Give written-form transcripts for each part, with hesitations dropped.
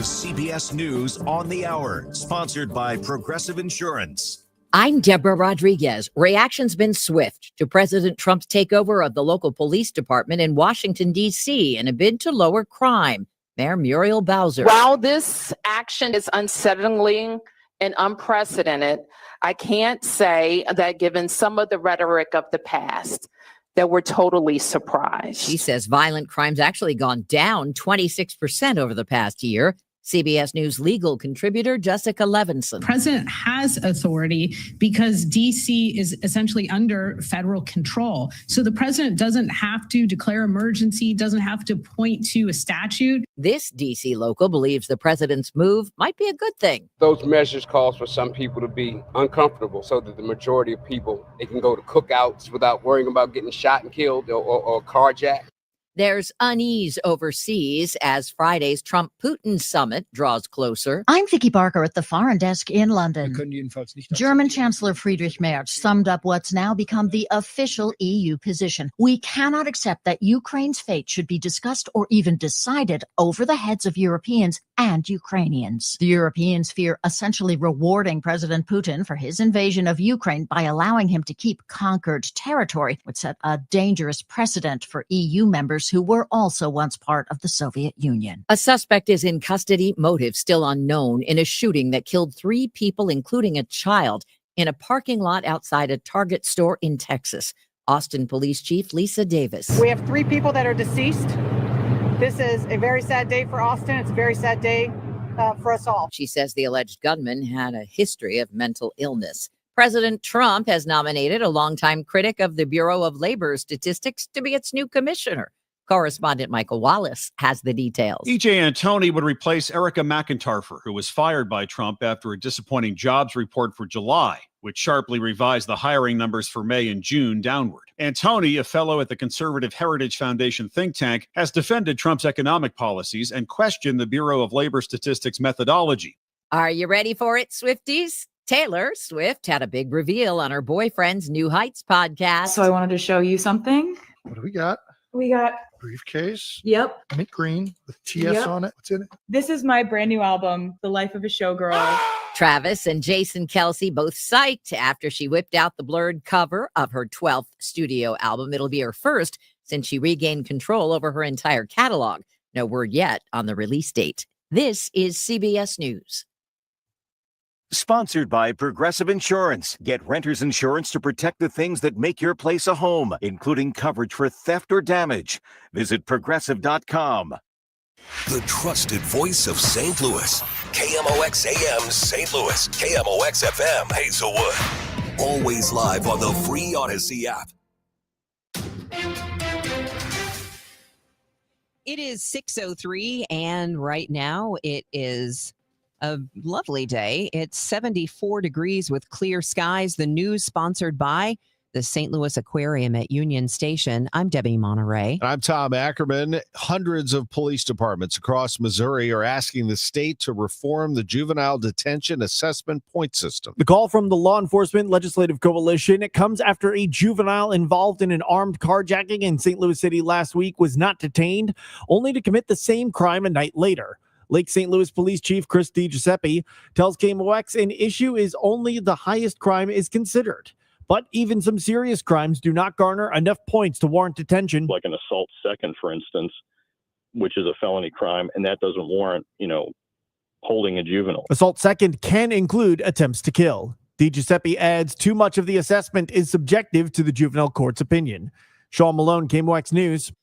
is CBS News on the Hour, sponsored by Progressive Insurance. I'm Deborah Rodriguez. Reaction's been swift to President Trump's takeover of the local police department in Washington, D.C. in a bid to lower crime. Mayor Muriel Bowser. While this action is unsettling and unprecedented, I can't say that given some of the rhetoric of the past, that we're totally surprised. She says violent crime's actually gone down 26% over the past year. CBS News legal contributor Jessica Levinson. The president has authority because D.C. is essentially under federal control. So the president doesn't have to declare emergency, doesn't have to point to a statute. This D.C. local believes the president's move might be a good thing. Those measures cause for some people to be uncomfortable so that the majority of people, they can go to cookouts without worrying about getting shot and killed or carjacked. There's unease overseas as Friday's Trump-Putin summit draws closer. I'm Vicky Barker at the Foreign Desk in London. German Chancellor Friedrich Merz summed up what's now become the official EU position. We cannot accept that Ukraine's fate should be discussed or even decided over the heads of Europeans and Ukrainians. The Europeans fear essentially rewarding President Putin for his invasion of Ukraine by allowing him to keep conquered territory, which set a dangerous precedent for EU members who were also once part of the Soviet Union. A suspect is in custody, motive still unknown, in a shooting that killed 3 people, including a child, in a parking lot outside a Target store in Texas. Austin Police Chief Lisa Davis. We have 3 people that are deceased. This is a very sad day for Austin. It's a very sad day for us all. She says the alleged gunman had a history of mental illness. President Trump has nominated a longtime critic of the Bureau of Labor Statistics to be its new commissioner. Correspondent Michael Wallace has the details. E.J. Antoni would replace Erica McIntyre, who was fired by Trump after a disappointing jobs report for July, which sharply revised the hiring numbers for May and June downward. Antoni, a fellow at the Conservative Heritage Foundation think tank, has defended Trump's economic policies and questioned the Bureau of Labor Statistics methodology. Are you ready for it, Swifties? Taylor Swift had a big reveal on her boyfriend's New Heights podcast. So I wanted to show you something. What do we got? We got briefcase. Yep. Mint green with TS on it. What's in it? This is my brand new album, The Life of a Showgirl. Travis and Jason Kelsey both psyched after she whipped out the blurred cover of her 12th studio album. It'll be her first since she regained control over her entire catalog. No word yet on the release date. This is CBS News. Sponsored by Progressive Insurance. Get renter's insurance to protect the things that make your place a home, including coverage for theft or damage. Visit Progressive.com. The trusted voice of St. Louis. KMOX AM St. Louis. KMOX FM Hazelwood. Always live on the free Odyssey app. It is 6:03, and right now it is a lovely day. It's 74 degrees with clear skies. The news sponsored by the St. Louis Aquarium at Union Station. I'm Debbie Monterrey. And I'm Tom Ackerman. Hundreds of police departments across Missouri are asking the state to reform the juvenile detention assessment point system. The call from the Law Enforcement Legislative Coalition, it comes after a juvenile involved in an armed carjacking in St. Louis City last week was not detained, only to commit the same crime a night later. Lake St. Louis Police Chief Chris DiGiuseppe tells KMOX an issue is only the highest crime is considered. But even some serious crimes do not garner enough points to warrant detention. Like an assault second, for instance, which is a felony crime, and that doesn't warrant, holding a juvenile. Assault second can include attempts to kill. DiGiuseppe adds too much of the assessment is subjective to the juvenile court's opinion. Sean Malone, KMOX News.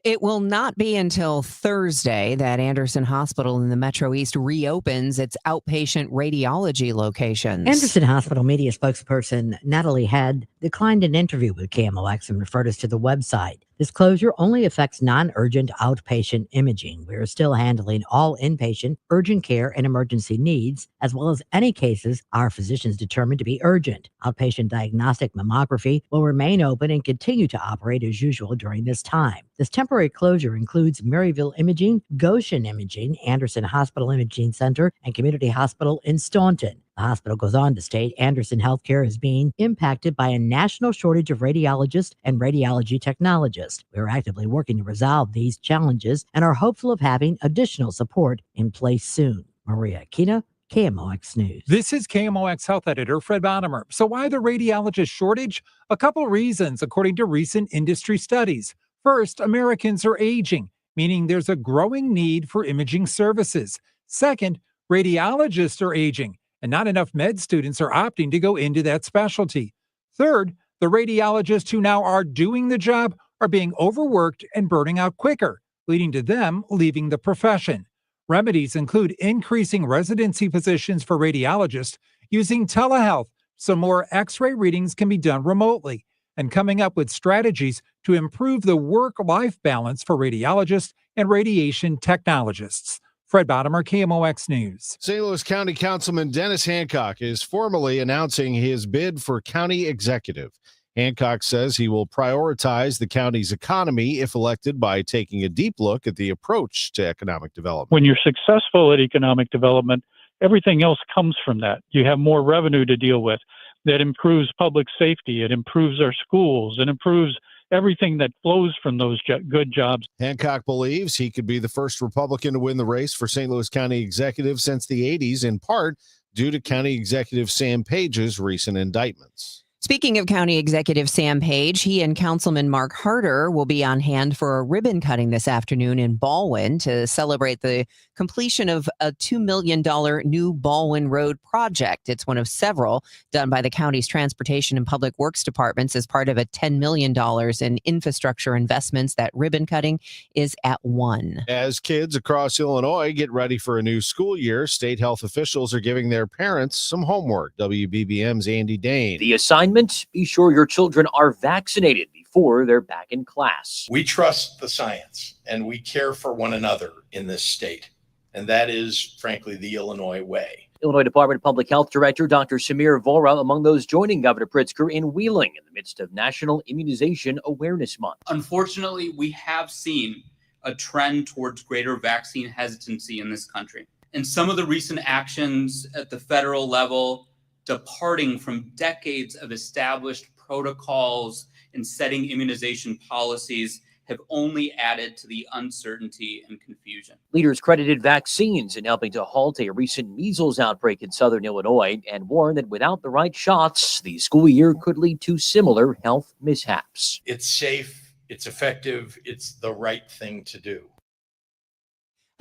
It will not be until Thursday that Anderson Hospital in the Metro East reopens its outpatient radiology locations. Anderson Hospital media spokesperson Natalie Head declined an interview with KMOX and referred us to the website. This closure only affects non-urgent outpatient imaging. We are still handling all inpatient, urgent care, and emergency needs, as well as any cases our physicians determine to be urgent. Outpatient diagnostic mammography will remain open and continue to operate as usual during this time. This temporary closure includes Maryville Imaging, Goshen Imaging, Anderson Hospital Imaging Center, and Community Hospital in Staunton. The hospital goes on to state Anderson Healthcare is being impacted by a national shortage of radiologists and radiology technologists. We are actively working to resolve these challenges and are hopeful of having additional support in place soon. Maria Aquino, KMOX News. This is KMOX Health Editor Fred Bonimer. So why the radiologist shortage? A couple reasons, according to recent industry studies. First, Americans are aging, meaning there's a growing need for imaging services. Second, radiologists are aging, and not enough med students are opting to go into that specialty. Third, the radiologists who now are doing the job are being overworked and burning out quicker, leading to them leaving the profession. Remedies include increasing residency positions for radiologists, using telehealth so more X-ray readings can be done remotely, and coming up with strategies to improve the work-life balance for radiologists and radiation technologists. Fred Bottomer, KMOX News. St. Louis County Councilman Dennis Hancock is formally announcing his bid for county executive. Hancock says he will prioritize the county's economy if elected by taking a deep look at the approach to economic development. When you're successful at economic development, everything else comes from that. You have more revenue to deal with. That improves public safety. It improves our schools. It improves everything that flows from those good jobs. Hancock believes he could be the first Republican to win the race for St. Louis County Executive since the 80s, in part due to County Executive Sam Page's recent indictments. Speaking of County Executive Sam Page, he and Councilman Mark Harder will be on hand for a ribbon cutting this afternoon in Baldwin to celebrate the completion of a $2 million new Baldwin Road project. It's one of several done by the county's Transportation and Public Works departments as part of a $10 million in infrastructure investments. That ribbon cutting is at 1. As kids across Illinois get ready for a new school year, state health officials are giving their parents some homework. WBBM's Andy Dane. The assignment: be sure your children are vaccinated before they're back in class. We trust the science and we care for one another in this state. And that is, frankly, the Illinois way. Illinois Department of Public Health Director Dr. Samir Vora among those joining Governor Pritzker in Wheeling in the midst of National Immunization Awareness Month. Unfortunately, we have seen a trend towards greater vaccine hesitancy in this country. And some of the recent actions at the federal level, departing from decades of established protocols and setting immunization policies, have only added to the uncertainty and confusion. Leaders credited vaccines in helping to halt a recent measles outbreak in southern Illinois and warned that without the right shots, the school year could lead to similar health mishaps. It's safe, it's effective, it's the right thing to do.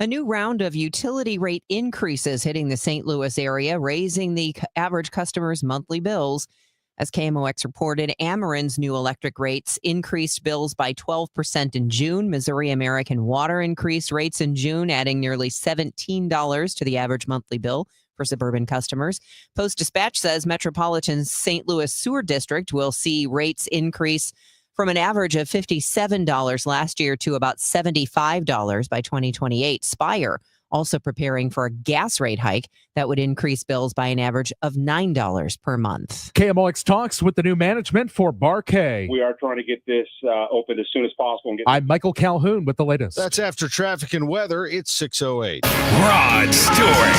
A new round of utility rate increases hitting the St. Louis area, raising the average customer's monthly bills. As KMOX reported, Ameren's new electric rates increased bills by 12% in June. Missouri American Water increased rates in June, adding nearly $17 to the average monthly bill for suburban customers. Post-Dispatch says Metropolitan St. Louis Sewer District will see rates increase from an average of $57 last year to about $75 by 2028. Spire also preparing for a gas rate hike that would increase bills by an average of $9 per month. KMOX talks with the new management for Bar K. We are trying to get this open as soon as possible. I'm Michael Calhoun with the latest. That's after traffic and weather. It's 6:08. Rod Stewart.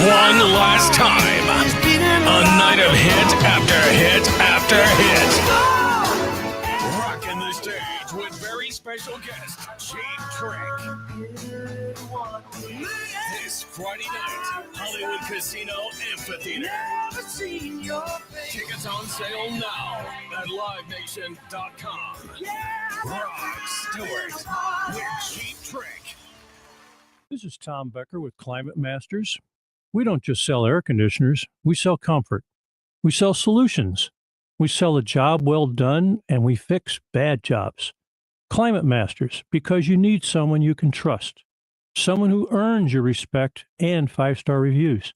One last time. A night of hit after hit after hit. Rocking the stage with very special guest, Cheap Trick. This Friday night, Hollywood Casino Amphitheater. Tickets on sale now at livenation.com. Rod Stewart with Cheap Trick. This is Tom Becker with Climate Masters. We don't just sell air conditioners, we sell comfort. We sell solutions. We sell a job well done, and we fix bad jobs. Climate Masters, because you need someone you can trust. Someone who earns your respect and 5-star reviews.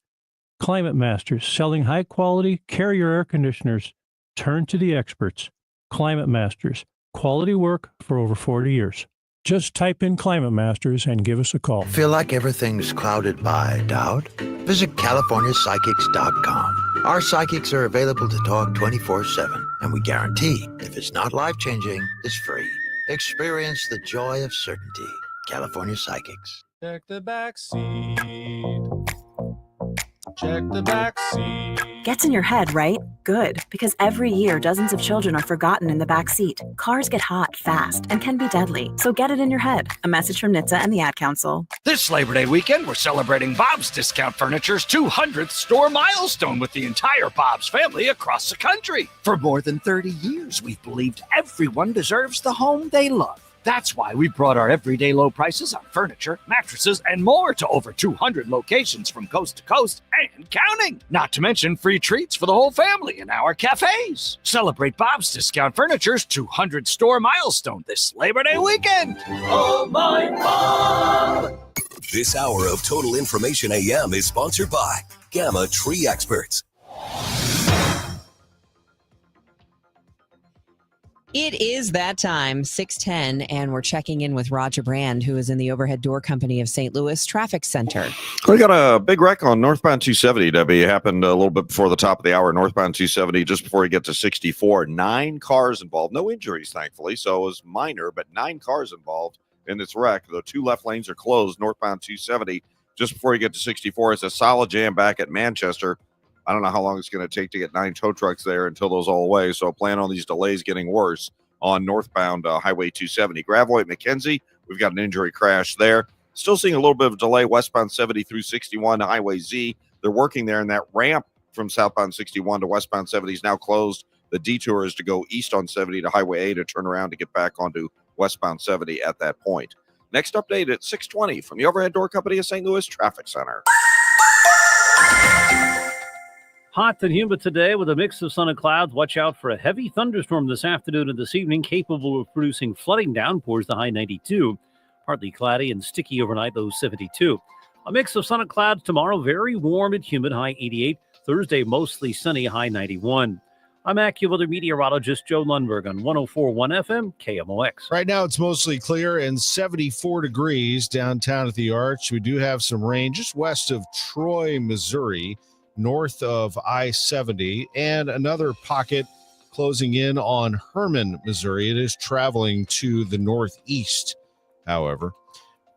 Climate Masters, selling high-quality Carrier air conditioners. Turn to the experts. Climate Masters, quality work for over 40 years. Just type in Climate Masters and give us a call. Feel like everything's clouded by doubt? Visit CaliforniaPsychics.com. Our psychics are available to talk 24/7, and we guarantee if it's not life-changing, it's free. Experience the joy of certainty. California Psychics. Check the back seat. Check the back seat. Gets in your head, right? Good, because every year dozens of children are forgotten in the back seat. Cars get hot fast and can be deadly, so get it in your head. A message from NHTSA and the Ad Council. This Labor Day weekend, we're celebrating Bob's Discount Furniture's 200th store milestone with the entire Bob's family across the country. For more than 30 years, we've believed everyone deserves the home they love. That's why we brought our everyday low prices on furniture, mattresses, and more to over 200 locations from coast to coast and counting. Not to mention free treats for the whole family in our cafes. Celebrate Bob's Discount Furniture's 200 store milestone this Labor Day weekend. Oh, my Bob! This hour of Total Information AM is sponsored by Gamma Tree Experts. It is that time, 6:10, and we're checking in with Roger Brand, who is in the Overhead Door Company of St. Louis Traffic Center. We got a big wreck on northbound 270, Debbie. It happened a little bit before the top of the hour, northbound 270, just before you get to 64. 9 cars involved. No injuries, thankfully, so it was minor, but 9 cars involved in this wreck. The 2 left lanes are closed, northbound 270, just before you get to 64. It's a solid jam back at Manchester. I don't know how long it's going to take to get 9 tow trucks there until those all away. So plan on these delays getting worse on northbound Highway 270. Gravois at McKenzie, we've got an injury crash there. Still seeing a little bit of delay westbound 70 through 61 to Highway Z. They're working there, and that ramp from southbound 61 to westbound 70 is now closed. The detour is to go east on 70 to Highway A to turn around to get back onto westbound 70 at that point. Next update at 6:20 from the Overhead Door Company of St. Louis Traffic Center. Hot and humid today with a mix of sun and clouds. Watch out for a heavy thunderstorm this afternoon and this evening, capable of producing flooding downpours, the high 92. Partly cloudy and sticky overnight, low 72. A mix of sun and clouds tomorrow, very warm and humid, high 88. Thursday, mostly sunny, high 91. I'm AccuWeather meteorologist Joe Lundberg on 104.1 FM KMOX. Right now, it's mostly clear and 74 degrees downtown at the Arch. We do have some rain just west of Troy, Missouri, north of I-70, and another pocket closing in on Herman, Missouri. It is traveling to the northeast, however.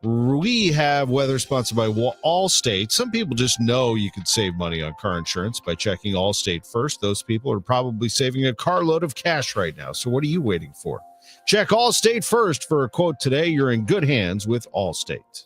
We have weather sponsored by Allstate. Some people just know you can save money on car insurance by checking Allstate first. Those people are probably saving a carload of cash right now. So what are you waiting for? Check Allstate first for a quote today. You're in good hands with Allstate.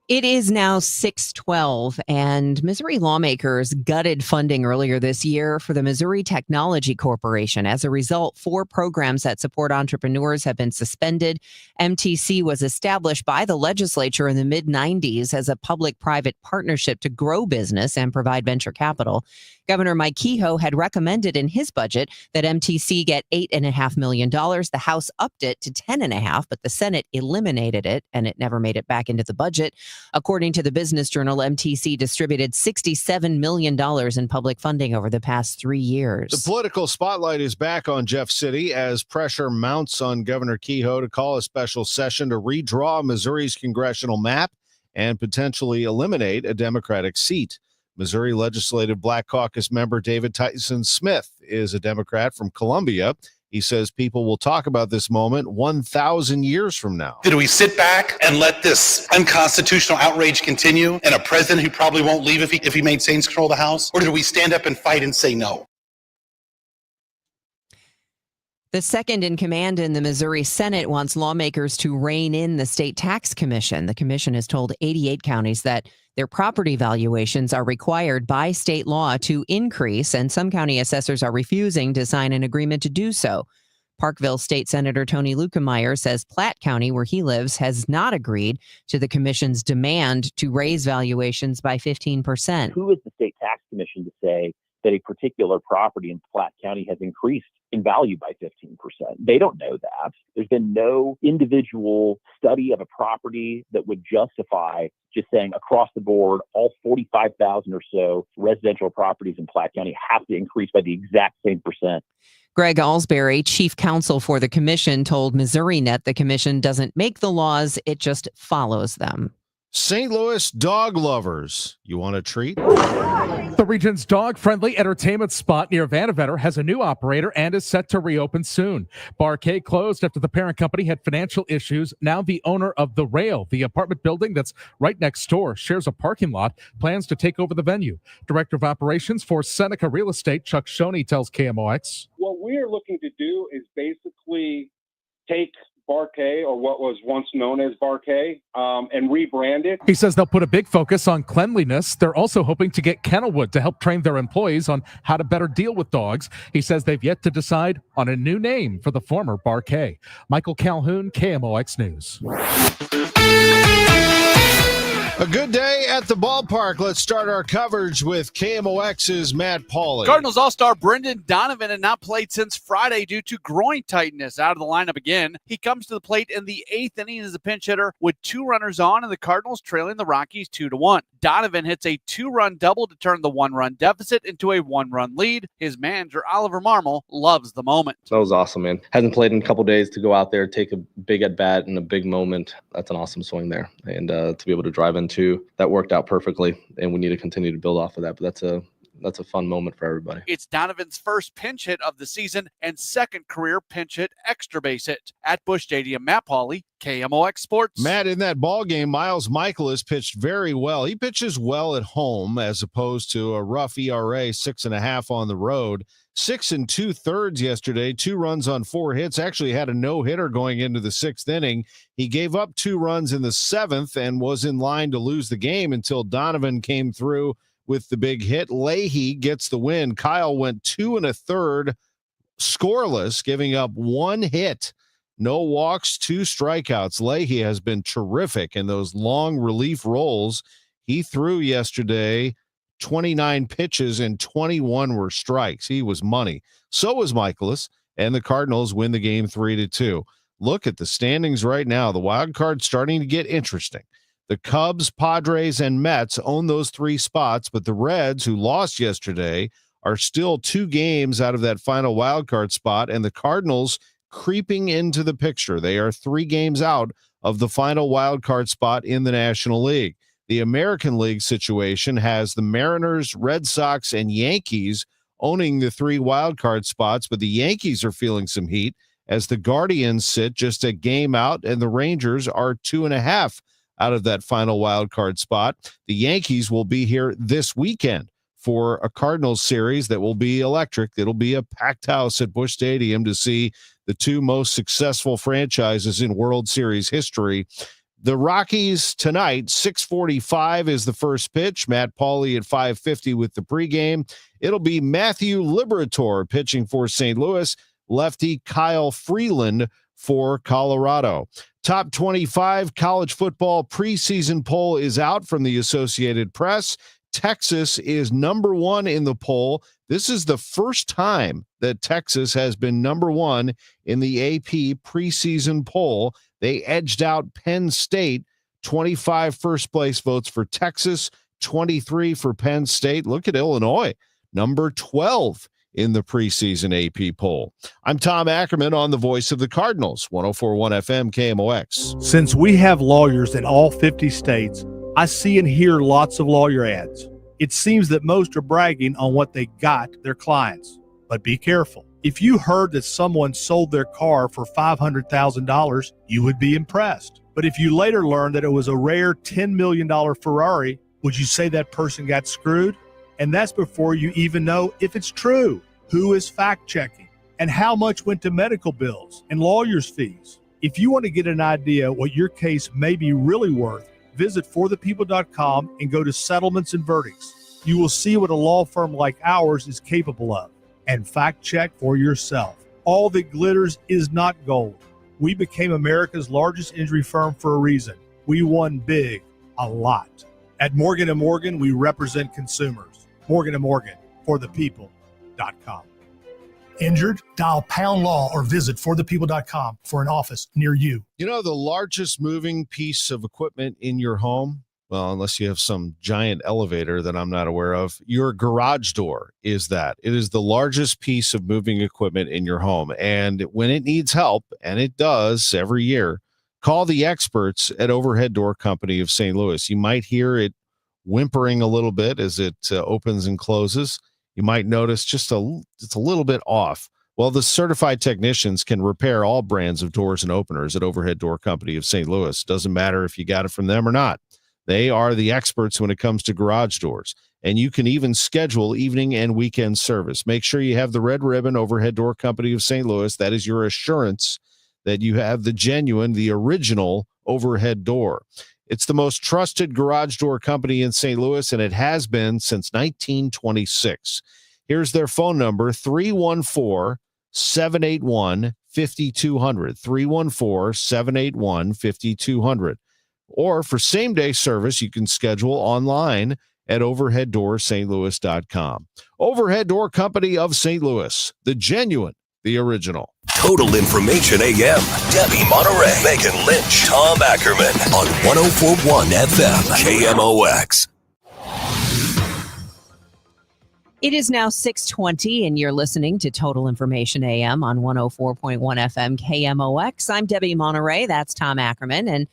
It is now 6:12, and Missouri lawmakers gutted funding earlier this year for the Missouri Technology Corporation. As a result, 4 programs that support entrepreneurs have been suspended. MTC was established by the legislature in the mid-90s as a public-private partnership to grow business and provide venture capital. Governor Mike Kehoe had recommended in his budget that MTC get $8.5 million. The House upped it to $10.5 million, but the Senate eliminated it, and it never made it back into the budget. According to the Business Journal, MTC distributed $67 million in public funding over the past 3 years. The political spotlight is back on Jeff City as pressure mounts on Governor Kehoe to call a special session to redraw Missouri's congressional map and potentially eliminate a Democratic seat. Missouri Legislative Black Caucus member David Tyson Smith is a Democrat from Columbia. He says people will talk about this moment 1,000 years from now. Did we sit back and let this unconstitutional outrage continue and a president who probably won't leave if he maintains control of the House? Or did we stand up and fight and say no? The second in command in the Missouri Senate wants lawmakers to rein in the state tax commission. The commission has told 88 counties that their property valuations are required by state law to increase, and some county assessors are refusing to sign an agreement to do so. Parkville State Senator Tony Lukemeyer says Platte County, where he lives, has not agreed to the commission's demand to raise valuations by 15%. Who is the state tax commission to say that a particular property in Platte County has increased in value by 15%? They don't know that. There's been no individual study of a property that would justify just saying across the board, all 45,000 or so residential properties in Platte County have to increase by the exact same percent. Greg Alsbury, chief counsel for the commission, told MissouriNet the commission doesn't make the laws, it just follows them. St. Louis dog lovers, you want a treat? The region's dog-friendly entertainment spot near Vanavetter has a new operator and is set to reopen soon. Bar K closed after the parent company had financial issues. Now the owner of The Rail, the apartment building that's right next door, shares a parking lot, plans to take over the venue. Director of Operations for Seneca Real Estate, Chuck Shoney, tells KMOX. What we are looking to do is basically take Bar K, or what was once known as Bar K, and rebrand it. He says they'll put a big focus on cleanliness. They're also hoping to get Kennelwood to help train their employees on how to better deal with dogs. He says they've yet to decide on a new name for the former Bar K. Michael Calhoun, KMOX News. A good day at the ballpark. Let's start our coverage with KMOX's Matt Pauley. Cardinals All-Star Brendan Donovan had not played since Friday due to groin tightness. Out of the lineup again. He comes to the plate in the 8th inning as a pinch hitter with 2 runners on and the Cardinals trailing the Rockies 2-1. Donovan hits a 2-run double to turn the 1-run deficit into a 1-run lead. His manager, Oliver Marmol, loves the moment. That was awesome, man. Hasn't played in a couple days to go out there, take a big at-bat in a big moment. That's an awesome swing there. And to be able to drive into that worked out perfectly, and we need to continue to build off of that. But that's a fun moment for everybody. It's Donovan's first pinch hit of the season and second career pinch hit extra base hit. At Busch Stadium, Matt Pauley, KMOX Sports. Matt, in that ball game, Miles Michaelis pitched very well. He pitches well at home as opposed to a rough ERA, 6.5 on the road. 6 2/3 yesterday, 2 runs on 4 hits. Actually had a no-hitter going into the 6th inning. He gave up 2 runs in the 7th and was in line to lose the game until Donovan came through with the big hit. Leahy gets the win. Kyle went 2 1/3 scoreless, giving up 1 hit. No walks, 2 strikeouts. Leahy has been terrific in those long relief roles. He threw yesterday 29 pitches and 21 were strikes. He was money. So was Michaelis, and the Cardinals win the game 3-2. Look at the standings right now. The wild card's starting to get interesting. The Cubs, Padres, and Mets own those 3 spots, but the Reds, who lost yesterday, are still 2 games out of that final wild card spot, and the Cardinals creeping into the picture. They are 3 games out of the final wild card spot in the National League. The American League situation has the Mariners, Red Sox, and Yankees owning the 3 wild card spots, but the Yankees are feeling some heat as the Guardians sit just a game out, and the Rangers are 2.5 out of that final wild card spot. The Yankees will be here this weekend for a Cardinals series that will be electric. It'll be a packed house at Busch Stadium to see the 2 most successful franchises in World Series history. The Rockies tonight, 6:45 is the first pitch. Matt Pauley at 5:50 with the pregame. It'll be Matthew Liberatore pitching for St. Louis, lefty Kyle Freeland for Colorado. Top 25 college football preseason poll is out from the Associated Press. Texas is number 1 in the poll. This is the first time that Texas has been number 1 in the AP preseason poll. They edged out Penn State. 25 first place votes for Texas, 23 for Penn State. Look at Illinois, number 12 in the preseason AP poll. I'm Tom Ackerman on the Voice of the Cardinals, 104.1 FM KMOX. Since we have lawyers in all 50 states, I see and hear lots of lawyer ads. It seems that most are bragging on what they got their clients. But be careful. If you heard that someone sold their car for $500,000, you would be impressed. But if you later learned that it was a rare $10 million Ferrari, would you say that person got screwed? And that's before you even know if it's true. Who is fact-checking? And how much went to medical bills and lawyers' fees? If you want to get an idea what your case may be really worth, visit forthepeople.com and go to settlements and verdicts. You will see what a law firm like ours is capable of. And fact check for yourself. All that glitters is not gold. We became America's largest injury firm for a reason. We won big, a lot. At Morgan & Morgan, we represent consumers. Morgan & Morgan, forthepeople.com. Injured? Dial pound law or visit forthepeople.com for an office near you. You know, the largest moving piece of equipment in your home, well, unless you have some giant elevator that I'm not aware of, your garage door is that. It is the largest piece of moving equipment in your home. And when it needs help, and it does every year, Call the experts at Overhead Door Company of St. Louis. You might hear it whimpering a little bit as it opens and closes. You might notice just a little bit off. Well, the certified technicians can repair all brands of doors and openers at Overhead Door Company of St. Louis. Doesn't matter if you got it from them or not. They are the experts when it comes to garage doors. And you can even schedule evening and weekend service. Make sure you have the red ribbon Overhead Door Company of St. Louis. That is your assurance that you have the genuine, the original overhead door. It's the most trusted garage door company in St. Louis, and it has been since 1926. Here's their phone number, 314-781-5200, 314-781-5200. Or for same-day service, you can schedule online at overheaddoorsstlouis.com. Overhead Door Company of St. Louis, the genuine, the original. Total Information AM. Debbie Monterrey, Megan Lynch, Tom Ackerman on 104.1 FM KMOX. It is now 6:20, and you're listening to Total Information AM on 104.1 FM KMOX. I'm Debbie Monterrey. That's Tom Ackerman. And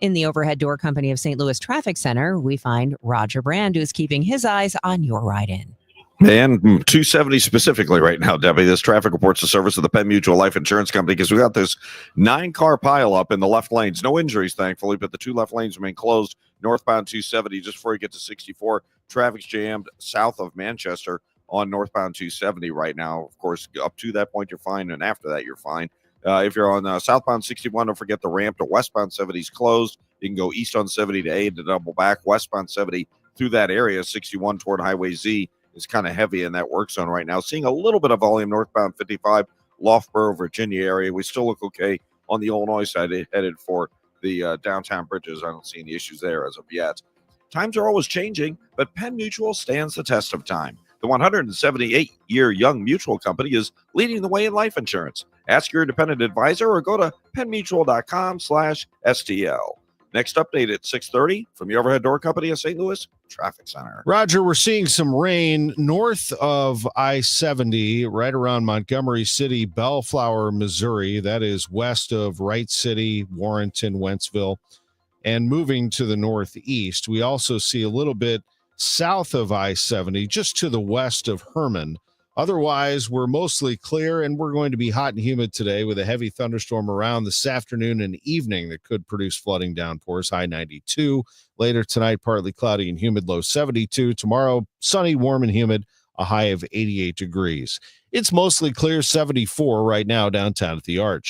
in the Overhead Door Company of St. Louis Traffic Center, we find Roger Brand, who's keeping his eyes on your ride-in. And 270 specifically right now, Debbie. This traffic reports the service of the Penn Mutual Life Insurance Company because we got this 9-car pileup in the left lanes. No injuries, thankfully, but the 2 left lanes remain closed. Northbound 270 just before you get to 64. Traffic's jammed south of Manchester on northbound 270 right now. Of course, up to that point, you're fine, and after that, you're fine. If you're on southbound 61, don't forget the ramp to westbound 70 is closed. You can go east on 70 to A to double back. Westbound 70 through that area, 61 toward Highway Z is kind of heavy in that work zone right now. Seeing a little bit of volume northbound 55, Loughborough, Virginia area. We still look okay on the Illinois side, headed for the downtown bridges. I don't see any issues there as of yet. Times are always changing, but Penn Mutual stands the test of time. The 178-year young mutual company is leading the way in life insurance. Ask your independent advisor or go to pennmutual.com/STL. Next update at 6:30 from the Overhead Door Company of St. Louis Traffic Center. Roger, we're seeing some rain north of I-70, right around Montgomery City, Bellflower, Missouri. That is west of Wright City, Warrenton, Wentzville, and moving to the northeast. We also see a little bit south of I-70, just to the west of Herman. Otherwise, we're mostly clear, and we're going to be hot and humid today with a heavy thunderstorm around this afternoon and evening that could produce flooding downpours, high 92. Later tonight, partly cloudy and humid, low 72. Tomorrow, sunny, warm, and humid, a high of 88 degrees. It's mostly clear, 74 right now downtown at the Arch.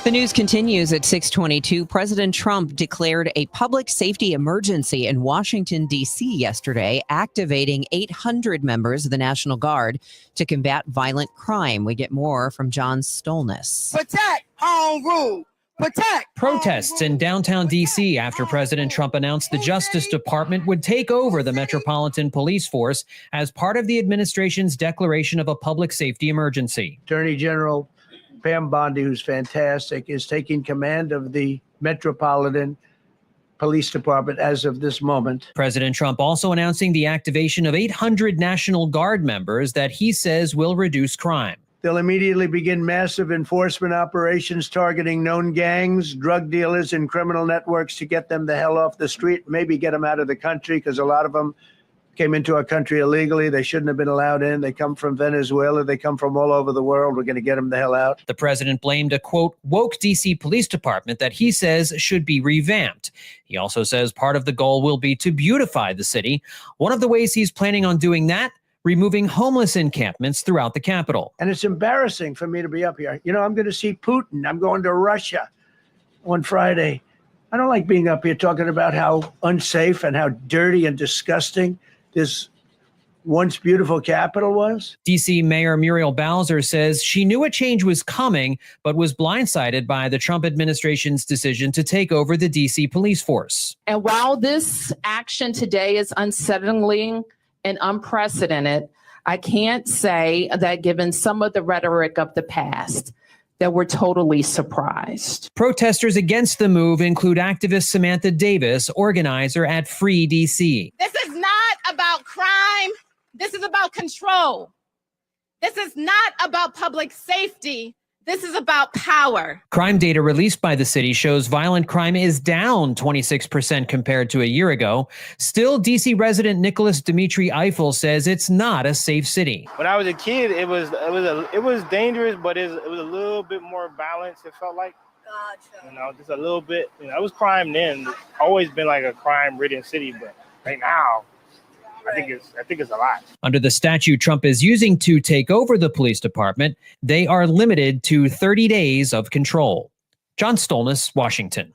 The news continues at 6:22. President Trump declared a public safety emergency in Washington, D.C. yesterday, activating 800 members of the National Guard to combat violent crime. We get more from John Stolness. Protect home rule. Protect. Protests in downtown D.C. after President Trump announced the Justice Department would take over the Metropolitan Police Force as part of the administration's declaration of a public safety emergency. Attorney General Pam Bondi, who's fantastic, is taking command of the Metropolitan Police Department as of this moment. President Trump also announcing the activation of 800 National Guard members that he says will reduce crime. They'll immediately begin massive enforcement operations targeting known gangs, drug dealers, and criminal networks to get them the hell off the street, maybe get them out of the country, because a lot of them came into our country illegally. They shouldn't have been allowed in. They come from Venezuela. They come from all over the world. We're going to get them the hell out. The president blamed a, quote, woke D.C. police department that he says should be revamped. He also says part of the goal will be to beautify the city. One of the ways he's planning on doing that, removing homeless encampments throughout the capital. And it's embarrassing for me to be up here. You know, I'm going to see Putin. I'm going to Russia on Friday. I don't like being up here talking about how unsafe and how dirty and disgusting this once beautiful capital was. D.C. Mayor Muriel Bowser says she knew a change was coming, but was blindsided by the Trump administration's decision to take over the D.C. police force. And while this action today is unsettling and unprecedented, I can't say that given some of the rhetoric of the past, that we're totally surprised. Protesters against the move include activist Samantha Davis, organizer at Free DC. This is not about crime. This is about control. This is not about public safety. This is about power. Crime data released by the city shows violent crime is down 26% compared to a year ago. Still, DC resident Nicholas Dimitri Eiffel says it's not a safe city. When I was a kid, it was dangerous, but it was a little bit more balanced. It felt like, gotcha. Just a little bit. It was crime then. It's always been like a crime-ridden city, but right now, I think it's a lot. Under the statute Trump is using to take over the police department, they are limited to 30 days of control. John Stolnis, Washington.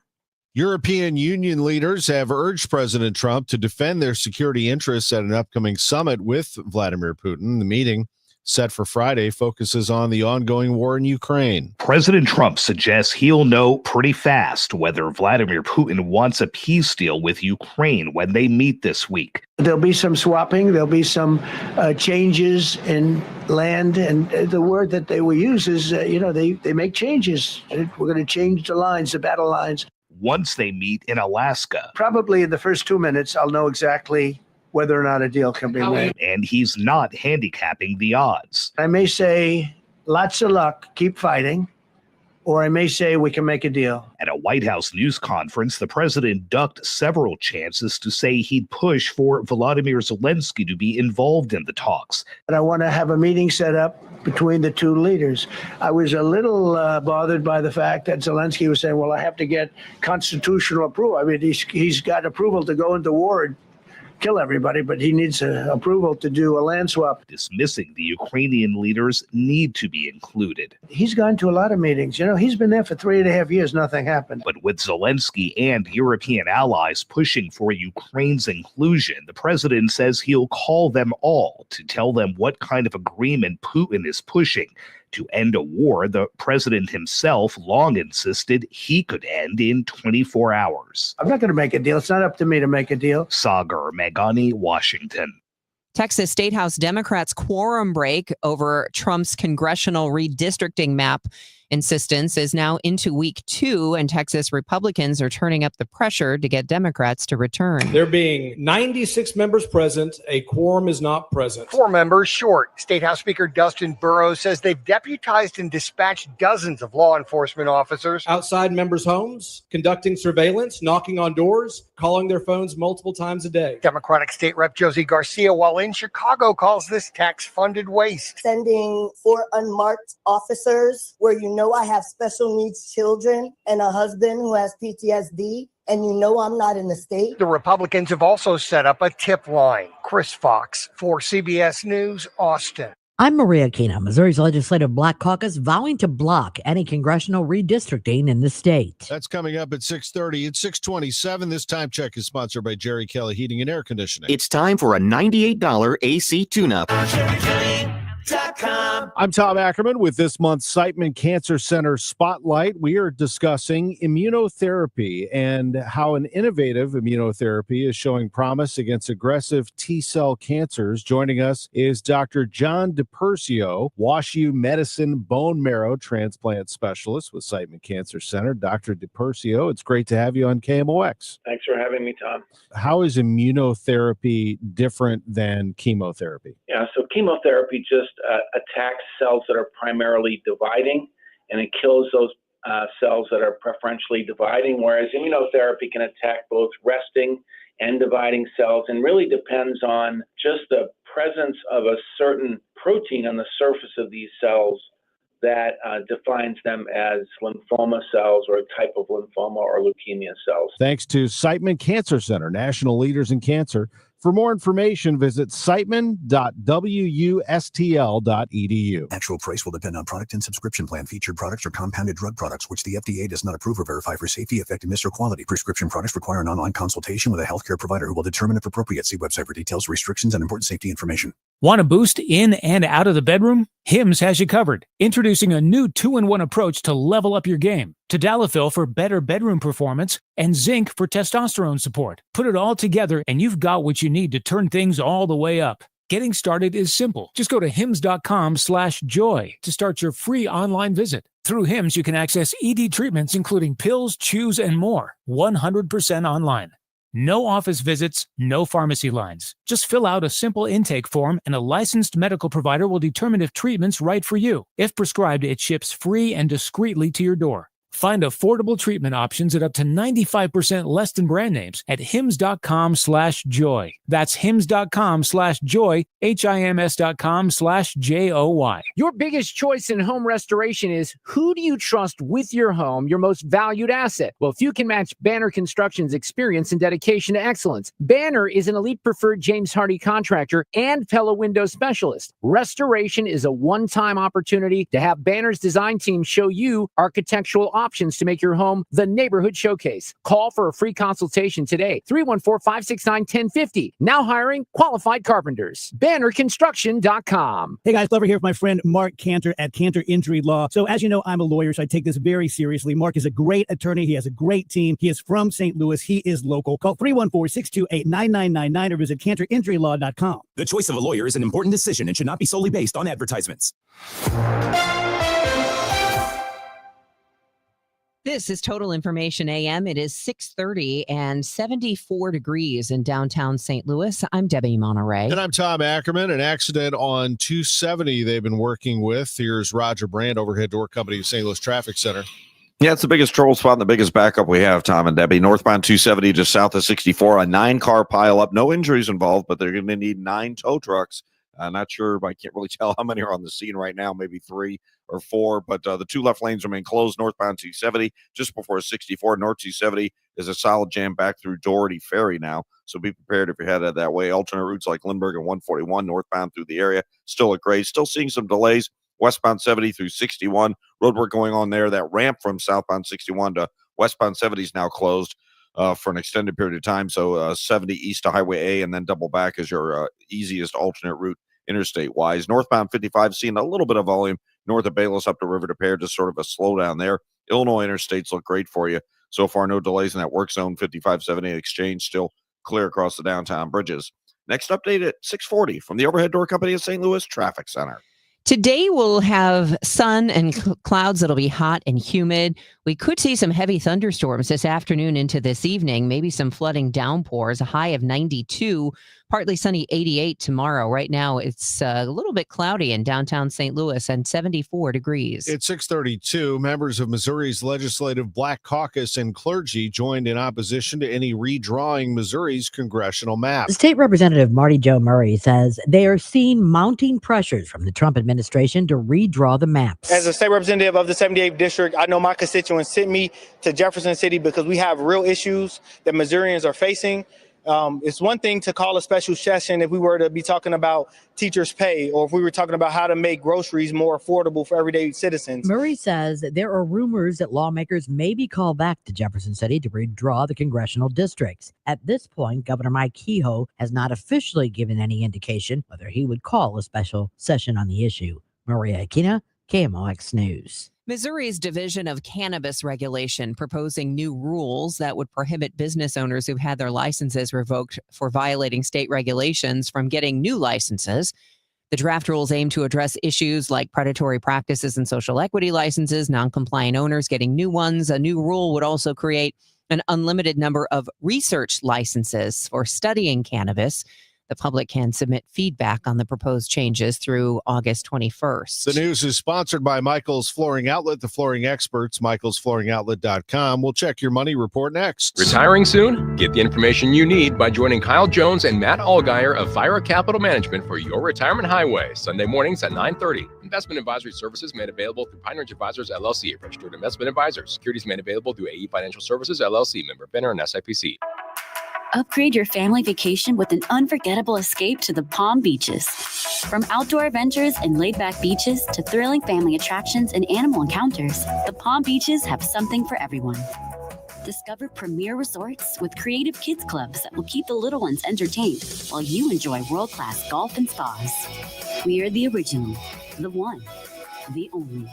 European Union leaders have urged President Trump to defend their security interests at an upcoming summit with Vladimir Putin. The meeting, set for Friday, focuses on the ongoing war in Ukraine. President Trump suggests he'll know pretty fast whether Vladimir Putin wants a peace deal with Ukraine when they meet this week. There'll be some swapping. There'll be some changes in land. And the word that they will use is, they make changes. We're going to change the lines, the battle lines. Once they meet in Alaska. Probably in the first 2 minutes, I'll know exactly whether or not a deal can be made. And he's not handicapping the odds. I may say, lots of luck, keep fighting, or I may say we can make a deal. At a White House news conference, the president ducked several chances to say he'd push for Volodymyr Zelensky to be involved in the talks. And I want to have a meeting set up between the two leaders. I was a little bothered by the fact that Zelensky was saying, well, I have to get constitutional approval. I mean, he's got approval to go into war and kill everybody, but he needs approval to do a land swap. Dismissing the Ukrainian leaders need to be included. He's gone to a lot of meetings. He's been there for 3.5 years. Nothing happened. But with Zelensky and European allies pushing for Ukraine's inclusion, the president says he'll call them all to tell them what kind of agreement Putin is pushing to end a war the president himself long insisted he could end in 24 hours. I'm not going to make a deal. It's not up to me to make a deal. Sagar Meghani, Washington. Texas State House Democrats' quorum break over Trump's congressional redistricting map insistence is now into week 2, and Texas Republicans are turning up the pressure to get Democrats to return. There being 96 members present, a quorum is not present. 4 members short. State House Speaker Dustin Burrows says they've deputized and dispatched dozens of law enforcement officers outside members' homes, conducting surveillance, knocking on doors, calling their phones multiple times a day. Democratic State Rep Josie Garcia, while in Chicago, calls this tax-funded waste. Sending 4 unmarked officers where I have special needs children and a husband who has PTSD, and I'm not in the state. The Republicans have also set up a tip line. Chris Fox for CBS News, Austin. I'm Maria Kena. Missouri's Legislative Black Caucus vowing to block any congressional redistricting in the state. That's coming up at 6:30. It's 6:27. This time check is sponsored by Jerry Kelly Heating and Air Conditioning. It's time for a $98 AC tune-up. I'm Tom Ackerman with this month's Siteman Cancer Center Spotlight. We are discussing immunotherapy and how an innovative immunotherapy is showing promise against aggressive T-cell cancers. Joining us is Dr. John DiPersio, WashU Medicine bone marrow transplant specialist with Siteman Cancer Center. Dr. DiPersio, it's great to have you on KMOX. Thanks for having me, Tom. How is immunotherapy different than chemotherapy? Yeah, so chemotherapy just attacks cells that are primarily dividing, and it kills those cells that are preferentially dividing, whereas immunotherapy can attack both resting and dividing cells, and really depends on just the presence of a certain protein on the surface of these cells that defines them as lymphoma cells or a type of lymphoma or leukemia cells. Thanks to Siteman Cancer Center, national leaders in cancer. For more information, visit siteman.wustl.edu. Actual price will depend on product and subscription plan. Featured products are compounded drug products, which the FDA does not approve or verify for safety, effectiveness, or quality. Prescription products require an online consultation with a healthcare provider who will determine if appropriate. See website for details, restrictions, and important safety information. Want a boost in and out of the bedroom? Hims has you covered. Introducing a new 2-in-1 approach to level up your game. Tadalafil for better bedroom performance and zinc for testosterone support. Put it all together and you've got what you need to turn things all the way up. Getting started is simple. Just go to hims.com/joy to start your free online visit. Through Hims, you can access ED treatments including pills, chews, and more. 100% online. No office visits, no pharmacy lines. Just fill out a simple intake form and a licensed medical provider will determine if treatment's right for you. If prescribed, it ships free and discreetly to your door. Find affordable treatment options at up to 95% less than brand names at hims.com/joy. That's hims.com/joy, HIMS.com/JOY. Your biggest choice in home restoration is who do you trust with your home, your most valued asset? Well, few can match Banner Construction's experience and dedication to excellence. Banner is an elite preferred James Hardie contractor and Pella window specialist. Restoration is a one-time opportunity to have Banner's design team show you architectural options to make your home the neighborhood showcase. Call for a free consultation today. 314-569-1050. Now hiring qualified carpenters. BannerConstruction.com. Hey guys, Glover here with my friend Mark Cantor at Cantor Injury Law. So as you know, I'm a lawyer, so I take this very seriously. Mark is a great attorney. He has a great team. He is from St. Louis. He is local. Call 314-628-9999 or visit CantorInjuryLaw.com. The choice of a lawyer is an important decision and should not be solely based on advertisements. This is Total Information AM. It is 6:30 and 74 degrees in downtown St. Louis. I'm Debbie Monterrey. And I'm Tom Ackerman. An accident on 270 they've been working with. Here's Roger Brand, overhead door company of St. Louis Traffic Center. Yeah, it's the biggest trouble spot and the biggest backup we have, Tom and Debbie. Northbound 270 just south of 64, a 9-car pileup. No injuries involved, but they're going to need 9 tow trucks. I'm not sure, but I can't really tell how many are on the scene right now, maybe 3 or 4, but the 2 left lanes remain closed northbound 270 just before 64. North 270 is a solid jam back through Doherty Ferry now, so be prepared if you're headed that way. Alternate routes like Lindbergh and 141 northbound through the area still at Gray. Still seeing some delays westbound 70 through 61. Roadwork going on there. That ramp from southbound 61 to westbound 70 is now closed for an extended period of time, so 70 east to Highway A and then double back is your easiest alternate route interstate-wise. Northbound 55 seeing a little bit of volume north of Bayless up to River to Pear, just sort of a slowdown there. Illinois interstates look great for you. So far, no delays in that work zone. 5578 Exchange still clear across the downtown bridges. Next update at 6:40 from the Overhead Door Company of St. Louis Traffic Center. Today we'll have sun and clouds that'll be hot and humid. We could see some heavy thunderstorms this afternoon into this evening, maybe some flooding downpours, a high of 92, partly sunny 88 tomorrow. Right now it's a little bit cloudy in downtown St. Louis and 74 degrees. It's 6:32. Members of Missouri's Legislative Black Caucus and clergy joined in opposition to any redrawing Missouri's congressional map. State Representative Marty Jo Murray says they are seeing mounting pressures from the Trump administration to redraw the maps. As a state representative of the 78th district, I know my constituents sent me to Jefferson City because we have real issues that Missourians are facing. It's one thing to call a special session if we were to be talking about teachers' pay or if we were talking about how to make groceries more affordable for everyday citizens. Murray says that there are rumors that lawmakers may be called back to Jefferson City to redraw the congressional districts. At this point, Governor Mike Kehoe has not officially given any indication whether he would call a special session on the issue. Maria Aquina, KMOX News. Missouri's Division of Cannabis Regulation proposing new rules that would prohibit business owners who've had their licenses revoked for violating state regulations from getting new licenses. The draft rules aim to address issues like predatory practices and social equity licenses, non-compliant owners getting new ones. A new rule would also create an unlimited number of research licenses for studying cannabis. The public can submit feedback on the proposed changes through August 21st. The news is sponsored by Michael's Flooring Outlet, the flooring experts, michaelsflooringoutlet.com. We'll check your money report next. Retiring soon? Get the information you need by joining Kyle Jones and Matt Allgeier of Fira Capital Management for your retirement highway, Sunday mornings at 9:30. Investment advisory services made available through Pine Ridge Advisors, LLC, registered investment advisors. Securities made available through AE Financial Services, LLC, member FINRA and SIPC. Upgrade your family vacation with an unforgettable escape to the Palm Beaches. From outdoor adventures and laid-back beaches to thrilling family attractions and animal encounters, the Palm Beaches have something for everyone. Discover premier resorts with creative kids clubs that will keep the little ones entertained while you enjoy world-class golf and spas. We are the original, the one, the only,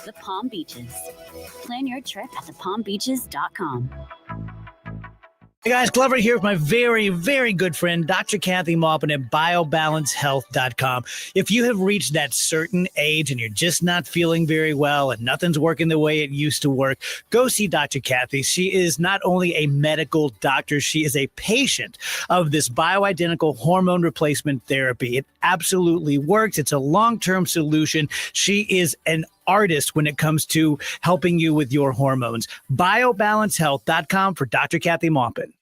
the Palm Beaches. Plan your trip at thepalmbeaches.com. Hey guys, Glover here with my very, very good friend, Dr. Kathy Maupin at BioBalanceHealth.com. If you have reached that certain age and you're just not feeling very well and nothing's working the way it used to work, go see Dr. Kathy. She is not only a medical doctor, she is a patient of this bioidentical hormone replacement therapy. It absolutely works. It's a long-term solution. She is an artist when it comes to helping you with your hormones. BioBalanceHealth.com for Dr. Kathy Maupin.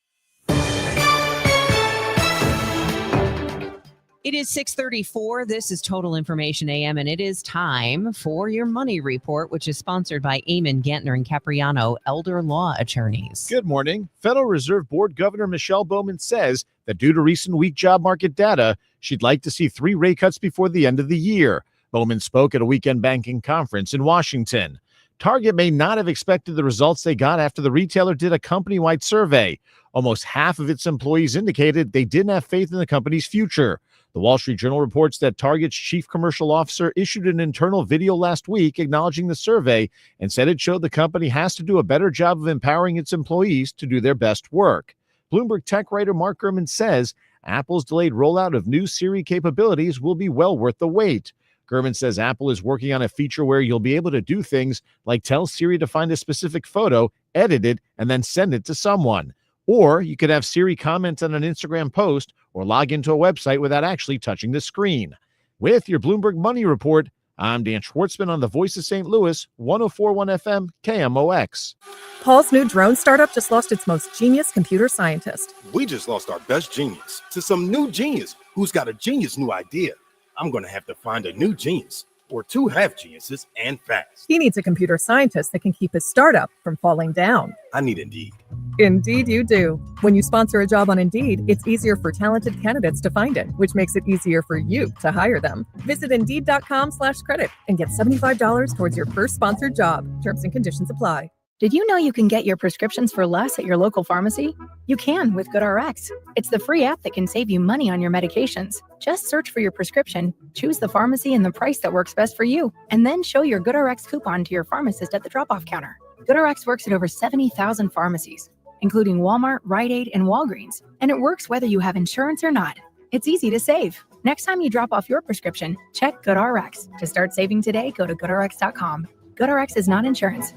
It is 6:34. This is Total Information AM, and it is time for your money report, which is sponsored by Eamon Gantner and Capriano, elder law attorneys. Good morning. Federal Reserve Board Governor Michelle Bowman says that due to recent weak job market data, she'd like to see 3 rate cuts before the end of the year. Bowman spoke at a weekend banking conference in Washington. Target may not have expected the results they got after the retailer did a company-wide survey. Almost half of its employees indicated they didn't have faith in the company's future. The Wall Street Journal reports that Target's chief commercial officer issued an internal video last week acknowledging the survey and said it showed the company has to do a better job of empowering its employees to do their best work. Bloomberg tech writer Mark Gurman says Apple's delayed rollout of new Siri capabilities will be well worth the wait. Gurman says Apple is working on a feature where you'll be able to do things like tell Siri to find a specific photo, edit it, and then send it to someone. Or you could have Siri comment on an Instagram post or log into a website without actually touching the screen. With your Bloomberg Money Report, I'm Dan Schwartzman on the Voice of St. Louis, 104.1 FM, KMOX. Paul's new drone startup just lost its most genius computer scientist. We just lost our best genius to some new genius who's got a genius new idea. I'm going to have to find a new genius or 2 half geniuses and fast. He needs a computer scientist that can keep his startup from falling down. I need Indeed. Indeed you do. When you sponsor a job on Indeed, it's easier for talented candidates to find it, which makes it easier for you to hire them. Visit Indeed.com/credit and get $75 towards your first sponsored job. Terms and conditions apply. Did you know you can get your prescriptions for less at your local pharmacy? You can with GoodRx. It's the free app that can save you money on your medications. Just search for your prescription, choose the pharmacy and the price that works best for you, and then show your GoodRx coupon to your pharmacist at the drop-off counter. GoodRx works at over 70,000 pharmacies, including Walmart, Rite Aid, and Walgreens, and it works whether you have insurance or not. It's easy to save. Next time you drop off your prescription, check GoodRx. To start saving today, go to GoodRx.com. GoodRx is not insurance.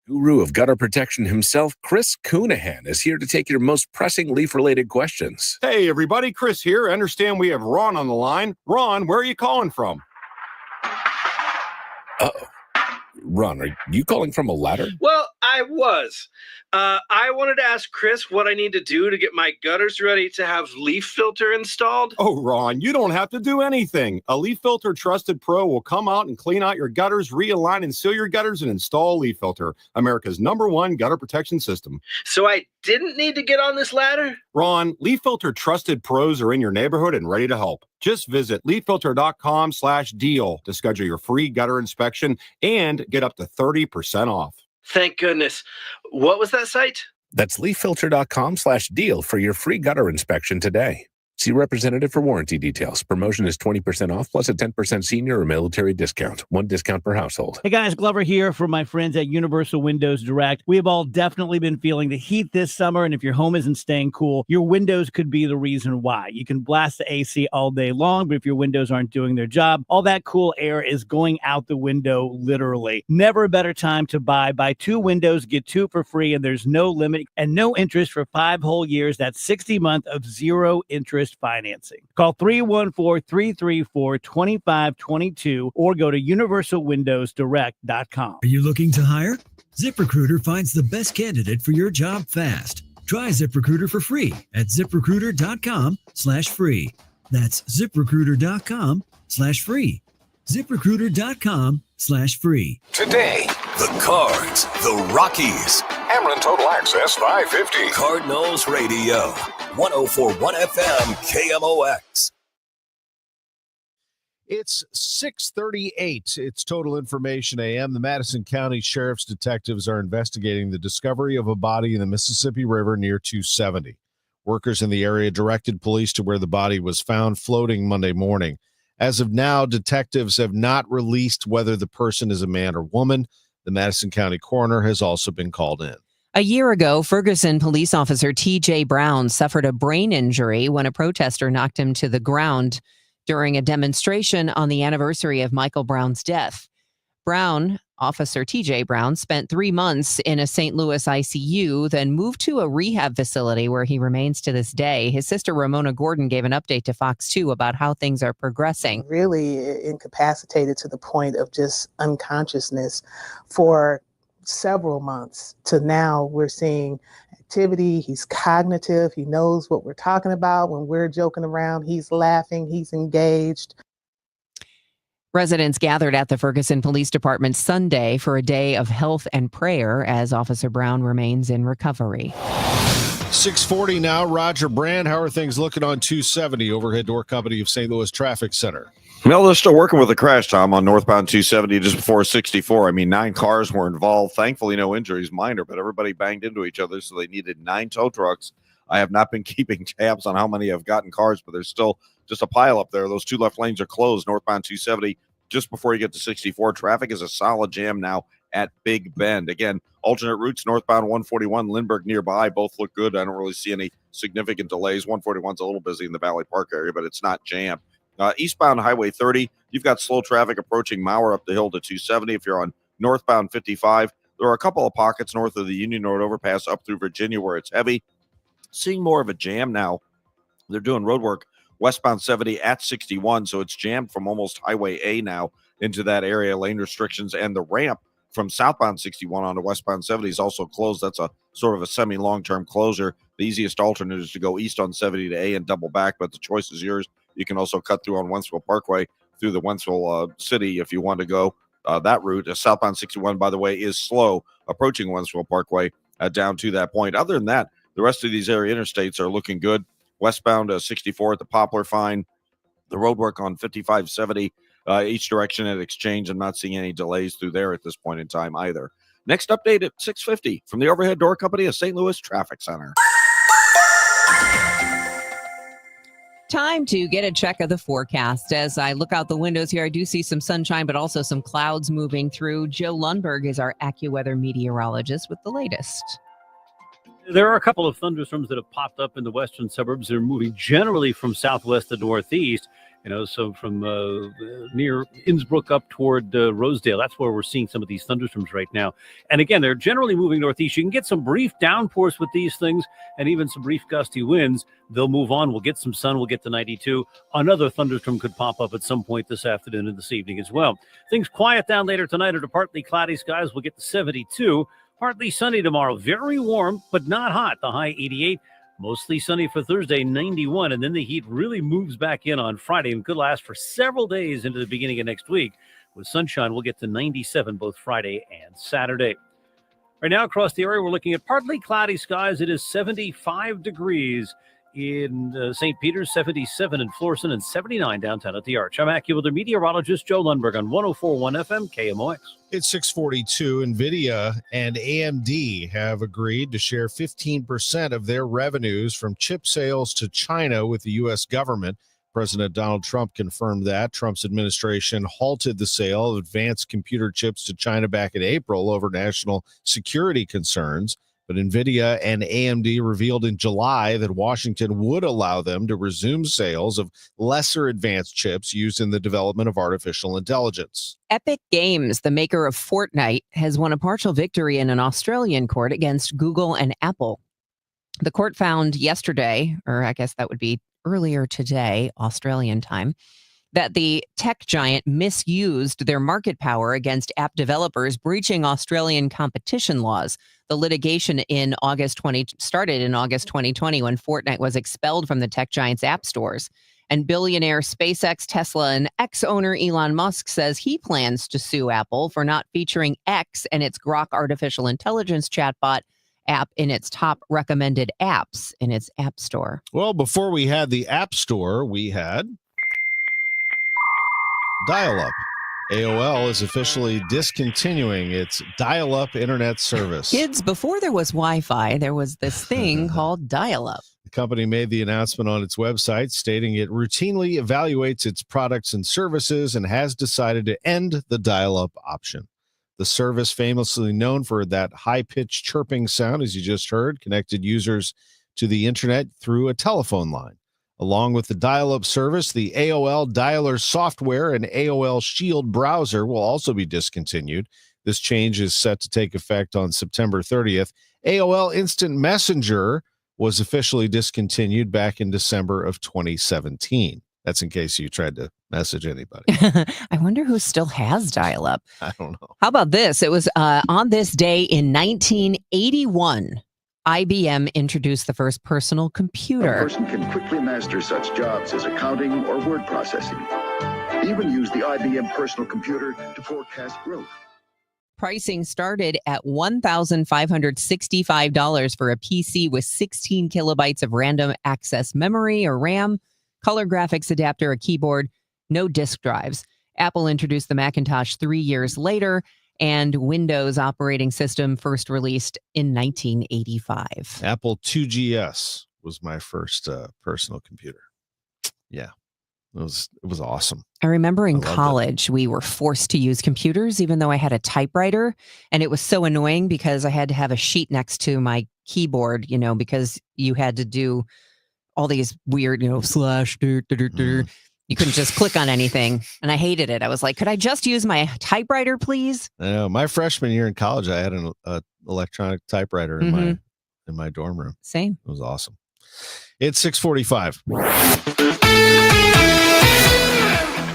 Guru of gutter protection himself, Chris Coonahan, is here to take your most pressing leaf-related questions. Hey, everybody, Chris here. I understand we have Ron on the line. Ron, where are you calling from? Uh-oh. Ron, are you calling from a ladder? Well, I was. I wanted to ask Chris what I need to do to get my gutters ready to have leaf filter installed. Oh, Ron, you don't have to do anything. A Leaf Filter Trusted Pro will come out and clean out your gutters, realign and seal your gutters, and install a Leaf Filter, America's #1 gutter protection system. So I didn't need to get on this ladder? Ron, Leaf Filter Trusted Pros are in your neighborhood and ready to help. Just visit leaffilter.com/deal to schedule your free gutter inspection and get up to 30% off. Thank goodness. What was that site? That's leaffilter.com/deal for your free gutter inspection today. See representative for warranty details. Promotion is 20% off plus a 10% senior or military discount. 1 discount per household. Hey guys, Glover here for my friends at Universal Windows Direct. We have all definitely been feeling the heat this summer, and if your home isn't staying cool, your windows could be the reason why. You can blast the AC all day long, but if your windows aren't doing their job, all that cool air is going out the window, literally. Never a better time to buy. Buy 2 windows, get 2 for free, and there's no limit and no interest for 5 whole years. That's 60 months of 0 interest financing. Call 314-334-2522 or go to universalwindowsdirect.com. Are you looking to hire? ZipRecruiter finds the best candidate for your job fast. Try ZipRecruiter for free at ZipRecruiter.com/free. That's ZipRecruiter.com/free. ZipRecruiter.com/free. Today, the Cards, the Rockies. Ameren Total Access 550. Cardinals Radio. 104.1 FM KMOX. It's 6:38. It's Total Information AM. The Madison County Sheriff's detectives are investigating the discovery of a body in the Mississippi River near 270. Workers in the area directed police to where the body was found floating Monday morning. As of now, detectives have not released whether the person is a man or woman. The Madison County coroner has also been called in. A year ago, Ferguson police officer T.J. Brown suffered a brain injury when a protester knocked him to the ground during a demonstration on the anniversary of Michael Brown's death. Officer T.J. Brown, spent 3 months in a St. Louis ICU, then moved to a rehab facility where he remains to this day. His sister Ramona Gordon gave an update to Fox 2 about how things are progressing. Really incapacitated to the point of just unconsciousness for several months to now we're seeing activity. He's cognitive. He knows what we're talking about. When we're joking around, he's laughing. He's engaged. Residents gathered at the Ferguson Police Department Sunday for a day of health and prayer as Officer Brown remains in recovery. 640 now. Roger Brand, how are things looking on 270 Overhead Door Company of St. Louis Traffic Center? Well, they're still working with a crash, Tom, on northbound 270 just before 64. I mean, 9 cars were involved. Thankfully, no injuries, minor, but everybody banged into each other, so they needed 9 tow trucks. I have not been keeping tabs on how many have gotten cars, but there's still just a pile up there. Those 2 left lanes are closed, northbound 270, just before you get to 64. Traffic is a solid jam now at Big Bend. Again, alternate routes, northbound 141, Lindbergh nearby, both look good. I don't really see any significant delays. 141's a little busy in the Valley Park area, but it's not jammed. Eastbound Highway 30, you've got slow traffic approaching Mauer up the hill to 270. If you're on northbound 55, there are a couple of pockets north of the Union Road overpass up through Virginia where it's heavy. Seeing more of a jam now. They're doing road work westbound 70 at 61, so it's jammed from almost Highway A now into that area. Lane restrictions and the ramp from southbound 61 onto westbound 70 is also closed. That's a sort of a semi-long-term closure. The easiest alternate is to go east on 70 to A and double back, but the choice is yours. You can also cut through on Wentzville Parkway through the Wentzville city if you want to go that route. Southbound 61, by the way, is slow approaching Wentzville Parkway down to that point. Other than that, the rest of these area interstates are looking good. Westbound 64 at the Poplar, fine. The road work on 5570 each direction at Exchange. I'm not seeing any delays through there at this point in time either. Next update at 650 from the Overhead Door Company of St. Louis Traffic Center. Time to get a check of the forecast. As I look out the windows here, I do see some sunshine, but also some clouds moving through. Joe Lundberg is our AccuWeather meteorologist with the latest. There are a couple of thunderstorms that have popped up in the western suburbs. They're moving generally from southwest to northeast. So from near Innsbruck up toward Rosedale, that's where we're seeing some of these thunderstorms right now. And again, they're generally moving northeast. You can get some brief downpours with these things and even some brief gusty winds. They'll move on. We'll get some sun. We'll get to 92. Another thunderstorm could pop up at some point this afternoon and this evening as well. Things quiet down later tonight under partly cloudy skies. We'll get to 72. Partly sunny tomorrow. Very warm, but not hot. The high 88. Mostly sunny for Thursday, 91, and then the heat really moves back in on Friday and could last for several days into the beginning of next week. With sunshine, we'll get to 97 both Friday and Saturday. Right now across the area, we're looking at partly cloudy skies. It is 75 degrees in St. Peter's, 77 in Florissant, and 79 downtown at the Arch. I'm AccuWeather meteorologist Joe Lundberg on 104.1 FM KMOX. It's 642. NVIDIA and AMD have agreed to share 15% of their revenues from chip sales to China with the U.S. government. President Donald Trump confirmed that. Trump's administration halted the sale of advanced computer chips to China back in April over national security concerns. But NVIDIA and AMD revealed in July that Washington would allow them to resume sales of lesser advanced chips used in the development of artificial intelligence. Epic Games, the maker of Fortnite, has won a partial victory in an Australian court against Google and Apple. The court found yesterday, or I guess that would be earlier today, Australian time, that the tech giant misused their market power against app developers, breaching Australian competition laws. The litigation started in August 2020 when Fortnite was expelled from the tech giant's app stores. And billionaire SpaceX, Tesla, and ex-owner Elon Musk says he plans to sue Apple for not featuring X and its Grok artificial intelligence chatbot app in its top recommended apps in its app store. Well, before we had the app store, we had dial-up. AOL is officially discontinuing its dial-up internet service. Kids, before there was Wi-Fi, there was this thing called dial-up. The company made the announcement on its website stating it routinely evaluates its products and services and has decided to end the dial-up option. The service, famously known for that high-pitched chirping sound, as you just heard, connected users to the internet through a telephone line. Along with the dial-up service, the AOL Dialer software and AOL Shield browser will also be discontinued. This change is set to take effect on September 30th. AOL Instant Messenger was officially discontinued back in December of 2017. That's in case you tried to message anybody. I wonder who still has dial-up. I don't know. How about this? It was on this day in 1981, IBM introduced the first personal computer. A person can quickly master such jobs as accounting or word processing. Even use the IBM personal computer to forecast growth. Pricing started at $1,565 for a PC with 16 kilobytes of random access memory or RAM, color graphics adapter, a keyboard, no disk drives. Apple introduced the Macintosh 3 years later, and Windows operating system first released in 1985. Apple 2GS was my first personal computer. Yeah, it was awesome. I remember in I loved college, we were forced to use computers, even though I had a typewriter. And it was so annoying because I had to have a sheet next to my keyboard, because you had to do all these weird, slash, You couldn't just click on anything. And I hated it. I was like, could I just use my typewriter, please? I know. My freshman year in college, I had an electronic typewriter in my dorm room. Same. It was awesome. It's 6:45.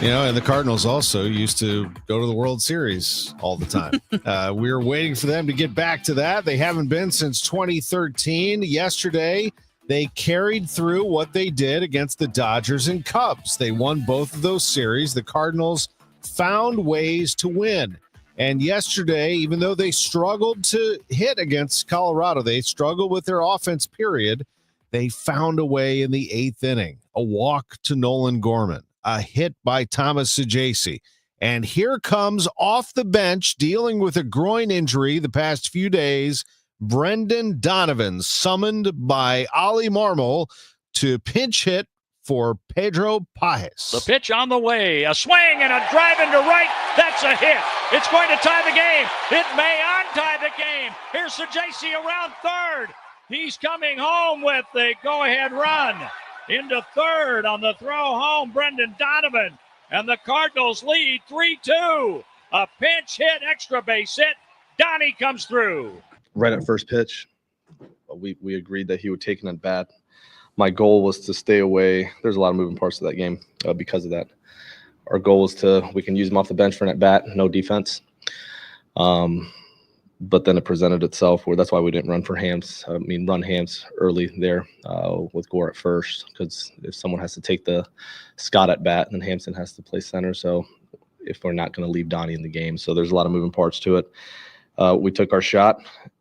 And the Cardinals also used to go to the World Series all the time. We were waiting for them to get back to that. They haven't been since 2013. Yesterday, they carried through what they did against the Dodgers and Cubs. They won both of those series. The Cardinals found ways to win. And yesterday, even though they struggled to hit against Colorado, they struggled with their offense, period. They found a way in the 8th inning. A walk to Nolan Gorman. A hit by Thomas Saggese. And here comes off the bench, dealing with a groin injury the past few days, Brendan Donovan, summoned by Ollie Marmol to pinch hit for Pedro Pajes. The pitch on the way, a swing and a drive into right. That's a hit. It's going to tie the game. It may untie the game. Here's Saggese around third. He's coming home with the go-ahead run. Into third on the throw home, Brendan Donovan. And the Cardinals lead 3-2. A pinch hit, extra base hit. Donnie comes through. Right at first pitch, we agreed that he would take an at bat. My goal was to stay away. There's a lot of moving parts to that game because of that. Our goal was we can use him off the bench for an at bat, no defense. But then it presented itself where that's why we didn't run Hams early there with Gore at first, because if someone has to take the Scott at bat, then Hampson has to play center. So if we're not going to leave Donnie in the game, so there's a lot of moving parts to it. We took our shot,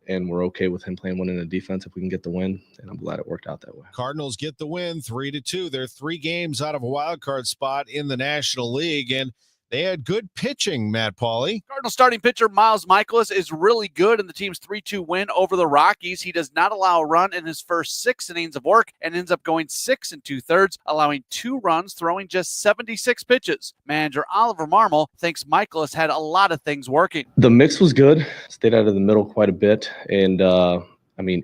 and we're okay with him playing one in the defense if we can get the win, and I'm glad it worked out that way. Cardinals get the win 3-2. They're 3 games out of a wild card spot in the National League, and they had good pitching, Matt Pauley. Cardinal starting pitcher Miles Michaelis is really good in the team's 3-2 win over the Rockies. He does not allow a run in his first 6 innings of work and ends up going 6 2/3, allowing 2 runs, throwing just 76 pitches. Manager Oliver Marmol thinks Michaelis had a lot of things working. The mix was good. Stayed out of the middle quite a bit, and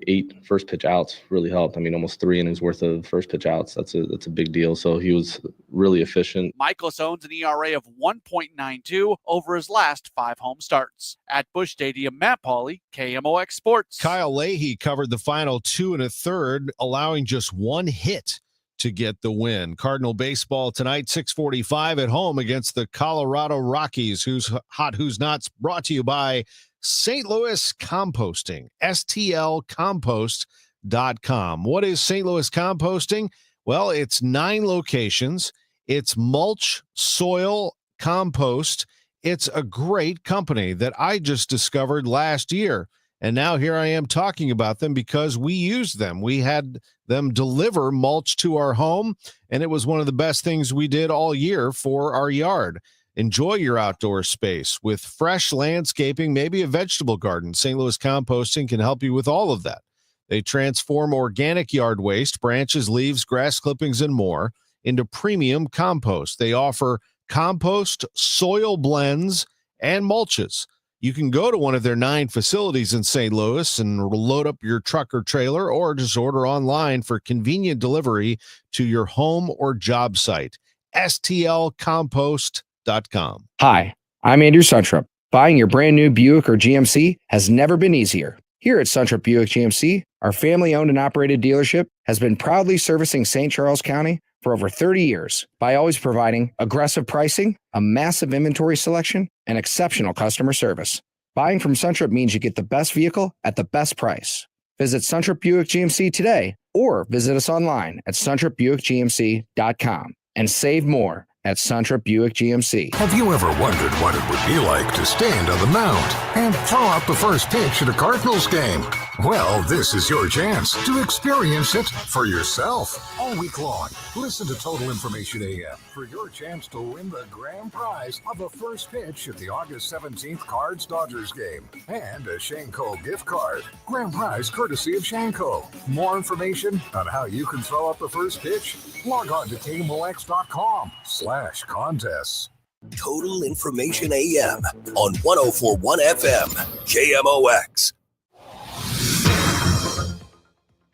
8 first pitch outs really helped. Almost 3 innings worth of first pitch outs. That's a big deal. So he was really efficient. Michaelis owns an ERA of 1.92 over his last 5 home starts. At Busch Stadium, Matt Pauley, KMOX Sports. Kyle Leahy covered the final 2 1/3, allowing just 1 hit to get the win. Cardinal baseball tonight, 6:45 at home against the Colorado Rockies. Who's hot, who's not? Brought to you by St. Louis Composting, stlcompost.com. What is St. Louis Composting? Well, it's 9 locations. It's mulch, soil, compost. It's a great company that I just discovered last year. And now here I am talking about them because we used them. We had them deliver mulch to our home, and it was one of the best things we did all year for our yard. Enjoy your outdoor space with fresh landscaping, maybe a vegetable garden. St. Louis Composting can help you with all of that. They transform organic yard waste, branches, leaves, grass clippings, and more into premium compost. They offer compost, soil blends, and mulches. You can go to one of their 9 facilities in St. Louis and load up your truck or trailer, or just order online for convenient delivery to your home or job site. STLcompost.com. Hi, I'm Andrew Suntrup. Buying your brand new Buick or GMC has never been easier. Here at Suntrup Buick GMC, our family-owned and operated dealership has been proudly servicing St. Charles County for over 30 years by always providing aggressive pricing, a massive inventory selection, and exceptional customer service. Buying from Suntrup means you get the best vehicle at the best price. Visit Suntrup Buick GMC today or visit us online at suntrupbuickgmc.com and save more at Suntrup Buick GMC. Have you ever wondered what it would be like to stand on the mound and throw out the first pitch at a Cardinals game? Well, this is your chance to experience it for yourself all week long. Listen to Total Information AM for your chance to win the grand prize of a first pitch at the August 17th Cards-Dodgers game and a Shanko gift card. Grand prize courtesy of Shanko. More information on how you can throw out the first pitch? Log on to KMOX.com/contests. Total Information AM on 104.1 FM, KMOX.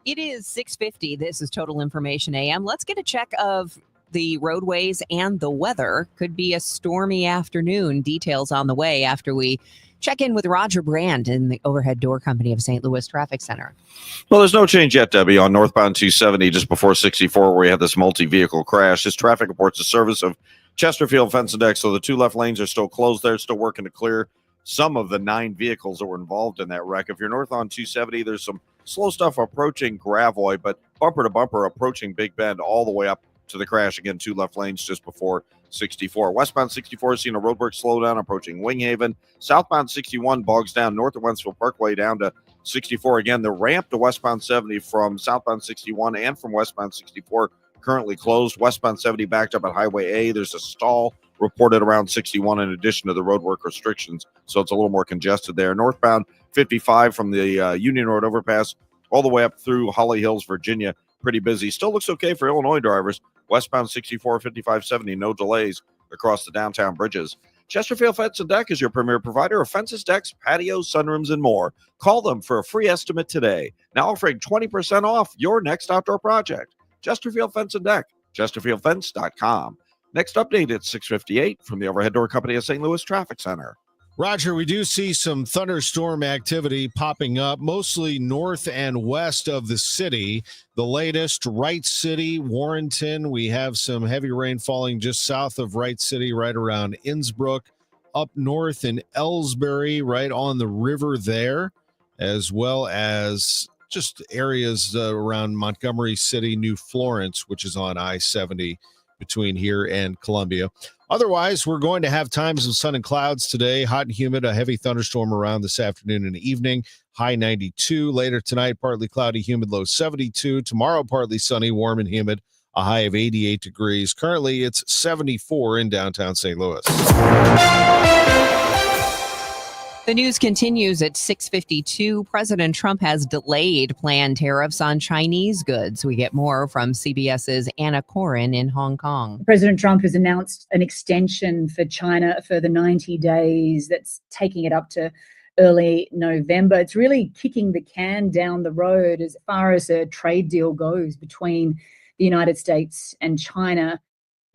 It is 6:50. This is Total Information AM. Let's get a check of the roadways and the weather. Could be a stormy afternoon. Details on the way after we check in with Roger Brand in the Overhead Door Company of St. Louis Traffic Center. Well, there's no change yet, Debbie, on northbound 270 just before 64 where we had this multi-vehicle crash. This traffic reports the service of Chesterfield Fence and Deck, so the 2 left lanes are still closed there, still working to clear some of the 9 vehicles that were involved in that wreck. If you're north on 270, there's some slow stuff approaching Gravois, but bumper to bumper approaching Big Bend all the way up to the crash. Again, 2 left lanes just before 64. Westbound 64 is seeing a roadwork slowdown approaching Winghaven. Southbound 61 bogs down north of Wentzville Parkway down to 64. Again, the ramp to westbound 70 from southbound 61 and from westbound 64 currently closed. Westbound 70 backed up at Highway A. There's a stall reported around 61 in addition to the roadwork restrictions, so it's a little more congested there. Northbound 55 from the Union Road overpass all the way up through Holly Hills, Virginia, pretty busy. Still looks okay for Illinois drivers. Westbound 64, 55, 70, no delays across the downtown bridges. Chesterfield Fence and Deck is your premier provider of fences, decks, patios, sunrooms, and more. Call them for a free estimate today. Now offering 20% off your next outdoor project. Chesterfield Fence and Deck, chesterfieldfence.com. Next update at 6:58 from the Overhead Door Company of St. Louis Traffic Center. Roger, we do see some thunderstorm activity popping up, mostly north and west of the city. The latest, Wright City, Warrenton. We have some heavy rain falling just south of Wright City, right around Innsbrook. Up north in Ellsbury, right on the river there, as well as just areas around Montgomery City, New Florence, which is on I-70 between here and Columbia. Otherwise, we're going to have times of sun and clouds today, hot and humid, a heavy thunderstorm around this afternoon and evening, high 92. Later tonight, partly cloudy, humid, low 72. Tomorrow, partly sunny, warm and humid, a high of 88 degrees. Currently, it's 74 in downtown St. Louis. The news continues at 6:52. President Trump has delayed planned tariffs on Chinese goods. We get more from CBS's Anna Corin in Hong Kong. President Trump has announced an extension for China for the 90 days. That's taking it up to early November. It's really kicking the can down the road as far as a trade deal goes between the United States and China.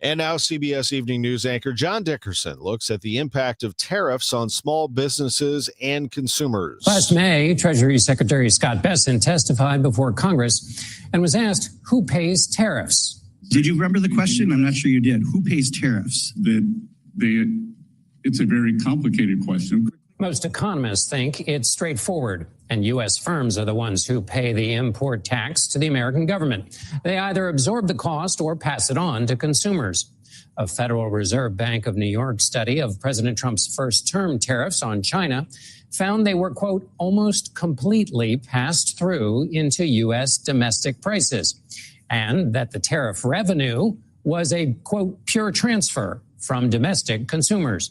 And now CBS Evening News anchor John Dickerson looks at the impact of tariffs on small businesses and consumers. Last May, Treasury Secretary Scott Bessent testified before Congress and was asked who pays tariffs. Did you remember the question? I'm not sure you did. Who pays tariffs? It's a very complicated question. Most economists think it's straightforward, and U.S. firms are the ones who pay the import tax to the American government. They either absorb the cost or pass it on to consumers. A Federal Reserve Bank of New York study of President Trump's first-term tariffs on China found they were, quote, almost completely passed through into U.S. domestic prices, and that the tariff revenue was a, quote, pure transfer from domestic consumers.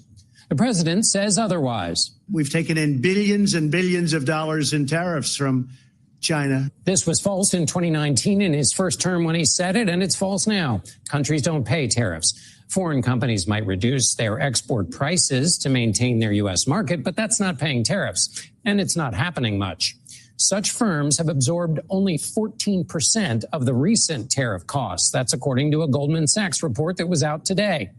The president says otherwise. We've taken in billions and billions of dollars in tariffs from China. This was false in 2019 in his first term when he said it, and it's false now. Countries don't pay tariffs. Foreign companies might reduce their export prices to maintain their U.S. market, but that's not paying tariffs, and it's not happening much. Such firms have absorbed only 14% of the recent tariff costs. That's according to a Goldman Sachs report that was out today.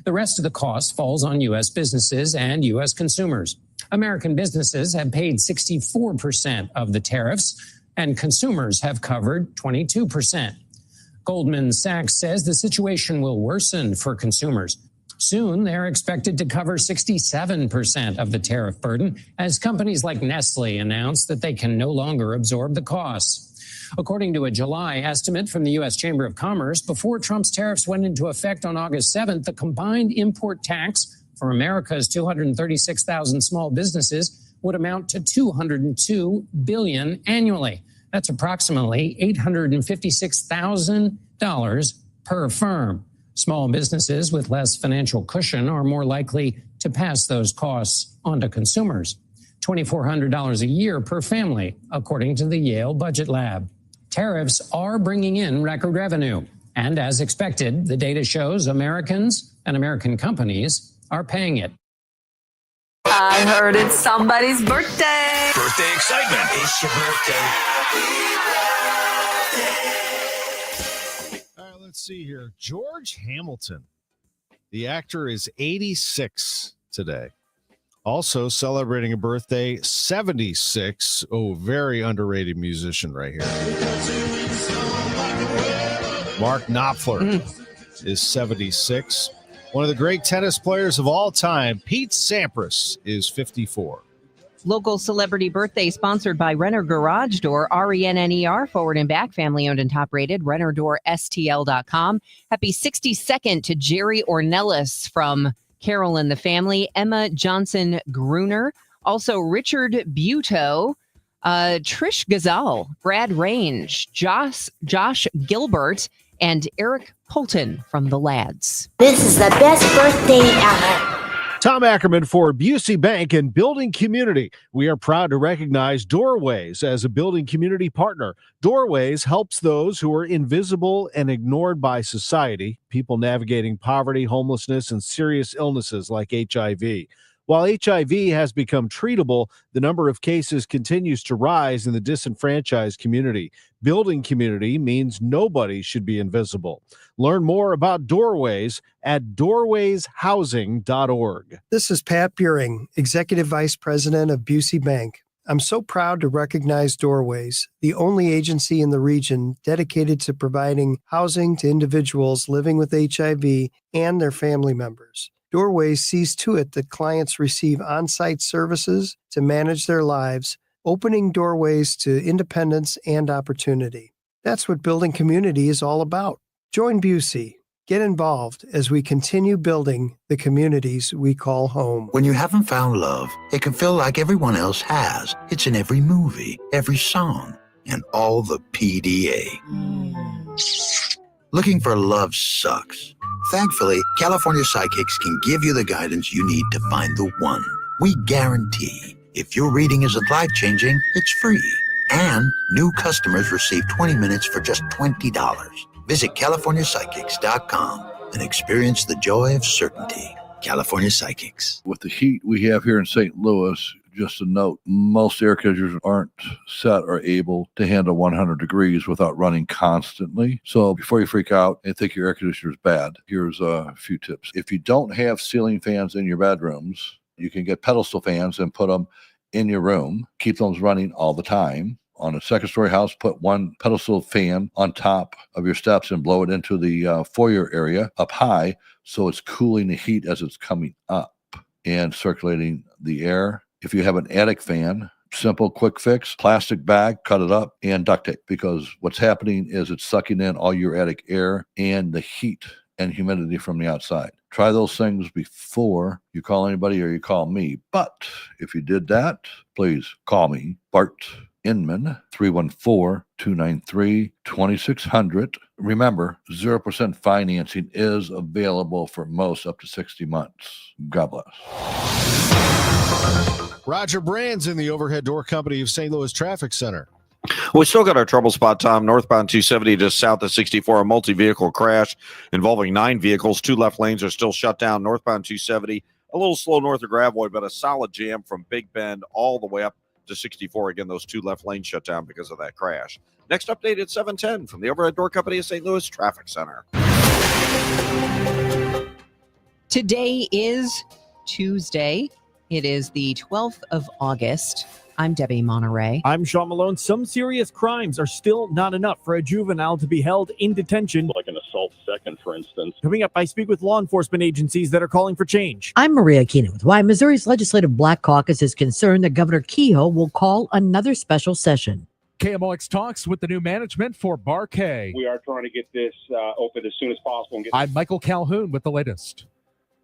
The rest of the cost falls on U.S. businesses and U.S. consumers. American businesses have paid 64% of the tariffs, and consumers have covered 22%. Goldman Sachs says the situation will worsen for consumers. Soon, they're expected to cover 67% of the tariff burden as companies like Nestle announce that they can no longer absorb the costs. According to a July estimate from the U.S. Chamber of Commerce, before Trump's tariffs went into effect on August 7th, the combined import tax for America's 236,000 small businesses would amount to $202 billion annually. That's approximately $856,000 per firm. Small businesses with less financial cushion are more likely to pass those costs on to consumers. $2,400 a year per family, according to the Yale Budget Lab. Tariffs are bringing in record revenue. And as expected, the data shows Americans and American companies are paying it. I heard it's somebody's birthday. Birthday excitement. It's your birthday. All right, let's see here. George Hamilton, the actor, is 86 today. Also celebrating a birthday, 76. Oh, very underrated musician right here. Mark Knopfler is 76. One of the great tennis players of all time, Pete Sampras, is 54. Local celebrity birthday sponsored by Renner Garage Door, RENNER, forward and back, family owned and top rated, RennerDoorSTL.com. Happy 62nd to Jerry Ornelas from Carol and the Family, Emma Johnson Gruner, also Richard Buteau, Trish Gazal, Brad Range, Josh Gilbert, and Eric Polton from the Lads. This is the best birthday ever. Tom Ackerman for Busey Bank and Building Community. We are proud to recognize Doorways as a building community partner. Doorways helps those who are invisible and ignored by society, people navigating poverty, homelessness, and serious illnesses like HIV. While HIV has become treatable, the number of cases continues to rise in the disenfranchised community. Building community means nobody should be invisible. Learn more about Doorways at doorwayshousing.org. This is Pat Buring, Executive Vice President of Busey Bank. I'm so proud to recognize Doorways, the only agency in the region dedicated to providing housing to individuals living with HIV and their family members. Doorways sees to it that clients receive on-site services to manage their lives, opening doorways to independence and opportunity. That's what building community is all about. Join Busey. Get involved as we continue building the communities we call home. When you haven't found love, it can feel like everyone else has. It's in every movie, every song, and all the PDA. Looking for love sucks. Thankfully, California Psychics can give you the guidance you need to find the one. We guarantee if your reading isn't life-changing, it's free. And new customers receive 20 minutes for just $20. Visit CaliforniaPsychics.com and experience the joy of certainty. California Psychics. With the heat we have here in St. Louis, just a note, most air conditioners aren't set or able to handle 100 degrees without running constantly. So before you freak out and think your air conditioner is bad, here's a few tips. If you don't have ceiling fans in your bedrooms, you can get pedestal fans and put them in your room. Keep those running all the time. On a second-story house, put one pedestal fan on top of your steps and blow it into the foyer area up high so it's cooling the heat as it's coming up and circulating the air. If you have an attic fan, simple, quick fix, plastic bag, cut it up, and duct tape, because what's happening is it's sucking in all your attic air and the heat and humidity from the outside. Try those things before you call anybody or you call me. But if you did that, please call me, Bart Inman, 314-293-2600. Remember, 0% financing is available for most up to 60 months. God bless. Roger Brand's in the Overhead Door Company of St. Louis Traffic Center. We still got our trouble spot, Tom. Northbound 270 just south of 64, a multi-vehicle crash involving 9 vehicles. 2 left lanes are still shut down. Northbound 270, a little slow north of Gravois, but a solid jam from Big Bend all the way up to 64. Again, those 2 left lanes shut down because of that crash. Next update at 7:10 from the Overhead Door Company of St. Louis Traffic Center. Today is Tuesday. It is the 12th of August. I'm Debbie Monterrey. I'm Sean Malone. Some serious crimes are still not enough for a juvenile to be held in detention. Like an assault second, for instance. Coming up, I speak with law enforcement agencies that are calling for change. I'm Maria Keenan with why Missouri's Legislative Black Caucus is concerned that Governor Kehoe will call another special session. KMOX talks with the new management for Bar K. We are trying to get this open as soon as possible. I'm Michael Calhoun with the latest.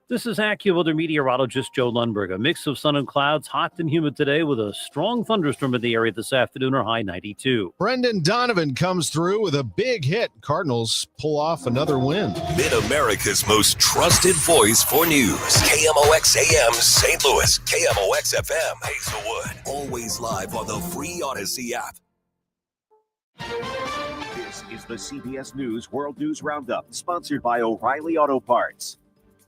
This is AccuWeather meteorologist Joe Lundberg. A mix of sun and clouds, hot and humid today with a strong thunderstorm in the area this afternoon, or high 92. Brendan Donovan comes through with a big hit. Cardinals pull off another win. Mid-America's most trusted voice for news. KMOX AM St. Louis. KMOX FM Hazelwood. Always live on the free Odyssey app. This is the CBS News World News Roundup, sponsored by O'Reilly Auto Parts.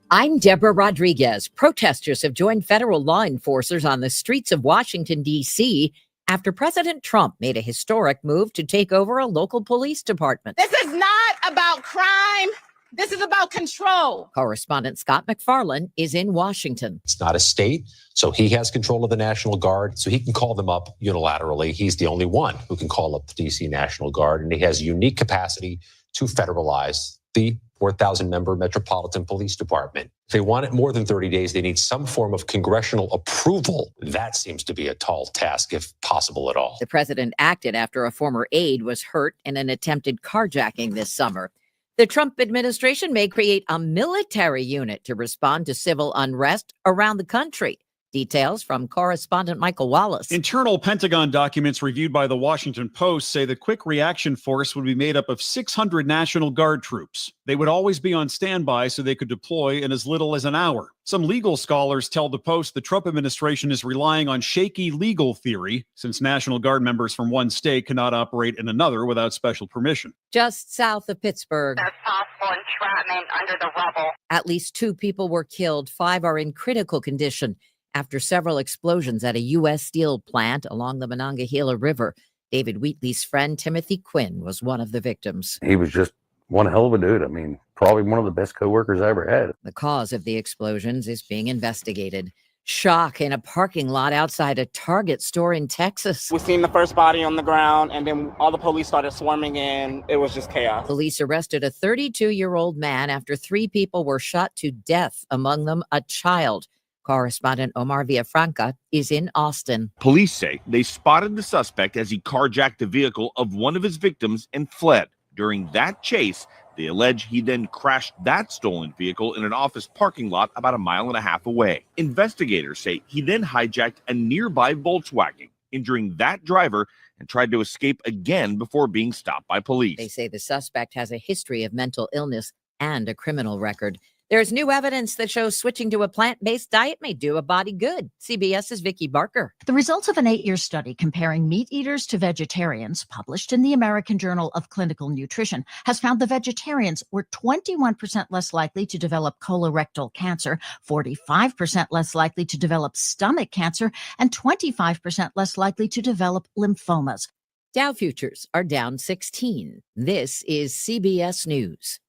I'm Deborah Rodriguez. Protesters have joined federal law enforcers on the streets of Washington, D.C. after President Trump made a historic move to take over a local police department. This is not about crime. This is about control. Correspondent Scott McFarland is in Washington. It's not a state, so he has control of the National Guard, so he can call them up unilaterally. He's the only one who can call up the D.C. National Guard, and he has unique capacity to federalize the 4,000-member Metropolitan Police Department. If they want it more than 30 days, they need some form of congressional approval. That seems to be a tall task, if possible at all. The president acted after a former aide was hurt in an attempted carjacking this summer. The Trump administration may create a military unit to respond to civil unrest around the country. Details from correspondent Michael Wallace. Internal Pentagon documents reviewed by the Washington Post say the Quick Reaction Force would be made up of 600 National Guard troops. They would always be on standby so they could deploy in as little as an hour. Some legal scholars tell the Post the Trump administration is relying on shaky legal theory, since National Guard members from one state cannot operate in another without special permission. Just south of Pittsburgh, There's possible entrapment under the rubble. at least 2 people were killed. 5 are in critical condition after several explosions at a U.S. steel plant along the Monongahela River. David Wheatley's friend Timothy Quinn was one of the victims. He was just one hell of a dude. I mean, probably one of the best coworkers I ever had. The cause of the explosions is being investigated. Shock in a parking lot outside a Target store in Texas. We seen the first body on the ground, and then all the police started swarming in. It was just chaos. Police arrested a 32-year-old man after 3 people were shot to death, among them a child. Correspondent Omar Villafranca is in Austin. Police say they spotted the suspect as he carjacked the vehicle of one of his victims and fled. During that chase, they allege he then crashed that stolen vehicle in an office parking lot about a mile and a half away. Investigators say he then hijacked a nearby Volkswagen, injuring that driver, and tried to escape again before being stopped by police. They say the suspect has a history of mental illness and a criminal record. There's new evidence that shows switching to a plant-based diet may do a body good. CBS's Vicki Barker. The results of an 8-year study comparing meat eaters to vegetarians, published in the American Journal of Clinical Nutrition, has found the vegetarians were 21% less likely to develop colorectal cancer, 45% less likely to develop stomach cancer, and 25% less likely to develop lymphomas. Dow futures are down 16. This is CBS News.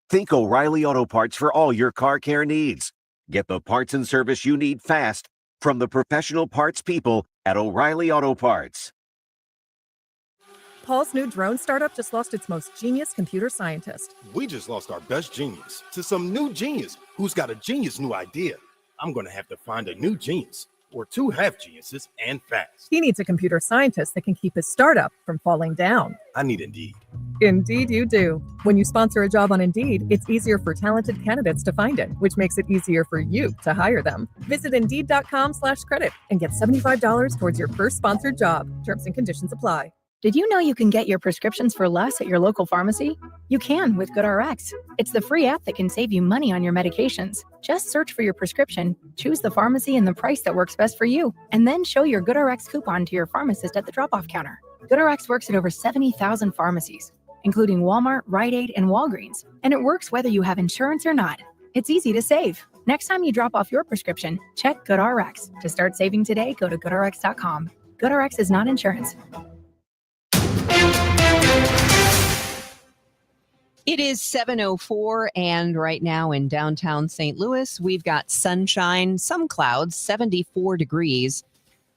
Think O'Reilly Auto Parts for all your car care needs. Get the parts and service you need fast from the professional parts people at O'Reilly Auto Parts. Paul's new drone startup just lost its most genius computer scientist. We just lost our best genius to some new genius who's got a genius new idea. I'm going to have to find a new genius or 2 half geniuses and fast. He needs a computer scientist that can keep his startup from falling down. I need Indeed. Indeed you do. When you sponsor a job on Indeed, it's easier for talented candidates to find it, which makes it easier for you to hire them. Visit Indeed.com/credit and get $75 towards your first sponsored job. Terms and conditions apply. Did you know you can get your prescriptions for less at your local pharmacy? You can with GoodRx. It's the free app that can save you money on your medications. Just search for your prescription, choose the pharmacy and the price that works best for you, and then show your GoodRx coupon to your pharmacist at the drop-off counter. GoodRx works at over 70,000 pharmacies, including Walmart, Rite Aid, and Walgreens, and it works whether you have insurance or not. It's easy to save. Next time you drop off your prescription, check GoodRx. To start saving today, go to GoodRx.com. GoodRx is not insurance. It is 7:04, and right now in downtown St. Louis, we've got sunshine, some clouds, 74 degrees.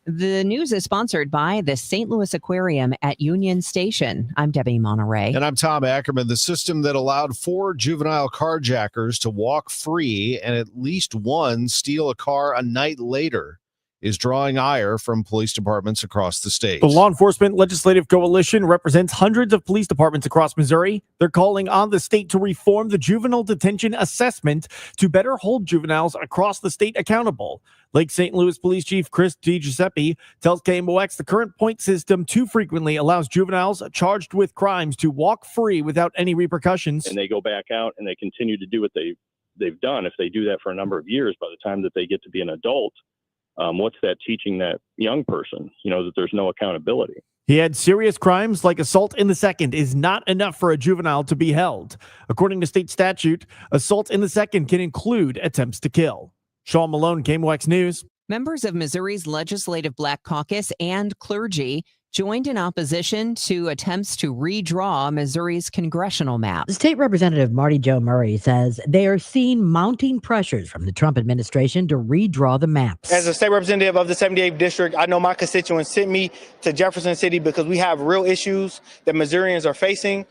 The news is sponsored by the St. Louis Aquarium at Union Station. I'm Debbie Monterrey. And I'm Tom Ackerman. The system that allowed 4 juvenile carjackers to walk free and at least one steal a car a night later is drawing ire from police departments across the state. The Law Enforcement Legislative Coalition represents hundreds of police departments across Missouri. They're calling on the state to reform the juvenile detention assessment to better hold juveniles across the state accountable. Lake St. Louis Police Chief Chris DiGiuseppe tells KMOX the current point system too frequently allows juveniles charged with crimes to walk free without any repercussions. And they go back out and they continue to do what they've done. If they do that for a number of years, by the time that they get to be an adult, what's that teaching that young person? That there's no accountability. He had serious crimes like assault in the second is not enough for a juvenile to be held. According to state statute, assault in the second can include attempts to kill. Sean Malone, KMOX News. Members of Missouri's Legislative Black Caucus and clergy joined in opposition to attempts to redraw Missouri's congressional map. State Representative Marty Jo Murray says they are seeing mounting pressures from the Trump administration to redraw the maps. As a state representative of the 78th district, I know my constituents sent me to Jefferson City because we have real issues that Missourians are facing.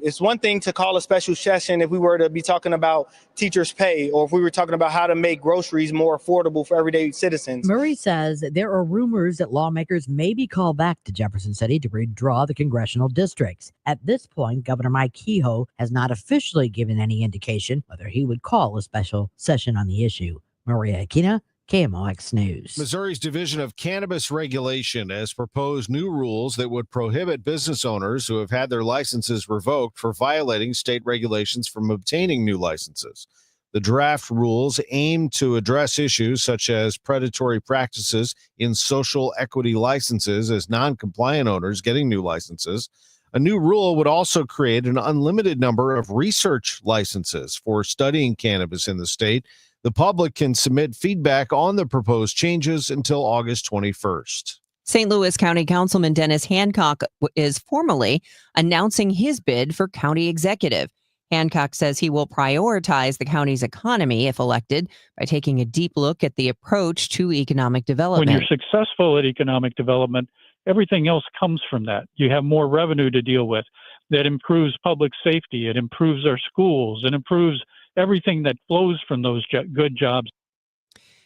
It's one thing to call a special session if we were to be talking about teachers' pay or if we were talking about how to make groceries more affordable for everyday citizens. Murray says there are rumors that lawmakers may be called back to Jefferson City to redraw the congressional districts. At this point, Governor Mike Kehoe has not officially given any indication whether he would call a special session on the issue. Maria Aquina, KMOX News. Missouri's Division of Cannabis Regulation has proposed new rules that would prohibit business owners who have had their licenses revoked for violating state regulations from obtaining new licenses. The draft rules aim to address issues such as predatory practices in social equity licenses as non-compliant owners getting new licenses. A new rule would also create an unlimited number of research licenses for studying cannabis in the state. The public can submit feedback on the proposed changes until August 21st. St. Louis County Councilman Dennis Hancock is formally announcing his bid for county executive. Hancock says he will prioritize the county's economy if elected by taking a deep look at the approach to economic development. When you're successful at economic development, everything else comes from that. You have more revenue to deal with. That improves public safety. It improves our schools. It improves everything that flows from those good jobs.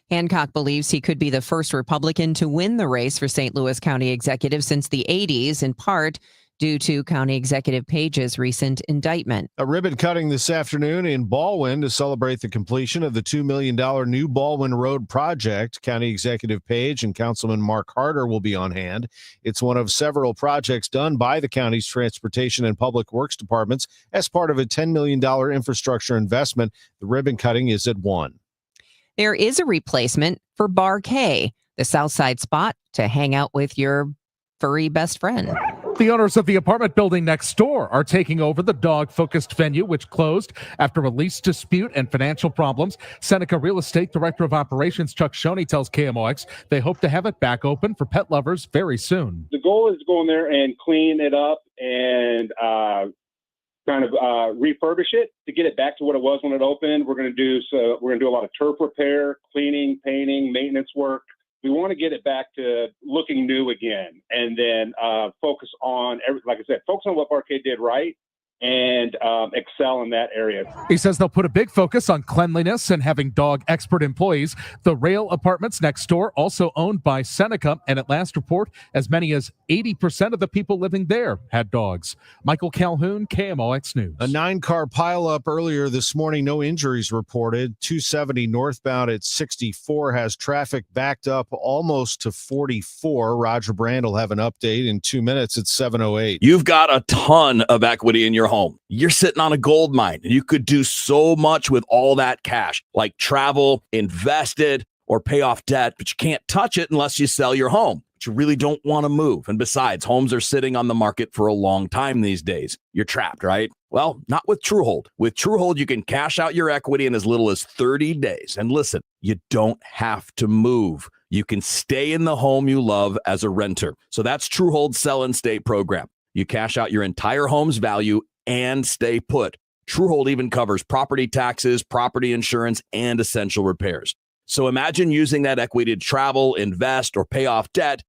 Hancock believes he could be the first Republican to win the race for St. Louis County Executive since the 80s, in part due to County Executive Page's recent indictment. A ribbon cutting this afternoon in Baldwin to celebrate the completion of the $2 million new Baldwin Road project. County Executive Page and Councilman Mark Harder will be on hand. It's one of several projects done by the county's Transportation and Public Works departments as part of a $10 million infrastructure investment. The ribbon cutting is at 1. There is a replacement for Bar K, the Southside spot to hang out with your furry best friend. The owners of the apartment building next door are taking over the dog-focused venue, which closed after a lease dispute and financial problems. Seneca Real Estate Director of Operations Chuck Shoney tells KMOX they hope to have it back open for pet lovers very soon. The goal is to go in there and clean it up and refurbish it to get it back to what it was when it opened. We're going to do a lot of turf repair, cleaning, painting, maintenance work. We want to get it back to looking new again, and then focus on, like I said, focus on what Barcade did right, and excel in that area. He says they'll put a big focus on cleanliness and having dog expert employees. The Rail apartments next door, also owned by Seneca, and at last report, as many as 80% of the people living there had dogs. Michael Calhoun, KMOX News. A 9-car pileup earlier this morning, no injuries reported. 270 northbound at 64 has traffic backed up almost to 44. Roger Brand will have an update in 2 minutes at 7:08. You've got a ton of equity in your home. You're sitting on a gold mine, and you could do so much with all that cash, like travel, invest it, or pay off debt, but you can't touch it unless you sell your home. But you really don't want to move. And besides, homes are sitting on the market for a long time these days. You're trapped, right? Well, not with TrueHold. With TrueHold, you can cash out your equity in as little as 30 days. And listen, you don't have to move. You can stay in the home you love as a renter. So that's TrueHold's Sell and Stay program. You cash out your entire home's value and stay put. TrueHold even covers property taxes, property insurance, and essential repairs. So imagine using that equity to travel, invest, or pay off debt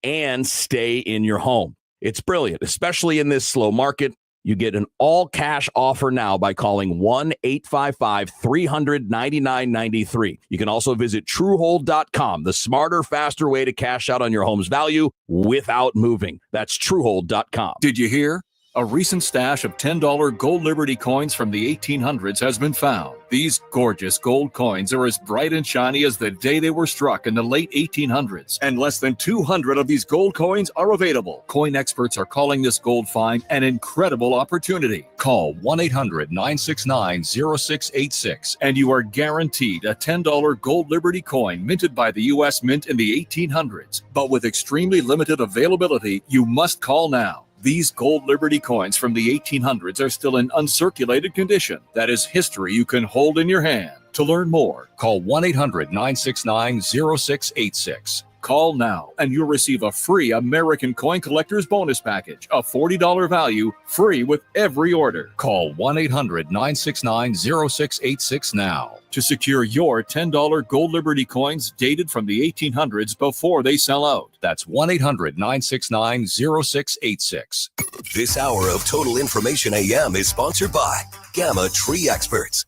and stay in your home. It's brilliant, especially in this slow market. You get an all-cash offer now by calling 1-855-300-9993. You can also visit TrueHold.com, the smarter, faster way to cash out on your home's value without moving. That's TrueHold.com. Did you hear? A recent stash of $10 gold Liberty coins from the 1800s has been found. These gorgeous gold coins are as bright and shiny as the day they were struck in the late 1800s, and less than 200 of these gold coins are available. Coin experts are calling this gold find an incredible opportunity. Call 1-800-969-0686 and you are guaranteed a $10 gold Liberty coin minted by the U.S. Mint in the 1800s. But with extremely limited availability, you must call now. These gold Liberty coins from the 1800s are still in uncirculated condition. That is history you can hold in your hand. To learn more, call 1-800-969-0686. Call now and you'll receive a free American Coin Collector's Bonus Package, a $40 value, free with every order. Call 1-800-969-0686 now to secure your $10 gold Liberty coins dated from the 1800s before they sell out. That's 1-800-969-0686. This hour of Total Information AM is sponsored by Gamma Tree Experts.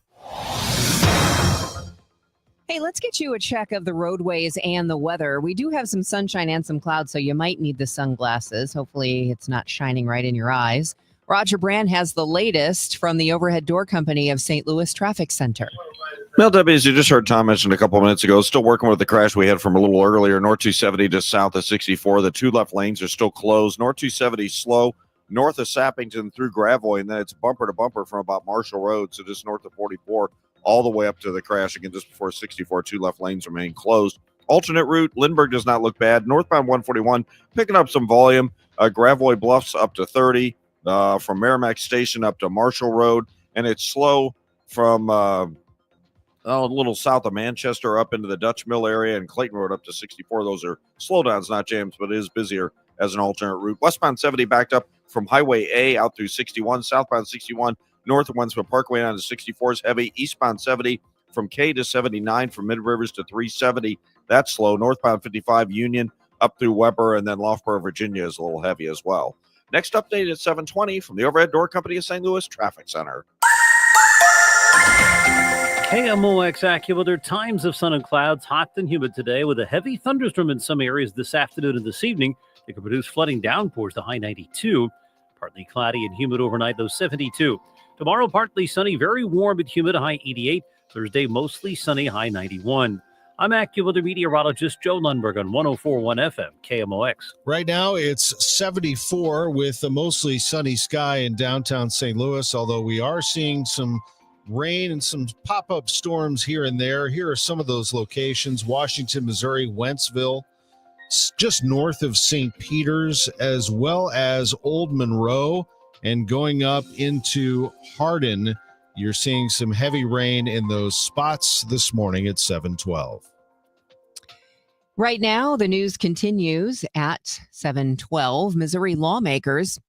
Hey, let's get you a check of the roadways and the weather. We do have some sunshine and some clouds, so you might need the sunglasses. Hopefully it's not shining right in your eyes. Roger Brand has the latest from the Overhead Door Company of St. Louis Traffic Center. Well, Debbie, as you just heard Tom mention a couple of minutes ago, still working with the crash we had from a little earlier. North 270 just south of 64. The two left lanes are still closed. North 270 slow north of Sappington through Gravois, and then it's bumper to bumper from about Marshall Road, so just north of 44. All the way up to the crash again just before 64. Two left lanes remain closed. Alternate route, Lindbergh does not look bad. Northbound 141 picking up some volume. Gravois Bluffs up to 30. From Merrimack Station up to Marshall Road. And it's slow from a little south of Manchester up into the Dutch Mill area and Clayton Road up to 64. Those are slowdowns, not jams, but it is busier as an alternate route. Westbound 70 backed up from Highway A out through 61. Southbound 61 north of Wensman Parkway on to 64 is heavy. Eastbound 70 from K to 79 from Mid Rivers to 370. That's slow. Northbound 55 Union up through Weber, and then Loughborough, Virginia is a little heavy as well. Next update at 7:20 from the Overhead Door Company of St. Louis Traffic Center. KMOX AccuWeather, times of sun and clouds, hot and humid today with a heavy thunderstorm in some areas this afternoon and this evening. It could produce flooding downpours, the high 92. Partly cloudy and humid overnight, though 72. Tomorrow, partly sunny, very warm and humid, high 88. Thursday, mostly sunny, high 91. I'm AccuWeather meteorologist Joe Lundberg on 104.1 FM, KMOX. Right now, it's 74 with a mostly sunny sky in downtown St. Louis, although we are seeing some rain and some pop-up storms here and there. Here are some of those locations: Washington, Missouri, Wentzville, just north of St. Peter's, as well as Old Monroe, and going up into Hardin. You're seeing some heavy rain in those spots this morning at 7:12. Right now, the news continues at 7:12. Missouri lawmakers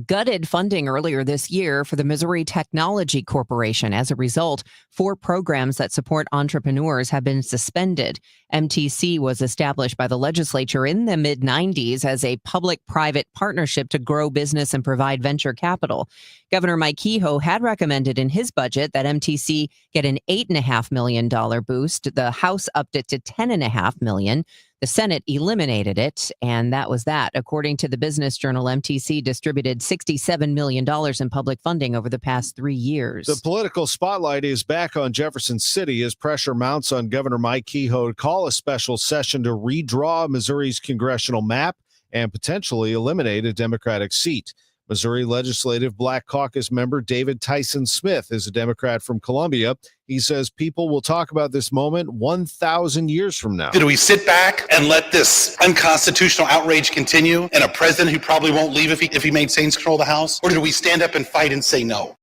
gutted funding earlier this year for the Missouri Technology Corporation. As a result, 4 programs that support entrepreneurs have been suspended. MTC was established by the legislature in the mid-90s as a public-private partnership to grow business and provide venture capital. Governor Mike Kehoe had recommended in his budget that MTC get an $8.5 million boost. The House upped it to $10.5 million. The Senate eliminated it, and that was that. According to the Business Journal, MTC distributed $67 million in public funding over the past 3 years. The political spotlight is back on Jefferson City as pressure mounts on Governor Mike Kehoe to call a special session to redraw Missouri's congressional map and potentially eliminate a Democratic seat. Missouri Legislative Black Caucus member David Tyson Smith is a Democrat from Columbia. He says people will talk about this moment 1,000 years from now. Do we sit back and let this unconstitutional outrage continue and a president who probably won't leave if he maintains control of the House? Or do we stand up and fight and say no?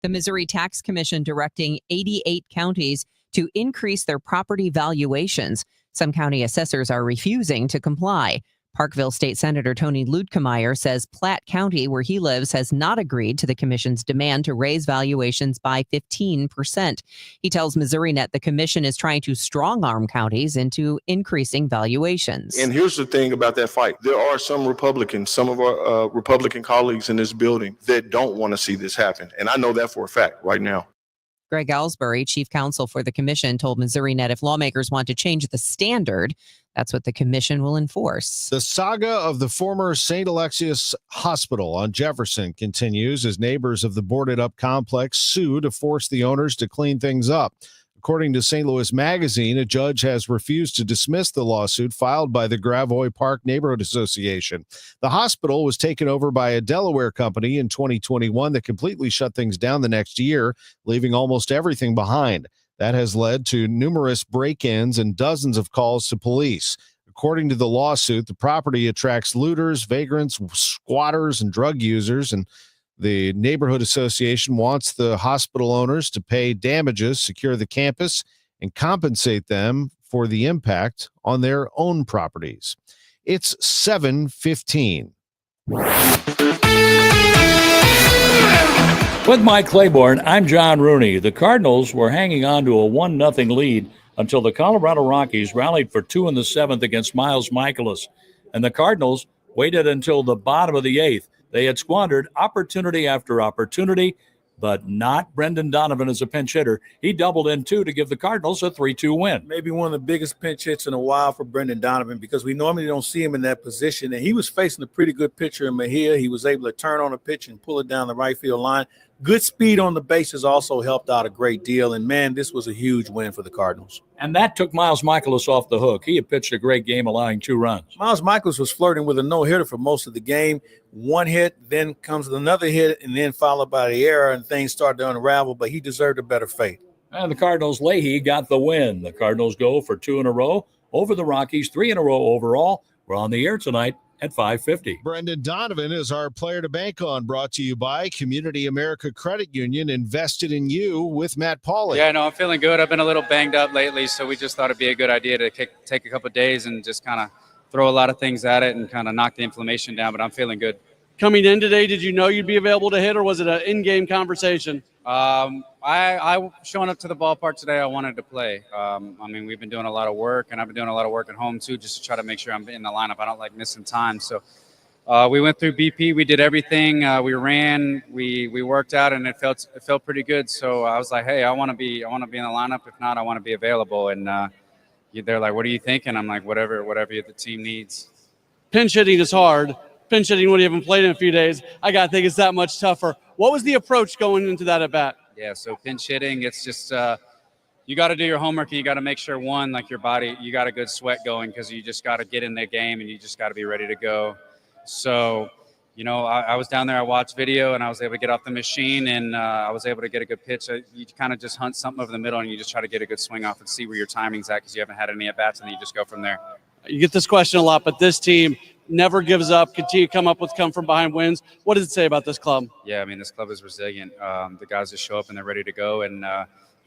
The Missouri Tax Commission directing 88 counties to increase their property valuations. Some county assessors are refusing to comply. Parkville State Senator Tony Luetkemeyer says Platte County, where he lives, has not agreed to the commission's demand to raise valuations by 15%. He tells MissouriNet the commission is trying to strong-arm counties into increasing valuations. And here's the thing about that fight. There are some Republicans, some of our Republican colleagues in this building that don't want to see this happen. And I know that for a fact right now. Greg Ellsbury, chief counsel for the commission, told MissouriNet if lawmakers want to change the standard, that's what the commission will enforce. The saga of the former St. Alexius Hospital on Jefferson continues as neighbors of the boarded-up complex sue to force the owners to clean things up. According to St. Louis Magazine, a judge has refused to dismiss the lawsuit filed by the Gravois Park Neighborhood Association. The hospital was taken over by a Delaware company in 2021 that completely shut things down the next year, leaving almost everything behind. That has led to numerous break-ins and dozens of calls to police. According to the lawsuit, the property attracts looters, vagrants, squatters, and drug users, and the neighborhood association wants the hospital owners to pay damages, secure the campus, and compensate them for the impact on their own properties. It's 7:15. With Mike Claiborne, I'm John Rooney. The Cardinals were hanging on to a 1-0 lead until the Colorado Rockies rallied for 2 in the 7th against Miles Michaelis. And the Cardinals waited until the bottom of the 8th. They had squandered opportunity after opportunity, but not Brendan Donovan as a pinch hitter. He doubled in 2 to give the Cardinals a 3-2 win. Maybe one of the biggest pinch hits in a while for Brendan Donovan because we normally don't see him in that position. And he was facing a pretty good pitcher in Mejia. He was able to turn on a pitch and pull it down the right field line. Good speed on the bases also helped out a great deal. And, man, this was a huge win for the Cardinals. And that took Miles Michaelis off the hook. He had pitched a great game, allowing 2 runs. Miles Michaelis was flirting with a no-hitter for most of the game. 1 hit, then comes another hit, and then followed by the error, and things started to unravel, but he deserved a better fate. And the Cardinals' Leahy got the win. The Cardinals go for 2 in a row over the Rockies, 3 in a row overall. We're on the air tonight at 5:50. Brendan Donovan is our player to bank on, brought to you by Community America Credit Union, invested in you with Matt Pauley. Yeah, no, I'm feeling good. I've been a little banged up lately, so we just thought it'd be a good idea to take a couple of days and just kind of throw a lot of things at it and kind of knock the inflammation down, but I'm feeling good. Coming in today, did you know you'd be available to hit, or was it an in-game conversation? I showing up to the ballpark today, I wanted to play. We've been doing a lot of work, and I've been doing a lot of work at home too, just to try to make sure I'm in the lineup. I don't like missing time. So we went through BP. We did everything. We ran. We worked out, and it felt pretty good. So I was like, hey, I want to be in the lineup. If not, I want to be available. And they're like, what are you thinking? I'm like, whatever the team needs. Pinch hitting is hard. Pinch hitting when you haven't played in a few days, I got to think it's that much tougher. What was the approach going into that at bat? Yeah, so pinch hitting, it's just you got to do your homework, and you got to make sure, one, like your body, you got a good sweat going because you just got to get in the game and you just got to be ready to go. So, I was down there, I watched video, and I was able to get off the machine, and I was able to get a good pitch. You kind of just hunt something over the middle, and you just try to get a good swing off and see where your timing's at because you haven't had any at-bats, and then you just go from there. You get this question a lot, but this team never gives up, continue to come from behind wins. What does it say about this club? Yeah, this club is resilient. The guys just show up and they're ready to go, and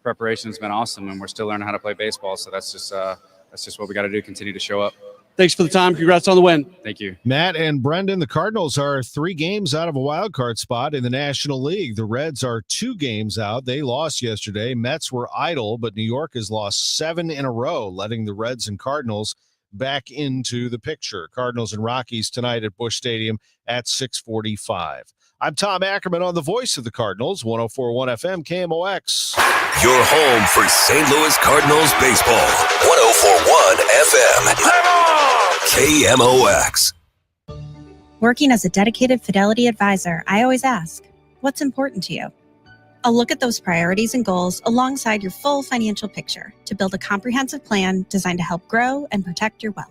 preparation has been awesome, and we're still learning how to play baseball. So that's just what we got to do, continue to show up. Thanks for the time. Congrats on the win. Thank you. Matt and Brendan, the Cardinals are 3 games out of a wild card spot in the National League. The Reds are 2 games out. They lost yesterday. Mets were idle, but New York has lost 7 in a row, letting the Reds and Cardinals back into the picture. Cardinals and Rockies tonight at Busch Stadium at 6:45. I'm Tom Ackerman on the voice of the Cardinals, 104.1 FM KMOX. Your home for St. Louis Cardinals baseball. 104.1 FM. KMOX. Working as a dedicated Fidelity advisor, I always ask, what's important to you? I'll look at those priorities and goals alongside your full financial picture to build a comprehensive plan designed to help grow and protect your wealth.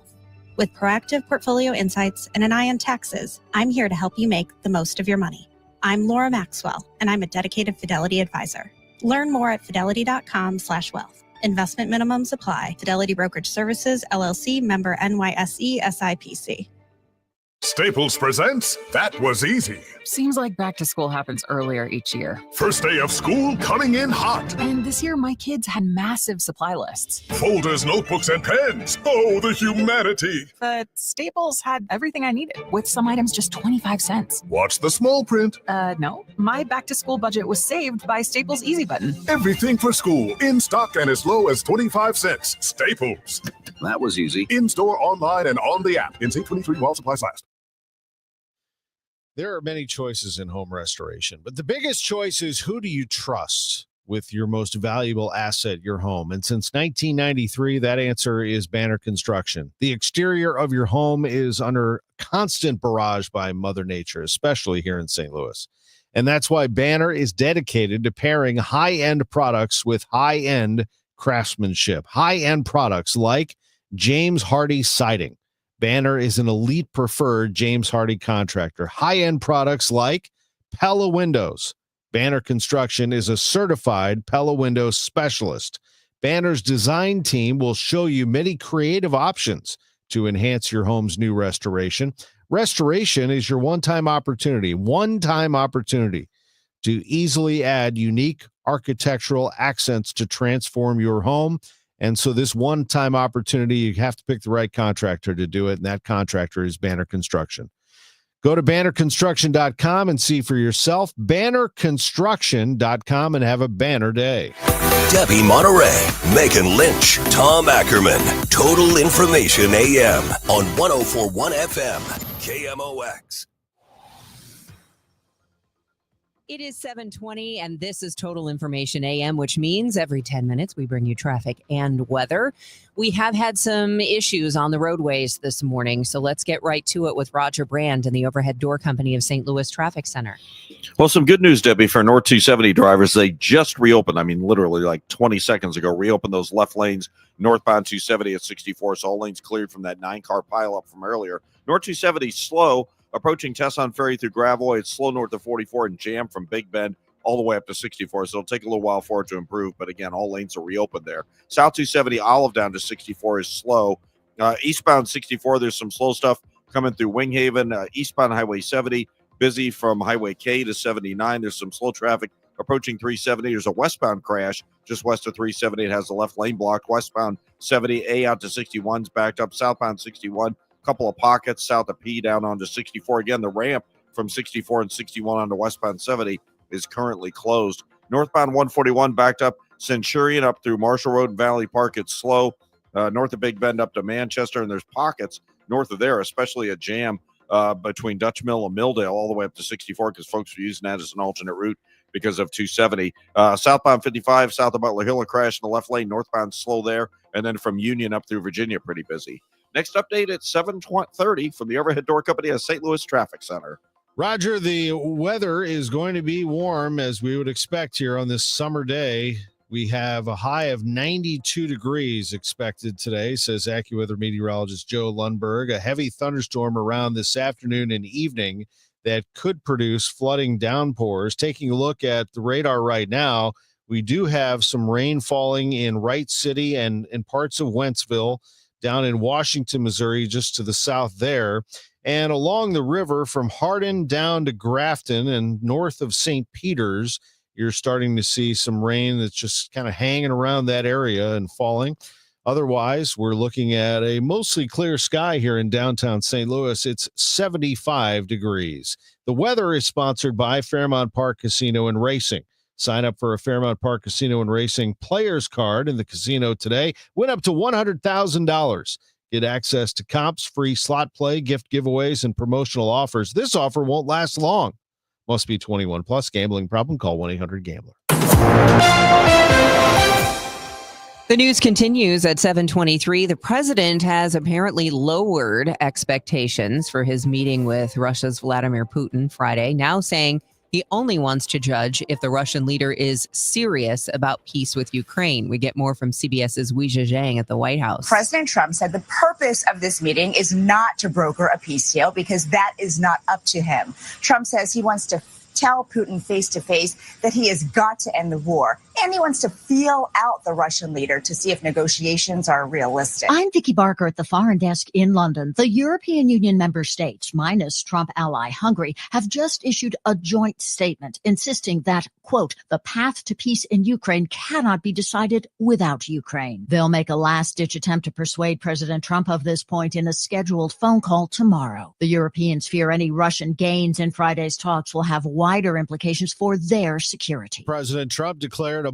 With proactive portfolio insights and an eye on taxes, I'm here to help you make the most of your money. I'm Laura Maxwell, and I'm a dedicated Fidelity advisor. Learn more at fidelity.com/wealth. Investment minimums apply. Fidelity Brokerage Services, LLC, member NYSE, SIPC. Staples presents That Was Easy. Seems like back to school happens earlier each year. First day of school coming in hot. And this year, my kids had massive supply lists. Folders, notebooks, and pens. Oh, the humanity. But Staples had everything I needed, with some items just 25 cents. Watch the small print. No. My back to school budget was saved by Staples Easy Button. Everything for school, in stock and as low as 25 cents. Staples. That was easy. In store, online, and on the app. NC 23 while supplies last. There are many choices in home restoration, but the biggest choice is, who do you trust with your most valuable asset, your home? And since 1993, that answer is Banner Construction. The exterior of your home is under constant barrage by Mother Nature, especially here in St. Louis. And that's why Banner is dedicated to pairing high-end products with high-end craftsmanship. High-end products like James Hardie Siding. Banner is an elite preferred James Hardie contractor. High-end products like Pella Windows. Banner Construction is a certified Pella Windows specialist. Banner's design team will show you many creative options to enhance your home's new restoration. Restoration is your one-time opportunity to easily add unique architectural accents to transform your home. And so this one-time opportunity, you have to pick the right contractor to do it, and that contractor is Banner Construction. Go to bannerconstruction.com and see for yourself. Bannerconstruction.com, and have a banner day. Debbie Monterrey, Megan Lynch, Tom Ackerman. Total Information AM on 104.1 FM KMOX. It is 7:20, and this is Total Information AM, which means every 10 minutes we bring you traffic and weather. We have had some issues on the roadways this morning, so let's get right to it with Roger Brand and the Overhead Door Company of St. Louis Traffic Center. Well, some good news, Debbie, for North 270 drivers. They just reopened, literally like 20 seconds ago, reopened those left lanes northbound 270 at 64, so all lanes cleared from that 9-car pileup from earlier. North 270 slow. Approaching Tesson Ferry through Gravois, it's slow north of 44 and jam from Big Bend all the way up to 64. So it'll take a little while for it to improve. But again, all lanes are reopened there. South 270 Olive down to 64 is slow. Eastbound 64, there's some slow stuff coming through Winghaven. Eastbound Highway 70, busy from Highway K to 79. There's some slow traffic approaching 370. There's a westbound crash just west of 370. It has the left lane blocked. Westbound 70A out to 61's backed up. Southbound 61. Couple of pockets south of P down onto 64. Again, the ramp from 64 and 61 onto westbound 70 is currently closed. Northbound 141 backed up Centurion up through Marshall Road and Valley Park. It's slow. North of Big Bend up to Manchester, and there's pockets north of there, especially a jam between Dutch Mill and Milldale all the way up to 64 because folks are using that as an alternate route because of 270. Southbound 55 south of Butler Hill, a crash in the left lane. Northbound slow there, and then from Union up through Virginia, pretty busy. Next update at 7:30 from the Overhead Door Company at St. Louis Traffic Center. Roger, the weather is going to be warm as we would expect here on this summer day. We have a high of 92 degrees expected today, says AccuWeather meteorologist Joe Lundberg. A heavy thunderstorm around this afternoon and evening that could produce flooding downpours. Taking a look at the radar right now, we do have some rain falling in Wright City and in parts of Wentzville, down in Washington, Missouri, just to the south there, and along the river from Hardin down to Grafton and north of St. Peter's, you're starting to see some rain that's just kind of hanging around that area and falling. Otherwise, we're looking at a mostly clear sky here in downtown St. Louis. It's 75 degrees. The weather is sponsored by Fairmount Park Casino and Racing. Sign up for a Fairmount Park Casino and Racing players card in the casino today. Win up to $100,000. Get access to comps, free slot play, gift giveaways, and promotional offers. This offer won't last long. Must be 21 plus. Gambling problem? Call 1-800-GAMBLER. The news continues at 7:23. The president has apparently lowered expectations for his meeting with Russia's Vladimir Putin Friday, now saying he only wants to judge if the Russian leader is serious about peace with Ukraine. We get more from CBS's Weijia Zhang at the White House. President Trump said the purpose of this meeting is not to broker a peace deal because that is not up to him. Trump says he wants to tell Putin face to face that he has got to end the war. And he wants to feel out the Russian leader to see if negotiations are realistic. I'm Vicky Barker at the Foreign Desk in London. The European Union member states, minus Trump ally Hungary, have just issued a joint statement insisting that, quote, the path to peace in Ukraine cannot be decided without Ukraine. They'll make a last-ditch attempt to persuade President Trump of this point in a scheduled phone call tomorrow. The Europeans fear any Russian gains in Friday's talks will have wider implications for their security. President Trump declared a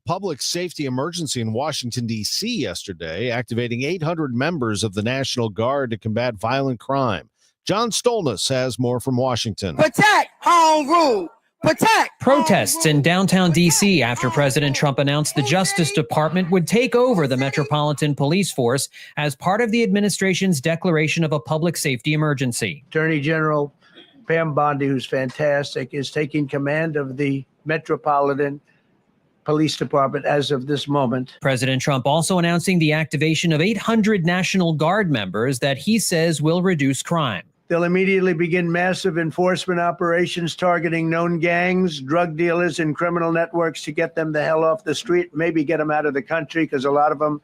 public safety emergency in Washington, D.C. yesterday, activating 800 members of the National Guard to combat violent crime. John Stolness has more from Washington. Protect home rule. Protect. Protests in downtown D.C. after President Trump announced the Justice Department would take over the Metropolitan Police Force as part of the administration's declaration of a public safety emergency. Attorney General Pam Bondi, who's fantastic, is taking command of the Metropolitan Police Department as of this moment. President Trump also announcing the activation of 800 National Guard members that he says will reduce crime. They'll immediately begin massive enforcement operations targeting known gangs, drug dealers, and criminal networks to get them the hell off the street, maybe get them out of the country, because a lot of them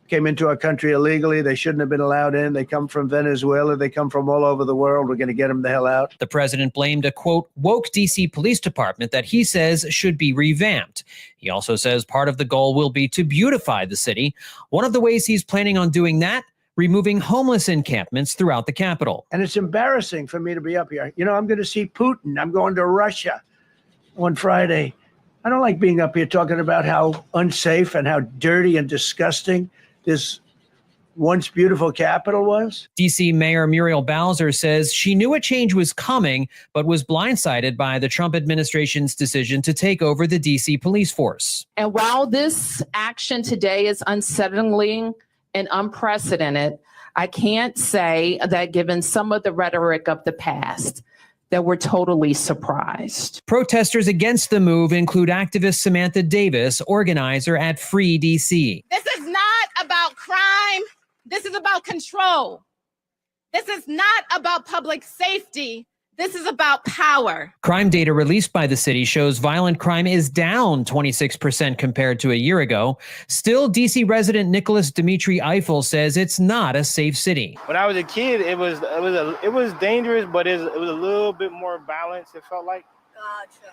came into our country illegally. They shouldn't have been allowed in. They come from Venezuela. They come from all over the world. We're going to get them the hell out. The president blamed a, quote, woke D.C. police department that he says should be revamped. He also says part of the goal will be to beautify the city. One of the ways he's planning on doing that, removing homeless encampments throughout the capital. And it's embarrassing for me to be up here. You know, I'm going to see Putin. I'm going to Russia on Friday. I don't like being up here talking about how unsafe and how dirty and disgusting this once beautiful capital was. D.C. Mayor Muriel Bowser says she knew a change was coming, but was blindsided by the Trump administration's decision to take over the D.C. police force. And while this action today is unsettling and unprecedented, I can't say that given some of the rhetoric of the past, that we're totally surprised. Protesters against the move include activist Samantha Davis, organizer at Free DC. This is not about crime. This is about control. This is not about public safety. This is about power. Crime data released by the city shows violent crime is down 26% compared to a year ago. Still, DC resident Nicholas Dimitri Eiffel says it's not a safe city. When I was a kid, it was dangerous, but it was a little bit more balanced. It felt like,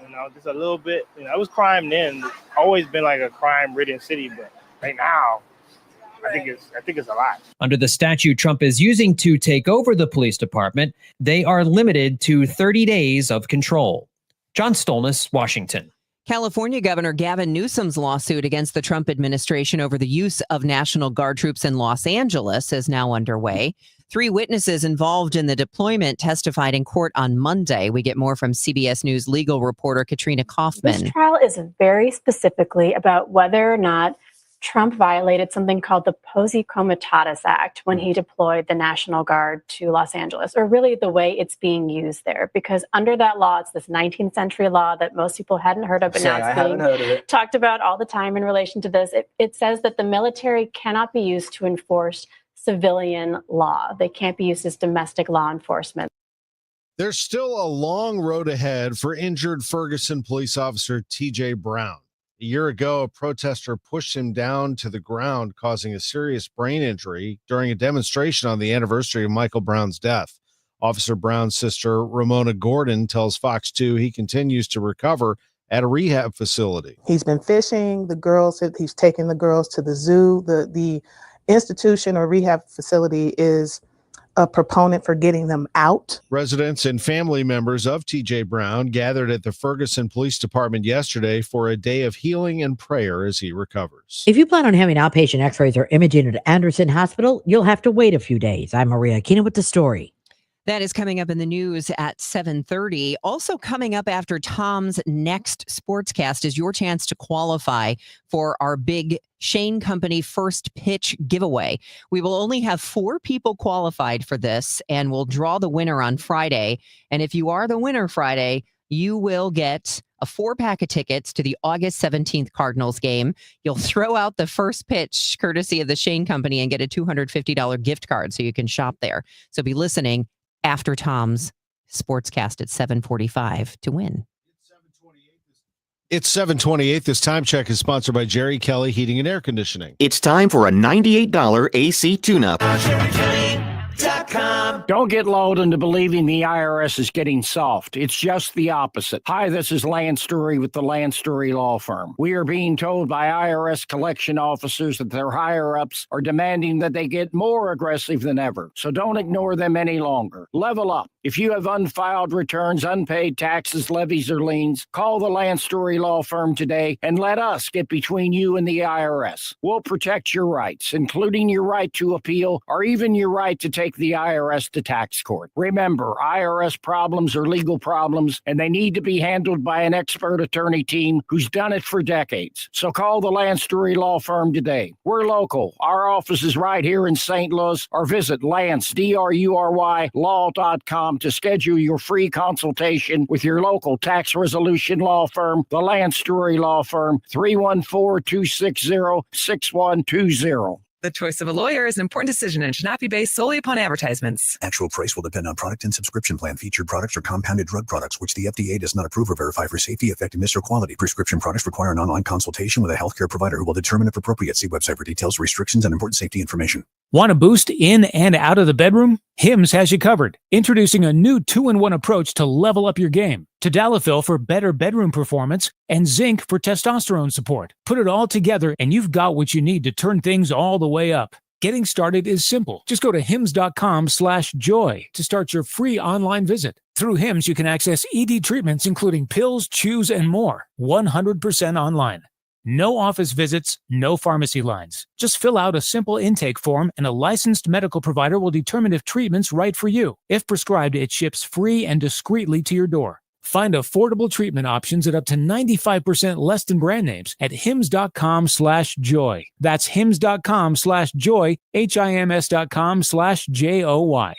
you know, just a little bit. You know, it was crime then. It's always been like a crime-ridden city, but right now, I think it's a lot. Under the statute Trump is using to take over the police department, they are limited to 30 days of control. John Stolness, Washington. California Governor Gavin Newsom's lawsuit against the Trump administration over the use of National Guard troops in Los Angeles is now underway. 3 witnesses involved in the deployment testified in court on Monday. We get more from CBS News legal reporter Katrina Kaufman. This trial is very specifically about whether or not Trump violated something called the Posse Comitatus Act when he deployed the National Guard to Los Angeles, or really the way it's being used there. Because under that law, it's this 19th century law that most people hadn't heard of, but now it's being talked about all the time in relation to this. It says that the military cannot be used to enforce civilian law. They can't be used as domestic law enforcement. There's still a long road ahead for injured Ferguson police officer T.J. Brown. A year ago, a protester pushed him down to the ground, causing a serious brain injury during a demonstration on the anniversary of Michael Brown's death. Officer Brown's sister, Ramona Gordon, tells Fox 2 he continues to recover at a rehab facility. He's been fishing. He's taking the girls to the zoo. The institution or rehab facility is a proponent for getting them out. Residents and family members of TJ Brown gathered at the Ferguson Police Department yesterday for a day of healing and prayer as he recovers. If you plan on having outpatient x-rays or imaging at Anderson Hospital, you'll have to wait a few days. I'm Maria Aquino with the story. That is coming up in the news at 7:30. Also coming up after Tom's next sportscast is your chance to qualify for our big Shane Company first pitch giveaway. We will only have 4 people qualified for this, and we'll draw the winner on Friday. And if you are the winner Friday, you will get a 4-pack of tickets to the August 17th Cardinals game. You'll throw out the first pitch courtesy of the Shane Company and get a $250 gift card so you can shop there. So be listening after Tom's sportscast at 7:45 to win. It's 7:28. This time check is sponsored by Jerry Kelly Heating and Air Conditioning. It's time for a $98 AC tune-up. Don't get lulled into believing the IRS is getting soft. It's just the opposite. Hi, this is Lance Story with the Lance Story Law Firm. We are being told by IRS collection officers that their higher-ups are demanding that they get more aggressive than ever. So don't ignore them any longer. Level up. If you have unfiled returns, unpaid taxes, levies, or liens, call the Lance Story Law Firm today and let us get between you and the IRS. We'll protect your rights, including your right to appeal or even your right to take the IRS to tax court. Remember, IRS problems are legal problems, and they need to be handled by an expert attorney team who's done it for decades. So call the Lance Story Law Firm today. We're local. Our office is right here in St. Louis, or visit Lance, DRURY, law.com to schedule your free consultation with your local tax resolution law firm, the Lance Story Law Firm, 314-260-6120. The choice of a lawyer is an important decision and should not be based solely upon advertisements. Actual price will depend on product and subscription plan. Featured products or compounded drug products, which the FDA does not approve or verify for safety, effectiveness, or quality. Prescription products require an online consultation with a healthcare provider who will determine if appropriate. See website for details, restrictions, and important safety information. Want a boost in and out of the bedroom? Hims has you covered. Introducing a new 2-in-1 approach to level up your game. Tadalafil for better bedroom performance and zinc for testosterone support. Put it all together and you've got what you need to turn things all the way up. Getting started is simple. Just go to hims.com/joy to start your free online visit. Through Hims, you can access ED treatments including pills, chews, and more. 100% online. No office visits, no pharmacy lines. Just fill out a simple intake form and a licensed medical provider will determine if treatment's right for you. If prescribed, it ships free and discreetly to your door. Find affordable treatment options at up to 95% less than brand names at hims.com/joy. That's hims.com/joy, hims.com/joy.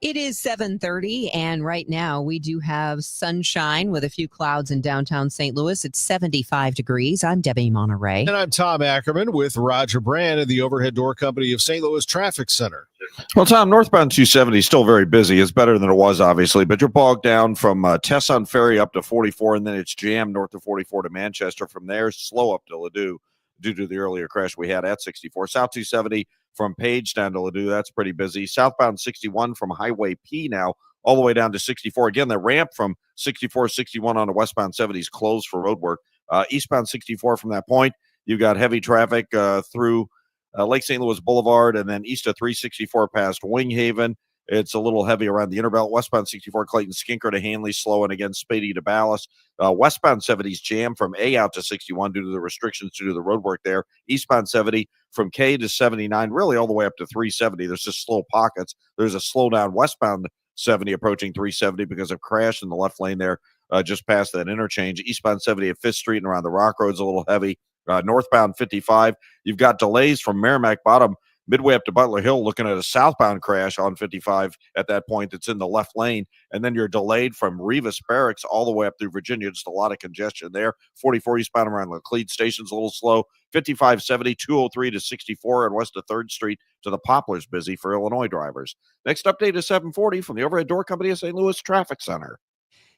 It is 7:30, and right now we do have sunshine with a few clouds in downtown St. Louis. It's 75 degrees. I'm Debbie Monterrey. And I'm Tom Ackerman with Roger Brand of the Overhead Door Company of St. Louis Traffic Center. Well, Tom, northbound 270 is still very busy. It's better than it was, obviously, but you're bogged down from Tesson Ferry up to 44, and then it's jammed north of 44 to Manchester. From there, slow up to Ladue due to the earlier crash we had at 64. South 270 from Page down to Ladue, that's pretty busy. Southbound 61 from Highway P now all the way down to 64. Again, the ramp from 64, 61 on the westbound 70 is closed for road work. Eastbound 64 from that point, you've got heavy traffic through Lake St. Louis Boulevard and then east of 364 past Winghaven. It's a little heavy around the Interbelt. Westbound 64, Clayton Skinker to Hanley, slow, and again, Spady to Ballas. Westbound 70's jammed from A out to 61 due to the restrictions due to the road work there. Eastbound 70 from K to 79, really all the way up to 370. There's just slow pockets. There's a slowdown westbound 70 approaching 370 because of crash in the left lane there just past that interchange. Eastbound 70 at 5th Street and around the Rock Road's a little heavy. Northbound 55, you've got delays from Merrimack Bottom midway up to Butler Hill, looking at a southbound crash on 55 at that point that's in the left lane. And then you're delayed from Revis Barracks all the way up through Virginia. Just a lot of congestion there. 44 eastbound around Laclede Station's a little slow. 5570, 203 to 64 and west of 3rd Street to the Poplars busy for Illinois drivers. Next update is 740 from the Overhead Door Company of St. Louis Traffic Center.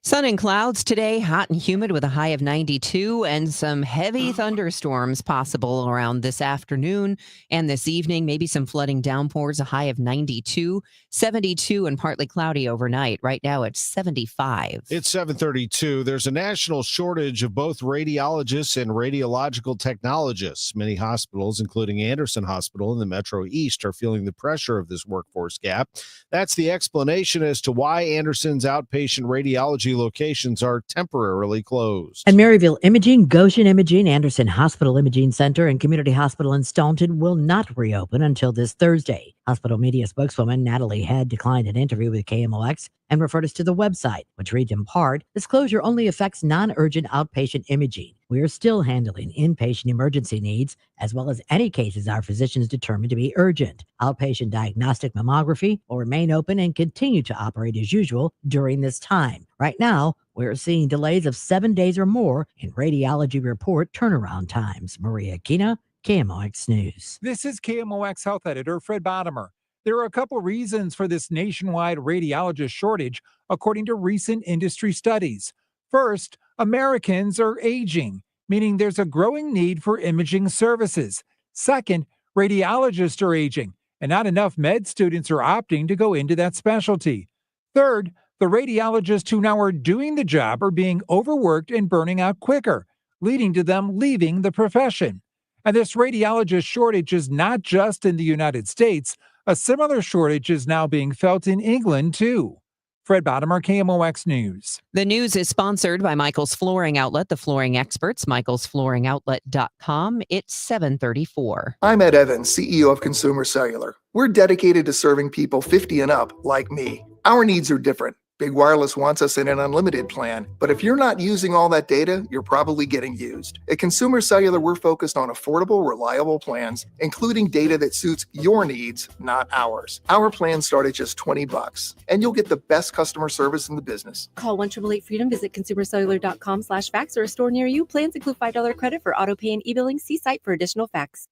Sun and clouds today, hot and humid with a high of 92, and some heavy thunderstorms possible around this afternoon and this evening. Maybe some flooding downpours, a high of 92, 72 and partly cloudy overnight. Right now it's 75. It's 7:32. There's a national shortage of both radiologists and radiological technologists. Many hospitals, including Anderson Hospital in the Metro East, are feeling the pressure of this workforce gap. That's the explanation as to why Anderson's outpatient radiology locations are temporarily closed. And Maryville Imaging, Goshen Imaging, Anderson Hospital Imaging Center, and Community Hospital in Staunton will not reopen until this Thursday. Hospital media spokeswoman Natalie Head declined an interview with KMOX and referred us to the website, which reads in part, "This closure only affects non-urgent outpatient imaging. We are still handling inpatient emergency needs, as well as any cases our physicians determine to be urgent. Outpatient diagnostic mammography will remain open and continue to operate as usual during this time. Right now, we're seeing delays of 7 days or more in radiology report turnaround times." Maria Kina, KMOX News. This is KMOX Health Editor Fred Bottomer. There are a couple reasons for this nationwide radiologist shortage, according to recent industry studies. First, Americans are aging, meaning there's a growing need for imaging services. Second, radiologists are aging, and not enough med students are opting to go into that specialty. Third, the radiologists who now are doing the job are being overworked and burning out quicker, leading to them leaving the profession. And this radiologist shortage is not just in the United States. A similar shortage is now being felt in England, too. Fred Bottomer, KMOX News. The news is sponsored by Michael's Flooring Outlet, the flooring experts, michaelsflooringoutlet.com. It's 7:34. I'm Ed Evans, CEO of Consumer Cellular. We're dedicated to serving people 50 and up, like me. Our needs are different. Big Wireless wants us in an unlimited plan, but if you're not using all that data, you're probably getting used. At Consumer Cellular, we're focused on affordable, reliable plans, including data that suits your needs, not ours. Our plans start at just $20, and you'll get the best customer service in the business. Call 1-888-FREEDOM, visit consumercellular.com/facts or a store near you. Plans include $5 credit for auto pay and e-billing. See site for additional facts.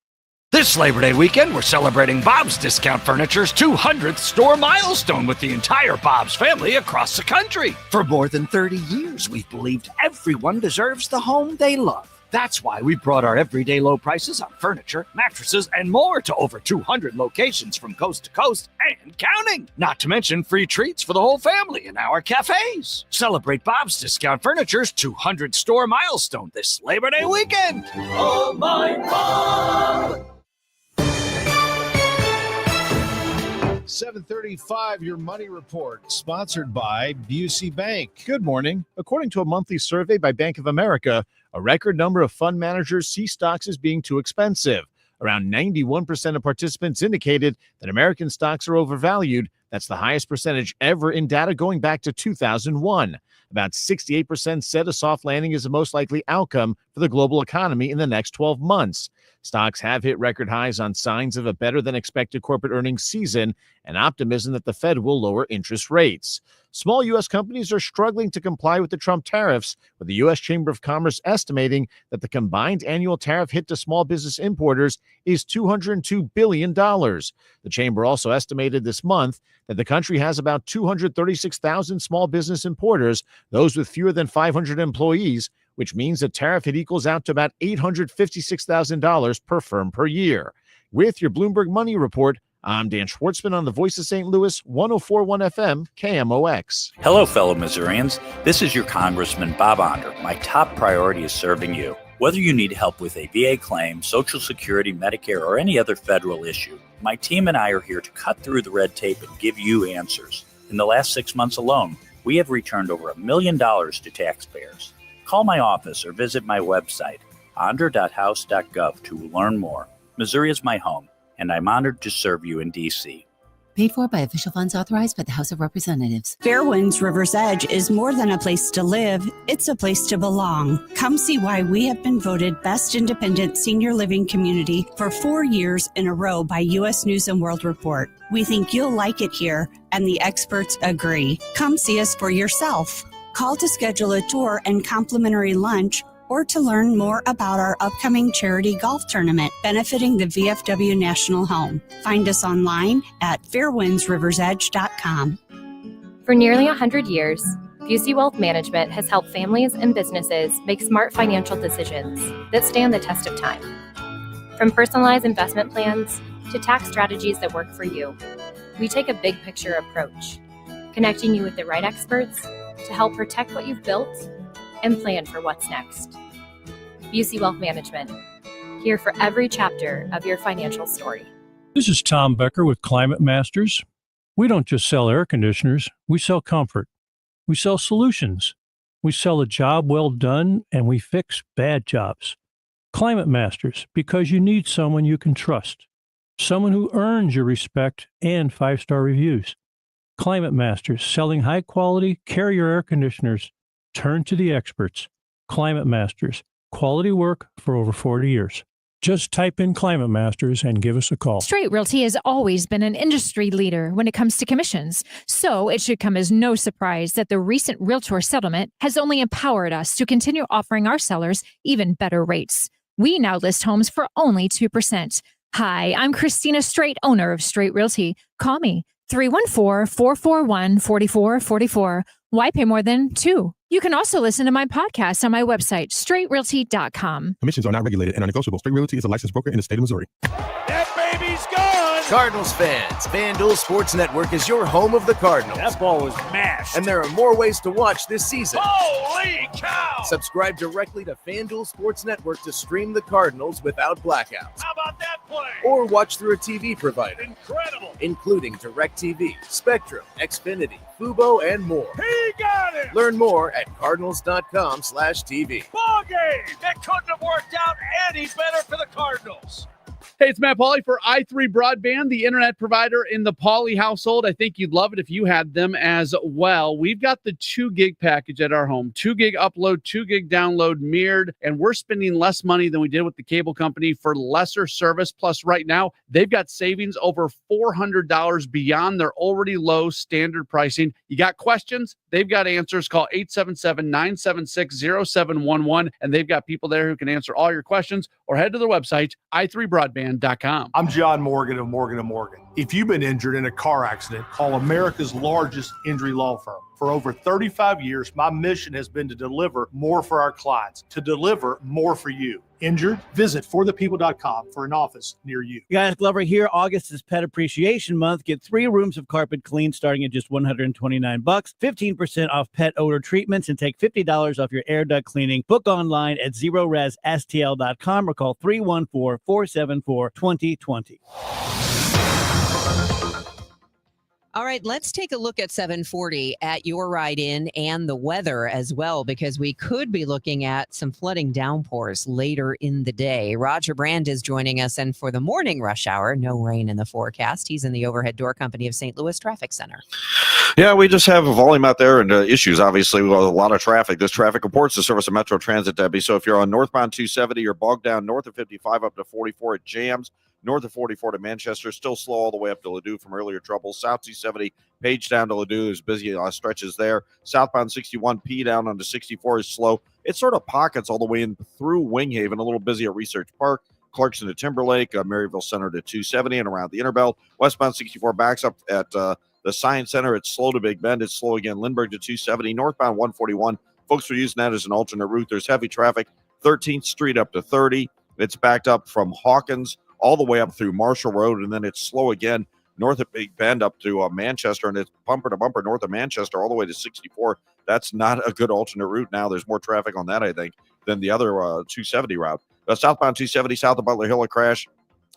This Labor Day weekend, we're celebrating Bob's Discount Furniture's 200th store milestone with the entire Bob's family across the country. For more than 30 years, we've believed everyone deserves the home they love. That's why we brought our everyday low prices on furniture, mattresses, and more to over 200 locations from coast to coast and counting. Not to mention free treats for the whole family in our cafes. Celebrate Bob's Discount Furniture's 200 store milestone this Labor Day weekend. Oh, my Bob! 7:35, your money report, sponsored by Busey Bank. Good morning. According to a monthly survey by Bank of America, a record number of fund managers see stocks as being too expensive. Around 91% of participants indicated that American stocks are overvalued. That's the highest percentage ever in data going back to 2001. About 68% said a soft landing is the most likely outcome for the global economy in the next 12 months. Stocks have hit record highs on signs of a better than expected corporate earnings season and optimism that the Fed will lower interest rates. Small U.S. companies are struggling to comply with the Trump tariffs, with the U.S. Chamber of Commerce estimating that the combined annual tariff hit to small business importers is $202 billion. The Chamber also estimated this month that the country has about 236,000 small business importers, those with fewer than 500 employees, which means the tariff hit equals out to about $856,000 per firm per year. With your Bloomberg Money Report, I'm Dan Schwartzman on the Voice of St. Louis, 104.1 FM, KMOX. Hello, fellow Missourians. This is your Congressman, Bob Onder. My top priority is serving you. Whether you need help with a VA claim, Social Security, Medicare, or any other federal issue, my team and I are here to cut through the red tape and give you answers. In the last 6 months alone, we have returned over $1 million to taxpayers. Call my office or visit my website, onder.house.gov, to learn more. Missouri is my home, and I'm honored to serve you in D.C. Paid for by official funds authorized by the House of Representatives. Fairwinds River's Edge is more than a place to live, it's a place to belong. Come see why we have been voted Best Independent Senior Living Community for 4 years in a row by U.S. News & World Report. We think you'll like it here, and the experts agree. Come see us for yourself. Call to schedule a tour and complimentary lunch, or to learn more about our upcoming charity golf tournament benefiting the VFW National Home. Find us online at fairwindsriversedge.com. For nearly 100 years, Busey Wealth Management has helped families and businesses make smart financial decisions that stand the test of time. From personalized investment plans to tax strategies that work for you, we take a big picture approach, connecting you with the right experts to help protect what you've built and plan for what's next. Busey Wealth Management, here for every chapter of your financial story. This is Tom Becker with Climate Masters. We don't just sell air conditioners, we sell comfort. We sell solutions. We sell a job well done, and we fix bad jobs. Climate Masters, because you need someone you can trust. Someone who earns your respect and 5-star reviews. Climate Masters, selling high-quality Carrier air conditioners. Turn to the experts. Climate Masters, quality work for over 40 years. Just type in Climate Masters and give us a call. Straight Realty has always been an industry leader when it comes to commissions, so it should come as no surprise that the recent Realtor settlement has only empowered us to continue offering our sellers even better rates. We now list homes for only 2%. Hi, I'm Christina Straight, owner of Straight Realty. Call me, 314-441-4444. Why pay more than 2? You can also listen to my podcast on my website, straightrealty.com. Commissions are not regulated and are negotiable. Straight Realty is a licensed broker in the state of Missouri. That baby's gone! Cardinals fans, FanDuel Sports Network is your home of the Cardinals. That ball was mashed. And there are more ways to watch this season. Holy cow! Subscribe directly to FanDuel Sports Network to stream the Cardinals without blackouts. How about that play? Or watch through a TV provider. Incredible! Including DirecTV, Spectrum, Xfinity, Fubo, and more. He got it! Learn more at cardinals.com/TV. Ball game! That couldn't have worked out any better for the Cardinals. Hey, it's Matt Pauley for i3 Broadband, the internet provider in the Pauley household. I think you'd love it if you had them as well. We've got the 2 gig package at our home, 2 gig upload, 2 gig download mirrored, and we're spending less money than we did with the cable company for lesser service. Plus, right now, they've got savings over $400 beyond their already low standard pricing. You got questions? They've got answers. Call 877-976-0711, and they've got people there who can answer all your questions, or head to their website, i3broadband.com. I'm John Morgan of Morgan & Morgan. If you've been injured in a car accident, call America's largest injury law firm. For over 35 years, my mission has been to deliver more for our clients, to deliver more for you. Injured? Visit forthepeople.com for an office near you. Guys, Glover here. August is Pet Appreciation Month. Get 3 rooms of carpet clean starting at just $129, 15% off pet odor treatments, and take $50 off your air duct cleaning. Book online at ZeroResSTL.com or call 314-474-2020. All right, let's take a look at 740 at your ride-in and the weather as well, because we could be looking at some flooding downpours later in the day. Roger Brand is joining us, and for the morning rush hour, no rain in the forecast. He's in the Overhead Door Company of St. Louis Traffic Center. Yeah, we just have a volume out there and issues, obviously, with a lot of traffic. This traffic reports the service of Metro Transit, Debbie. So if you're on northbound 270, you're bogged down north of 55 up to 44 at jams. North of 44 to Manchester, still slow all the way up to Ladue from earlier trouble. South 270, Page down to Ladue is busy stretches there. Southbound 61P down onto 64 is slow. It's sort of pockets all the way in through Winghaven, a little busy at Research Park. Clarkson to Timberlake, Maryville Center to 270 and around the Interbelt. Westbound 64 backs up at the Science Center. It's slow to Big Bend. It's slow again. Lindbergh to 270. Northbound 141. Folks are using that as an alternate route. There's heavy traffic. 13th Street up to 30. It's backed up from Hawkins all the way up through Marshall Road, and then it's slow again north of Big Bend up to Manchester, and it's bumper to bumper north of Manchester all the way to 64. That's not a good alternate route now. There's more traffic on that, I think, than the other 270 route. Southbound 270 south of Butler Hill, a crash.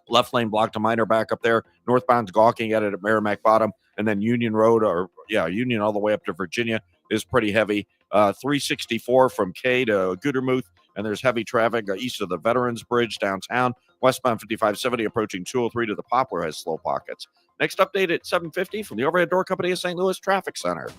Left lane blocked to Minor back up there. Northbound's gawking at it at Merrimack Bottom, and then Union Road, Union all the way up to Virginia is pretty heavy. 364 from K to Goodermuth, and there's heavy traffic east of the Veterans Bridge downtown. Westbound 5570 approaching 203 to the Poplar has slow pockets. Next update at 7:50 from the Overhead Door Company of St. Louis Traffic Center.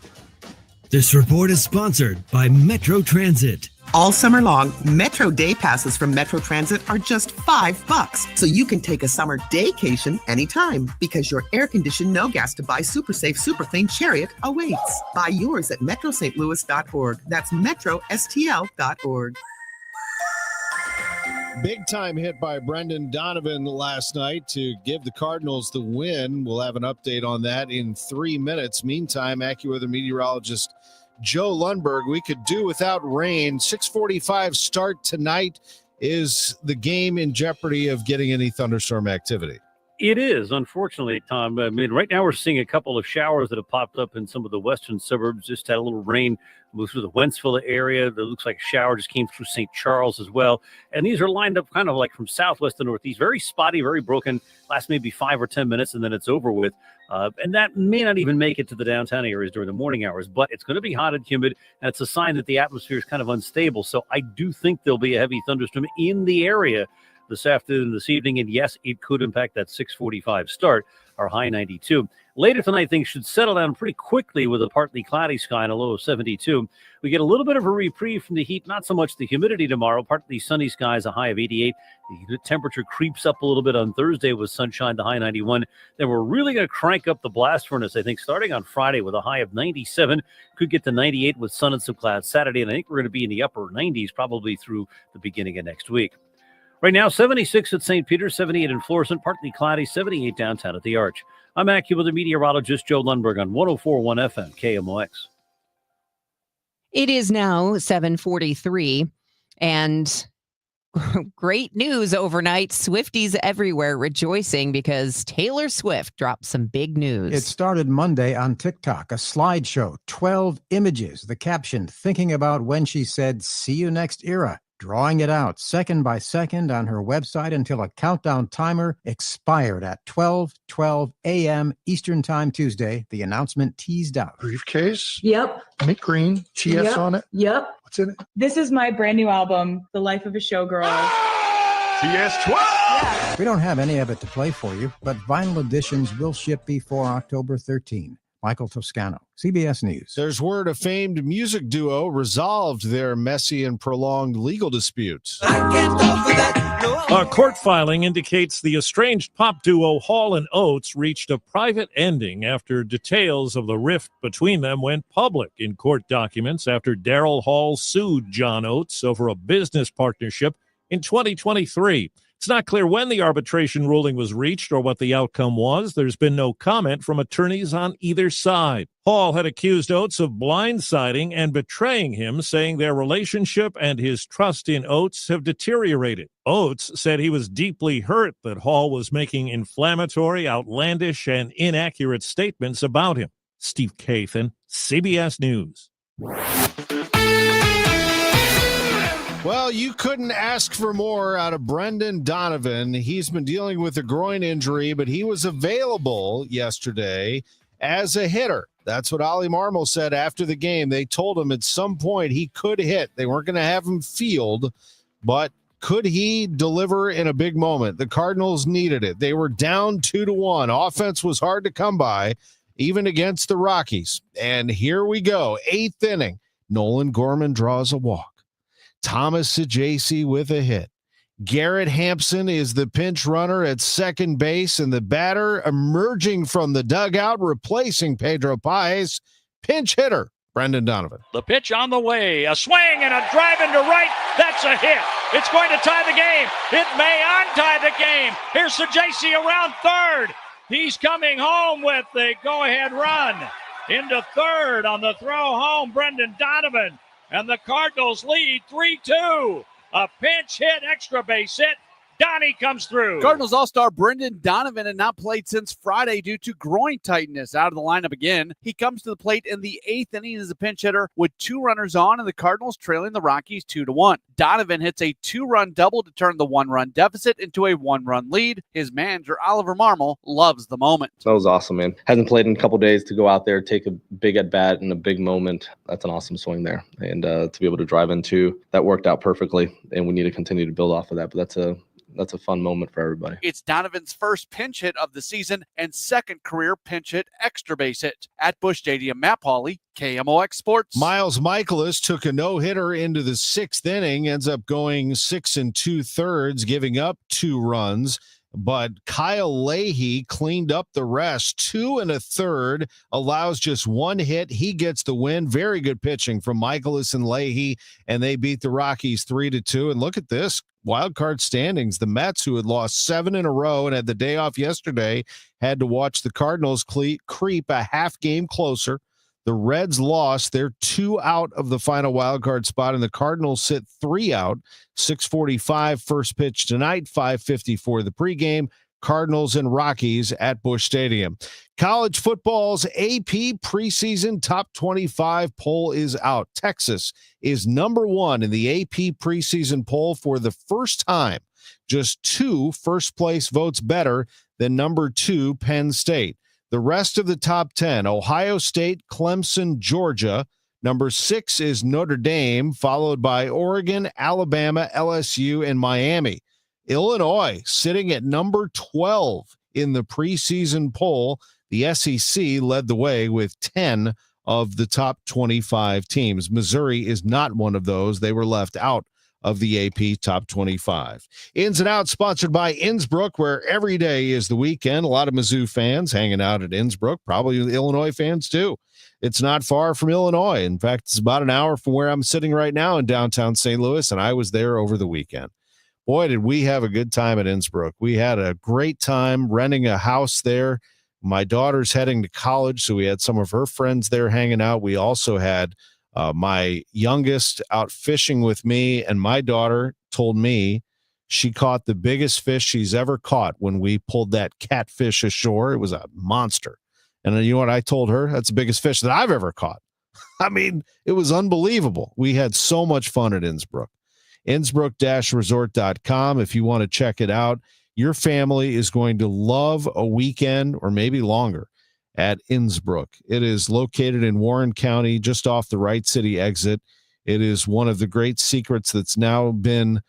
This report is sponsored by Metro Transit. All summer long, Metro Day Passes from Metro Transit are just $5, so you can take a summer daycation anytime, because your air-conditioned, no-gas to buy super safe, super clean Chariot awaits. Buy yours at metrostlouis.org. That's metrostl.org. Big time hit by Brendan Donovan last night to give the Cardinals the win. We'll have an update on that in 3 minutes. Meantime, AccuWeather meteorologist Joe Lundberg. We could do without rain. 6:45 start tonight. Is the game in jeopardy of getting any thunderstorm activity? It is, unfortunately, Tom. I mean, right now we're seeing a couple of showers that have popped up in some of the western suburbs. Just had a little rain move through the Wentzville area. That looks like a shower just came through St. Charles as well. And these are lined up kind of like from southwest to northeast. Very spotty, very broken. Last maybe 5 or 10 minutes, and then it's over with. And that may not even make it to the downtown areas during the morning hours. But it's going to be hot and humid, and it's a sign that the atmosphere is kind of unstable. So I do think there'll be a heavy thunderstorm in the area this afternoon and this evening, and yes, it could impact that 6:45 start, our high 92. Later tonight, things should settle down pretty quickly with a partly cloudy sky and a low of 72. We get a little bit of a reprieve from the heat, not so much the humidity tomorrow. Partly sunny skies, a high of 88. The temperature creeps up a little bit on Thursday with sunshine, the high 91. Then we're really going to crank up the blast furnace, I think, starting on Friday with a high of 97. Could get to 98 with sun and some clouds Saturday, and I think we're going to be in the upper 90s probably through the beginning of next week. Right now, 76 at St. Peter's, 78 in Florissant, partly cloudy, 78 downtown at the Arch. I'm AccuWeather meteorologist Joe Lundberg on 104.1 FM KMOX. It is now 7:43, and great news overnight. Swifties everywhere rejoicing because Taylor Swift dropped some big news. It started Monday on TikTok, a slideshow, 12 images, the caption, thinking about when she said, "See you next era," drawing it out second by second on her website until a countdown timer expired at 12:12 a.m. Eastern Time Tuesday. The announcement teased out. Briefcase? Yep. Mint green, TS Yep. on it. Yep. What's in it? This is my brand new album, The Life of a Showgirl. TS12! We don't have any of it to play for you, but vinyl editions will ship before October 13. Michael Toscano, CBS News. There's word a famed music duo resolved their messy and prolonged legal dispute. A court filing indicates the estranged pop duo Hall & Oates reached a private ending after details of the rift between them went public in court documents after Daryl Hall sued John Oates over a business partnership in 2023. It's not clear when the arbitration ruling was reached or what the outcome was. There's been no comment from attorneys on either side. Hall had accused Oates of blindsiding and betraying him, saying their relationship and his trust in Oates have deteriorated. Oates said he was deeply hurt that Hall was making inflammatory, outlandish, and inaccurate statements about him. Steve Kathan, CBS News. Well, you couldn't ask for more out of Brendan Donovan. He's been dealing with a groin injury, but he was available yesterday as a hitter. That's what Ollie Marmol said after the game. They told him at some point he could hit. They weren't going to have him field, but could he deliver in a big moment? The Cardinals needed it. They were down 2-1. Offense was hard to come by, even against the Rockies. And here we go. 8th inning. Nolan Gorman draws a walk. Thomas Saggese with a hit. Garrett Hampson is the pinch runner at second base, and the batter emerging from the dugout, replacing Pedro Paez, pinch hitter Brendan Donovan. The pitch on the way, a swing and a drive into right. That's a hit. It's going to tie the game. It may untie the game. Here's Saggese around third. He's coming home with the go-ahead run into third on the throw home. Brendan Donovan. And the Cardinals lead 3-2. A pinch hit, extra base hit. Donnie comes through. Cardinals All-Star Brendan Donovan had not played since Friday due to groin tightness. Out of the lineup again. He comes to the plate in the 8th inning as a pinch hitter with 2 runners on, and the Cardinals trailing the Rockies 2-1. Donovan hits a 2-run double to turn the 1-run deficit into a 1-run lead. His manager, Oliver Marmol, loves the moment. That was awesome, man. Hasn't played in a couple days to go out there, take a big at-bat in a big moment. That's an awesome swing there. And to be able to drive into, that worked out perfectly, and we need to continue to build off of that. But that's a fun moment for everybody. It's Donovan's first pinch hit of the season and second career pinch hit extra base hit. At Busch Stadium, Matt Pauley, KMOX Sports. Miles Michaelis took a no-hitter into the 6th inning, ends up going 6 2/3, giving up 2 runs. But Kyle Leahy cleaned up the rest. 2 1/3, allows just 1 hit. He gets the win. Very good pitching from Michaelis and Leahy, and they beat the Rockies 3-2. And look at this. Wild card standings. The Mets, who had lost 7 in a row and had the day off yesterday, had to watch the Cardinals creep a half game closer. The Reds lost. They're 2 out of the final wildcard spot, and the Cardinals sit 3 out. 6:45 first pitch tonight, 5:50 for the pregame. Cardinals and Rockies at Busch Stadium. College football's AP preseason top 25 poll is out. Texas is number 1 in the AP preseason poll for the first time. Just 2 first-place votes better than number 2 Penn State. The rest of the top 10, Ohio State, Clemson, Georgia. Number 6 is Notre Dame, followed by Oregon, Alabama, LSU, and Miami. Illinois sitting at number 12 in the preseason poll. The SEC led the way with 10 of the top 25 teams. Missouri is not one of those. They were left out of the AP top 25. Ins and Outs sponsored by Innsbrook, where every day is the weekend. A lot of Mizzou fans hanging out at Innsbrook, probably Illinois fans too. It's not far from Illinois. In fact, it's about an hour from where I'm sitting right now in downtown St. Louis, and I was there over the weekend. Boy, did we have a good time at Innsbrook. We had a great time renting a house there. My daughter's heading to college, so we had some of her friends there hanging out. We also had my youngest out fishing with me, and my daughter told me she caught the biggest fish she's ever caught when we pulled that catfish ashore. It was a monster. And you know what I told her? That's the biggest fish that I've ever caught. I mean, it was unbelievable. We had so much fun at Innsbrook. Innsbrook-resort.com if you want to check it out. Your family is going to love a weekend or maybe longer at Innsbrook. It is located in Warren County, just off the Wright City exit. It is one of the great secrets that's now been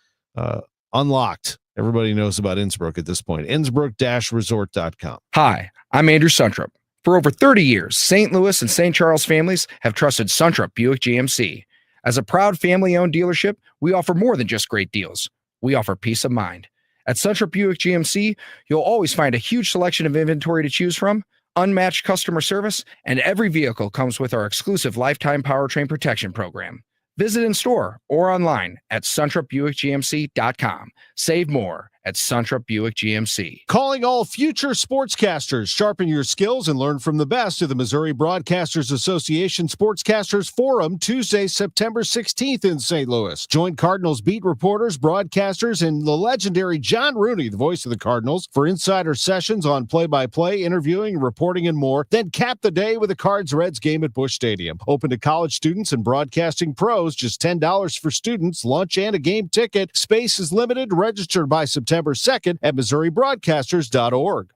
unlocked. Everybody knows about Innsbrook at this point. Innsbrook-resort.com. Hi, I'm Andrew Suntrup. For over 30 years, St. Louis and St. Charles families have trusted Suntrup Buick GMC. As a proud family-owned dealership, we offer more than just great deals. We offer peace of mind. At Suntrup Buick GMC, you'll always find a huge selection of inventory to choose from, unmatched customer service, and every vehicle comes with our exclusive lifetime powertrain protection program. Visit in store or online at suntrupbuickgmc.com. Save more at Suntrup Buick GMC. Calling all future sportscasters. Sharpen your skills and learn from the best of the Missouri Broadcasters Association Sportscasters Forum, Tuesday, September 16th in St. Louis. Join Cardinals beat reporters, broadcasters, and the legendary John Rooney, the voice of the Cardinals, for insider sessions on play-by-play, interviewing, reporting, and more. Then cap the day with a Cards-Reds game at Busch Stadium. Open to college students and broadcasting pros. Just $10 for students, lunch, and a game ticket. Space is limited. Registered by September 2nd at MissouriBroadcasters.org.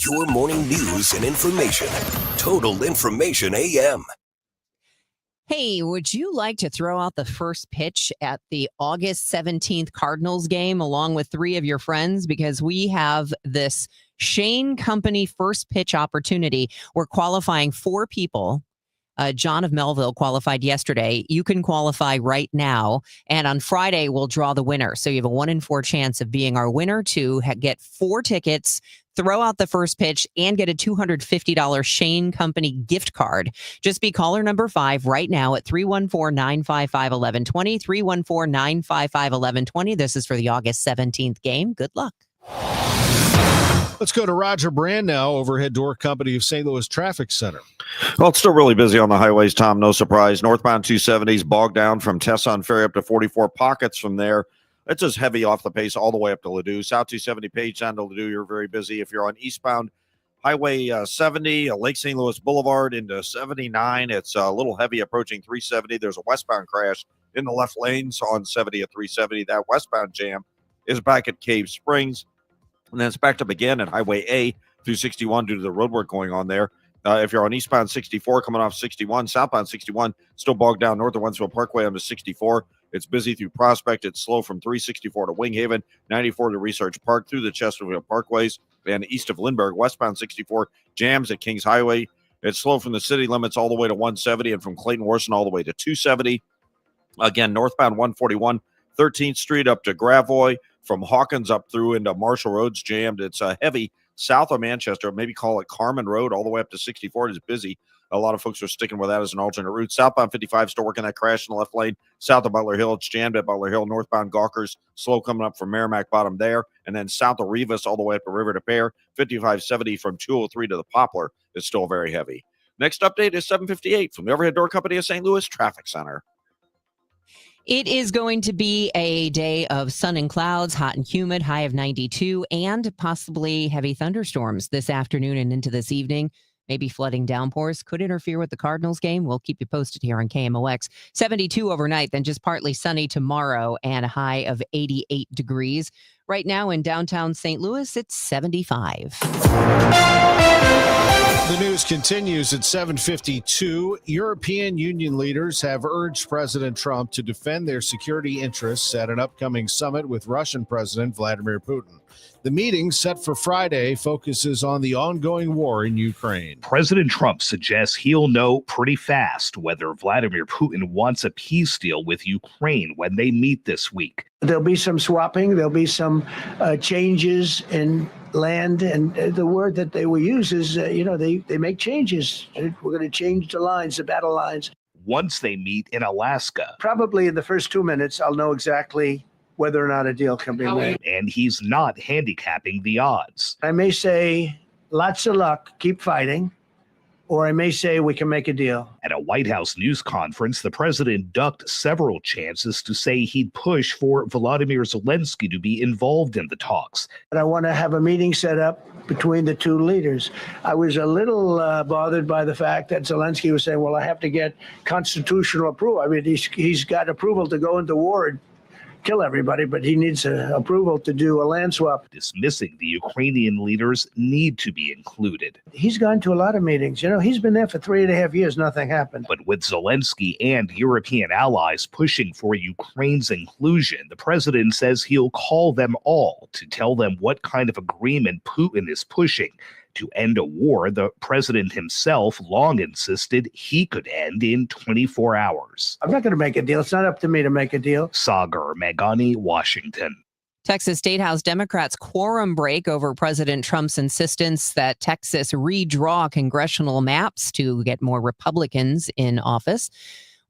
Your morning news and information. Total Information AM. Hey, would you like to throw out the first pitch at the August 17th Cardinals game along with 3 of your friends? Because we have this Shane Company first pitch opportunity. We're qualifying 4 people. John of Melville qualified yesterday. You can qualify right now. And on Friday, we'll draw the winner. So you have a 1 in 4 chance of being our winner to get 4 tickets, throw out the first pitch, and get a $250 Shane Company gift card. Just be caller number 5 right now at 314-955-1120, 314-955-1120. This is for the August 17th game. Good luck. Let's go to Roger Brand now, overhead door company of St. Louis Traffic Center. Well, it's still really busy on the highways, Tom. No surprise. Northbound 270s bogged down from Tesson Ferry up to 44. Pockets from there. It's just heavy off the pace all the way up to Ladue. South 270 Page down to Ladue, you're very busy. If you're on eastbound Highway 70, Lake St. Louis Boulevard into 79, it's a little heavy approaching 370. There's a westbound crash in the left lanes on 70 at 370. That westbound jam is back at Cave Springs. And then it's backed up again at Highway A through 61 due to the road work going on there. If you're on eastbound 64 coming off 61, southbound 61, still bogged down north of Wentzville Parkway onto 64. It's busy through Prospect. It's slow from 364 to Winghaven, 94 to Research Park through the Chesterfield Parkways, and east of Lindbergh. Westbound 64 jams at Kings Highway. It's slow from the city limits all the way to 170 and from Clayton Worson all the way to 270. Again, northbound 141, 13th Street up to Gravois. From Hawkins up through into Marshall Road's jammed. It's heavy south of Manchester, maybe call it Carmen Road, all the way up to 64. It is busy. A lot of folks are sticking with that as an alternate route. Southbound 55 still working that crash in the left lane. South of Butler Hill, it's jammed at Butler Hill. Northbound Gawkers, slow coming up from Merrimack Bottom there. And then south of Rivas all the way up to River to Pear. 5570 from 203 to the Poplar is still very heavy. Next update is 7:58 from the Overhead Door Company of St. Louis Traffic Center. It is going to be a day of sun and clouds, hot and humid, high of 92, and possibly heavy thunderstorms this afternoon and into this evening. Maybe flooding downpours could interfere with the Cardinals game. We'll keep you posted here on KMOX. 72 overnight, then just partly sunny tomorrow and a high of 88 degrees. Right now in downtown St. Louis, it's 75. The news continues at 7:52. European Union leaders have urged President Trump to defend their security interests at an upcoming summit with Russian President Vladimir Putin. The meeting, set for Friday, focuses on the ongoing war in Ukraine. President Trump suggests he'll know pretty fast whether Vladimir Putin wants a peace deal with Ukraine when they meet this week. There'll be some swapping. There'll be some changes in land. And the word that they will use is, they make changes. We're going to change the lines, the battle lines. Once they meet in Alaska. Probably in the first 2 minutes, I'll know exactly whether or not a deal can be made. And he's not handicapping the odds. I may say, lots of luck, keep fighting. Or I may say we can make a deal. At a White House news conference, the president ducked several chances to say he'd push for Volodymyr Zelensky to be involved in the talks. But I want to have a meeting set up between the two leaders. I was a little bothered by the fact that Zelensky was saying, well, I have to get constitutional approval. I mean, he's got approval to go into war and kill everybody, but he needs approval to do a land swap. Dismissing the Ukrainian leaders need to be included. He's gone to a lot of meetings. He's been there for 3.5 years. Nothing happened. But with Zelensky and European allies pushing for Ukraine's inclusion, the president says he'll call them all to tell them what kind of agreement Putin is pushing to end a war the president himself long insisted he could end in 24 hours. I'm not going to make a deal. It's not up to me to make a deal. Sagar Meghani, Washington. Texas State House Democrats quorum break over President Trump's insistence that Texas redraw congressional maps to get more Republicans in office.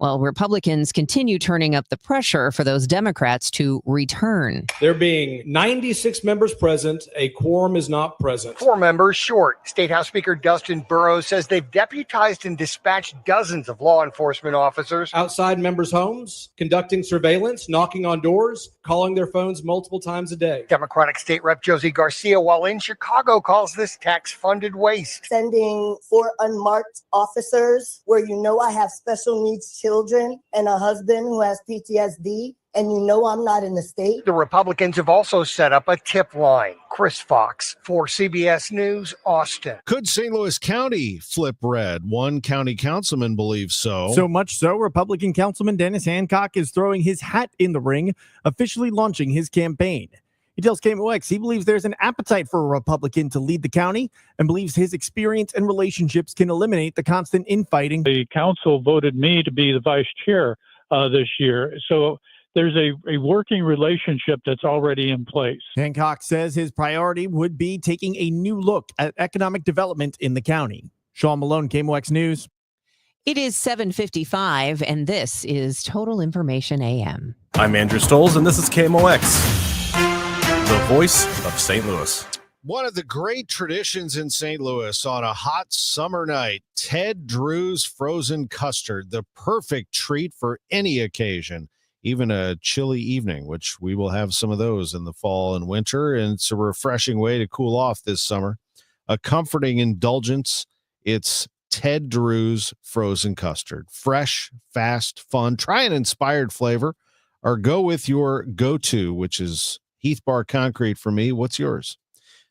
Well, Republicans continue turning up the pressure for those Democrats to return. There being 96 members present, a quorum is not present. 4 members short. State House Speaker Dustin Burrows says they've deputized and dispatched dozens of law enforcement officers outside members' homes, conducting surveillance, knocking on doors, calling their phones multiple times a day. Democratic State Rep Josie Garcia, while in Chicago, calls this tax-funded waste. Sending 4 unmarked officers where I have special needs children and a husband who has PTSD, and I'm not in the state. The Republicans have also set up a tip line. Chris Fox for CBS News, Austin. Could St. Louis County flip red? One county councilman believes so. So much so, Republican Councilman Dennis Hancock is throwing his hat in the ring, officially launching his campaign. He tells KMOX he believes there's an appetite for a Republican to lead the county and believes his experience and relationships can eliminate the constant infighting. The council voted me to be the vice chair this year. So there's a working relationship that's already in place. Hancock says his priority would be taking a new look at economic development in the county. Sean Malone, KMOX News. It is 7:55, and this is Total Information AM. I'm Andrew Stoles, and this is KMOX. The voice of St. Louis. One of the great traditions in St. Louis on a hot summer night, Ted Drew's frozen custard, the perfect treat for any occasion, even a chilly evening, which we will have some of those in the fall and winter. And it's a refreshing way to cool off this summer. A comforting indulgence. It's Ted Drew's frozen custard. Fresh, fast, fun. Try an inspired flavor or go with your go-to, which is Heath Bar Concrete for me. What's yours?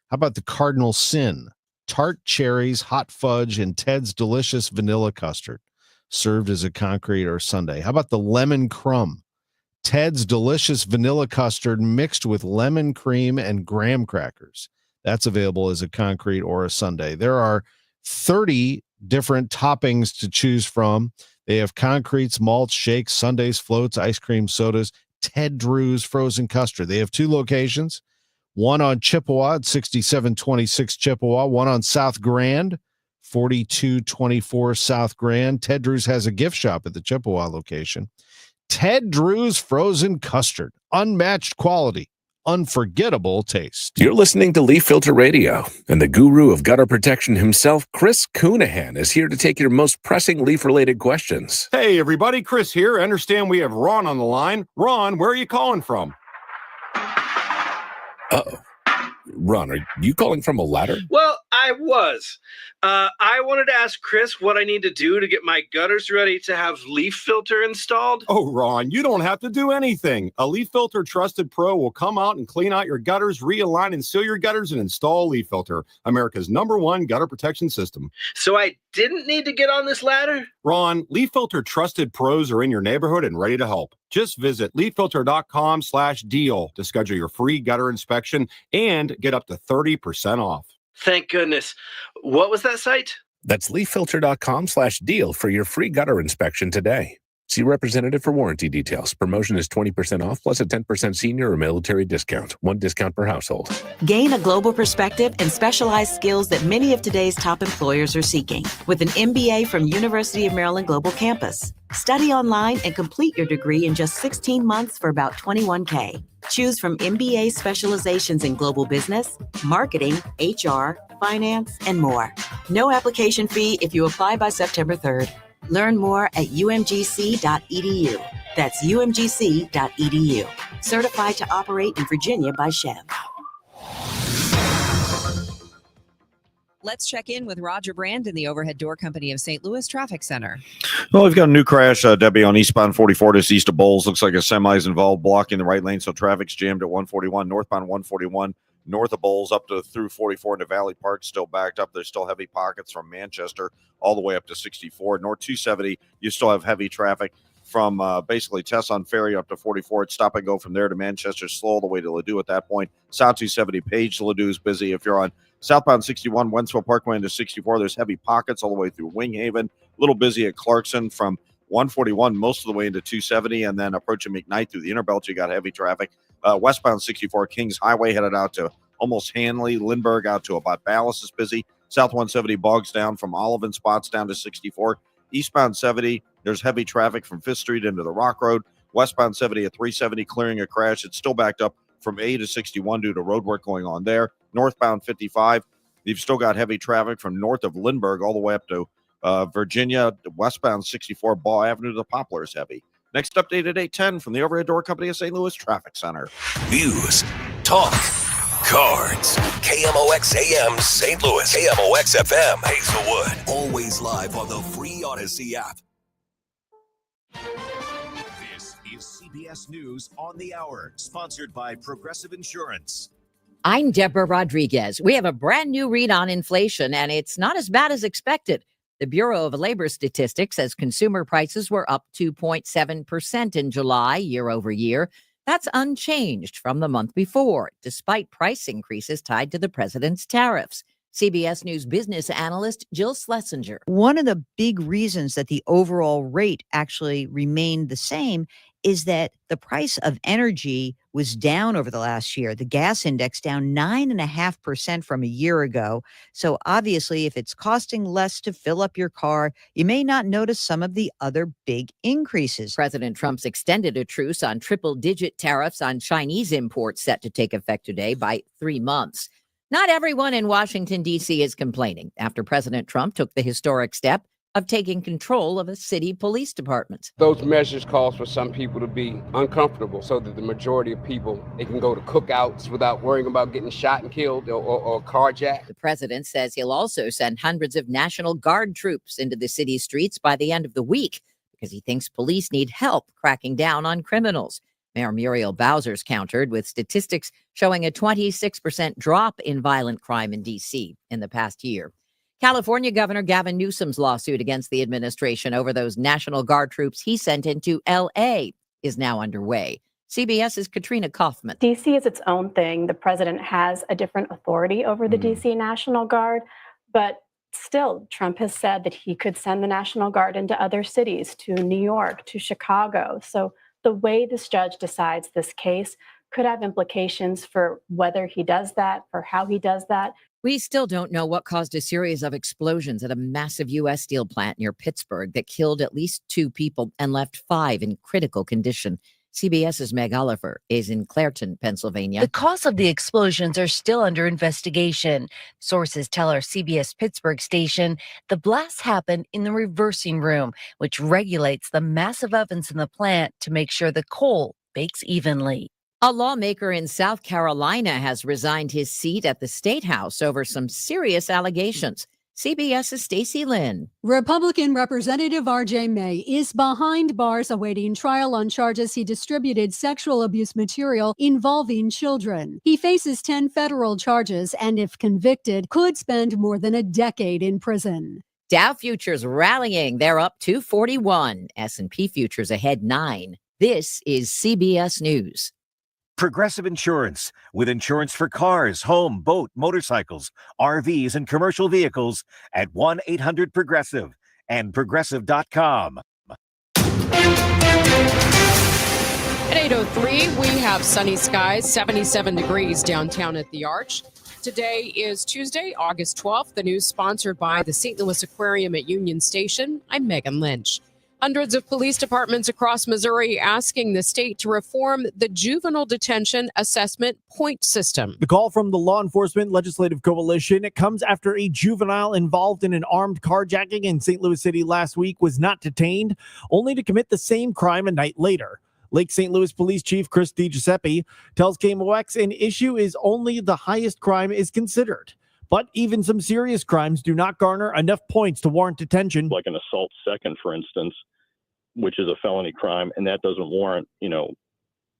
How about the Cardinal Sin? Tart cherries, hot fudge, and Ted's delicious vanilla custard served as a concrete or sundae. How about the Lemon Crumb? Ted's delicious vanilla custard mixed with lemon cream and graham crackers. That's available as a concrete or a sundae. There are 30 different toppings to choose from. They have concretes, malts, shakes, sundaes, floats, ice cream, sodas. Ted Drew's frozen custard. They have 2 locations, one on Chippewa at 6726 Chippewa, one on South Grand, 4224 South Grand. Ted Drew's has a gift shop at the Chippewa location. Ted Drew's frozen custard, unmatched quality, unforgettable taste. You're listening to Leaf Filter Radio, and the guru of gutter protection himself, Chris Coonahan, is here to take your most pressing leaf-related questions. Hey, everybody, Chris here. I understand we have Ron on the line. Ron, where are you calling from? Uh-oh. Ron, are you calling from a ladder? Well, I was. I wanted to ask Chris what I need to do to get my gutters ready to have leaf filter installed. Oh, Ron, you don't have to do anything. A Leaf Filter Trusted Pro will come out and clean out your gutters, realign and seal your gutters, and install Leaf Filter, America's #1 gutter protection system. So I didn't need to get on this ladder? Ron, Leaf Filter Trusted Pros are in your neighborhood and ready to help. Just visit leaffilter.com/deal to schedule your free gutter inspection and get up to 30% off. Thank goodness. What was that site? That's leaffilter.com/deal for your free gutter inspection today. See representative for warranty details. Promotion is 20% off plus a 10% senior or military discount. One discount per household. Gain a global perspective and specialized skills that many of today's top employers are seeking with an MBA from University of Maryland Global Campus. Study online and complete your degree in just 16 months for about $21K. Choose from MBA specializations in global business, marketing, HR, finance, and more. No application fee if you apply by September 3rd. Learn more at umgc.edu. That's umgc.edu. Certified to operate in Virginia by Chev. Let's check in with Roger Brand in the Overhead Door Company of St. Louis Traffic Center. Well, we've got a new crash, Debbie, on eastbound 44 just east of Bowles. Looks like a semi's involved blocking the right lane, so traffic's jammed at 141, northbound 141. North of Bowles up to through 44 into Valley Park, still backed up. There's still heavy pockets from Manchester all the way up to 64. North 270, you still have heavy traffic from basically Tesson Ferry up to 44. It's stop and go from there to Manchester, slow all the way to Ladue at that point. South 270, Page to Ladue is busy. If you're on southbound 61, Wentzville Parkway into 64, there's heavy pockets all the way through Winghaven. A little busy at Clarkson from 141 most of the way into 270, and then approaching McKnight through the inner belt, you got heavy traffic. Westbound 64, Kings Highway headed out to almost Hanley. Lindbergh out to about Ballas is busy. South 170 bogs down from Olive spots down to 64. Eastbound 70, there's heavy traffic from 5th Street into the Rock Road. Westbound 70 at 370, clearing a crash. It's still backed up from A to 61 due to road work going on there. Northbound 55, you've still got heavy traffic from north of Lindbergh all the way up to Virginia. Westbound 64, Ball Avenue to the Poplar is heavy. Next update at 8:10 from the Overhead Door Company of St. Louis Traffic Center. News, talk, cards. KMOX AM St. Louis. KMOX FM Hazelwood. Always live on the free Odyssey app. This is CBS News on the Hour, sponsored by Progressive Insurance. I'm Deborah Rodriguez. We have a brand new read on inflation, and it's not as bad as expected. The Bureau of Labor Statistics says consumer prices were up 2.7% in July year over year. That's unchanged from the month before, despite price increases tied to the president's tariffs. CBS News business analyst Jill Schlesinger. One of the big reasons that the overall rate actually remained the same is that the price of energy was down over the last year. The gas index down 9.5% from a year ago. So obviously, if it's costing less to fill up your car, you may not notice some of the other big increases. President Trump's extended a truce on triple-digit tariffs on Chinese imports set to take effect today by 3 months. Not everyone in Washington, D.C. is complaining after President Trump took the historic step of taking control of a city police department. Those measures cause for some people to be uncomfortable so that the majority of people, they can go to cookouts without worrying about getting shot and killed or carjacked. The president says he'll also send hundreds of National Guard troops into the city streets by the end of the week because he thinks police need help cracking down on criminals. Mayor Muriel Bowser's countered with statistics showing a 26% drop in violent crime in D.C. in the past year. California Governor Gavin Newsom's lawsuit against the administration over those National Guard troops he sent into L.A. is now underway. CBS's Katrina Kaufman. D.C. is its own thing. The president has a different authority over the D.C. National Guard, but still, Trump has said that he could send the National Guard into other cities, to New York, to Chicago. So the way this judge decides this case could have implications for whether he does that, for how he does that. We still don't know what caused a series of explosions at a massive U.S. steel plant near Pittsburgh that killed at least 2 people and left 5 in critical condition. CBS's Meg Oliver is in Clairton, Pennsylvania. The cause of the explosions are still under investigation. Sources tell our CBS Pittsburgh station the blasts happened in the reversing room, which regulates the massive ovens in the plant to make sure the coal bakes evenly. A lawmaker in South Carolina has resigned his seat at the State House over some serious allegations. CBS's Stacey Lynn. Republican Representative R.J. May is behind bars awaiting trial on charges he distributed sexual abuse material involving children. He faces 10 federal charges and, if convicted, could spend more than a decade in prison. Dow futures rallying. They're up 241. S&P futures ahead 9. This is CBS News. Progressive Insurance, with insurance for cars, home, boat, motorcycles, RVs, and commercial vehicles at 1-800-PROGRESSIVE and Progressive.com. At 8:03, we have sunny skies, 77 degrees downtown at the Arch. Today is Tuesday, August 12th. The news sponsored by the St. Louis Aquarium at Union Station. I'm Megan Lynch. Hundreds of police departments across Missouri asking the state to reform the juvenile detention assessment point system. The call from the Law Enforcement Legislative Coalition, it comes after a juvenile involved in an armed carjacking in St. Louis City last week was not detained, only to commit the same crime a night later. Lake St. Louis Police Chief Chris DiGiuseppe tells KMOX an issue is only the highest crime is considered. But even some serious crimes do not garner enough points to warrant detention. Like an assault second, for instance, which is a felony crime, and that doesn't warrant,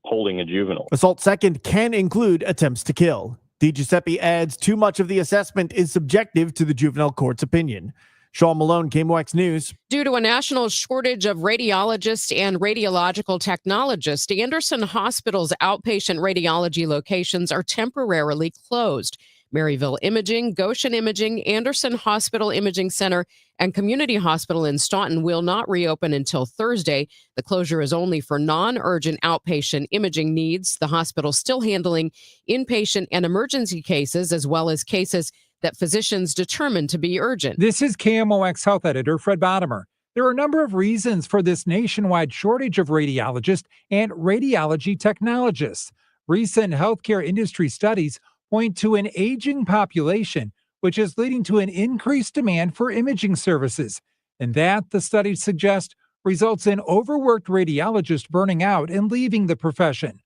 holding a juvenile. Assault second can include attempts to kill. DiGiuseppe adds too much of the assessment is subjective to the juvenile court's opinion. Sean Malone, KMOX News. Due to a national shortage of radiologists and radiological technologists, Anderson Hospital's outpatient radiology locations are temporarily closed. Maryville Imaging, Goshen Imaging, Anderson Hospital Imaging Center, and Community Hospital in Staunton will not reopen until Thursday. The closure is only for non-urgent outpatient imaging needs. The hospital still handling inpatient and emergency cases, as well as cases that physicians determine to be urgent. This is KMOX Health Editor Fred Bottomer. There are a number of reasons for this nationwide shortage of radiologists and radiology technologists. Recent healthcare industry studies point to an aging population, which is leading to an increased demand for imaging services. And that, the studies suggest, results in overworked radiologists burning out and leaving the profession.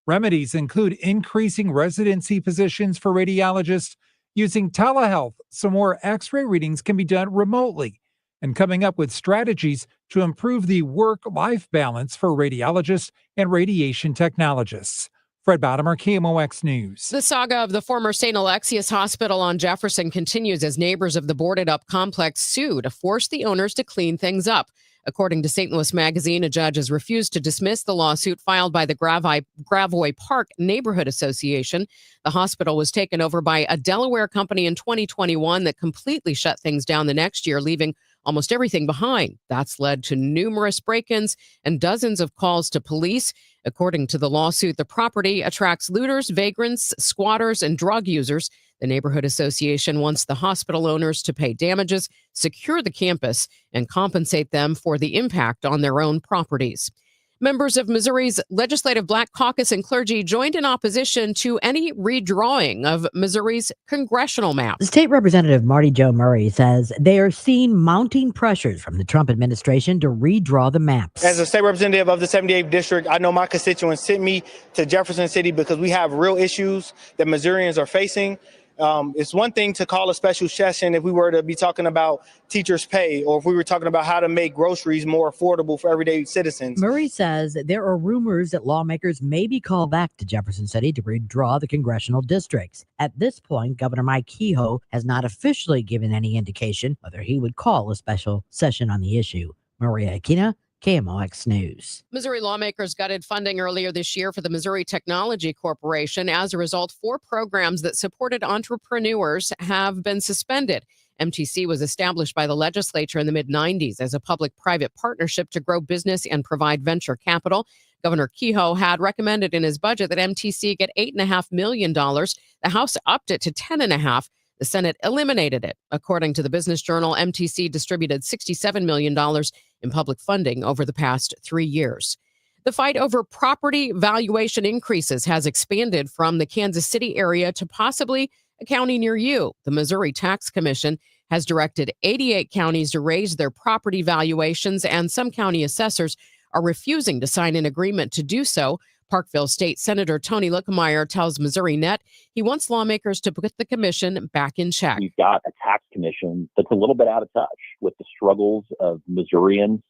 Remedies include increasing residency positions for radiologists, using telehealth so more X-ray readings can be done remotely, and coming up with strategies to improve the work-life balance for radiologists and radiation technologists. Fred Bottomer, KMOX News. The saga of the former St. Alexius Hospital on Jefferson continues as neighbors of the boarded-up complex sue to force the owners to clean things up. According to St. Louis Magazine, a judge has refused to dismiss the lawsuit filed by the Gravois Park Neighborhood Association. The hospital was taken over by a Delaware company in 2021 that completely shut things down the next year, leaving almost everything behind. That's led to numerous break-ins and dozens of calls to police. According to the lawsuit, the property attracts looters, vagrants, squatters, and drug users. The neighborhood association wants the hospital owners to pay damages, secure the campus, and compensate them for the impact on their own properties. Members of Missouri's Legislative Black Caucus and clergy joined in opposition to any redrawing of Missouri's congressional map. State Representative Marty Jo Murray says they are seeing mounting pressures from the Trump administration to redraw the maps. As a state representative of the 78th district, I know my constituents sent me to Jefferson City because we have real issues that Missourians are facing. It's one thing to call a special session if we were to be talking about teachers' pay or if we were talking about how to make groceries more affordable for everyday citizens. Murray says there are rumors that lawmakers may be called back to Jefferson City to redraw the congressional districts. At this point, Governor Mike Kehoe has not officially given any indication whether he would call a special session on the issue. Maria Aquina, KMOX News. Missouri lawmakers gutted funding earlier this year for the Missouri Technology Corporation. As a result, 4 programs that supported entrepreneurs have been suspended. MTC was established by the legislature in the mid-90s as a public-private partnership to grow business and provide venture capital. Governor Kehoe had recommended in his budget that MTC get $8.5 million. The House upped it to $10.5 million. The Senate eliminated it. According to the Business Journal, MTC distributed $67 million in public funding over the past 3 years. The fight over property valuation increases has expanded from the Kansas City area to possibly a county near you. The Missouri Tax Commission has directed 88 counties to raise their property valuations, and some county assessors are refusing to sign an agreement to do so. Parkville State Senator Tony Lipkemeyer tells Missouri Net he wants lawmakers to put the commission back in check. We've got a tax commission that's a little bit out of touch with the struggles of Missourians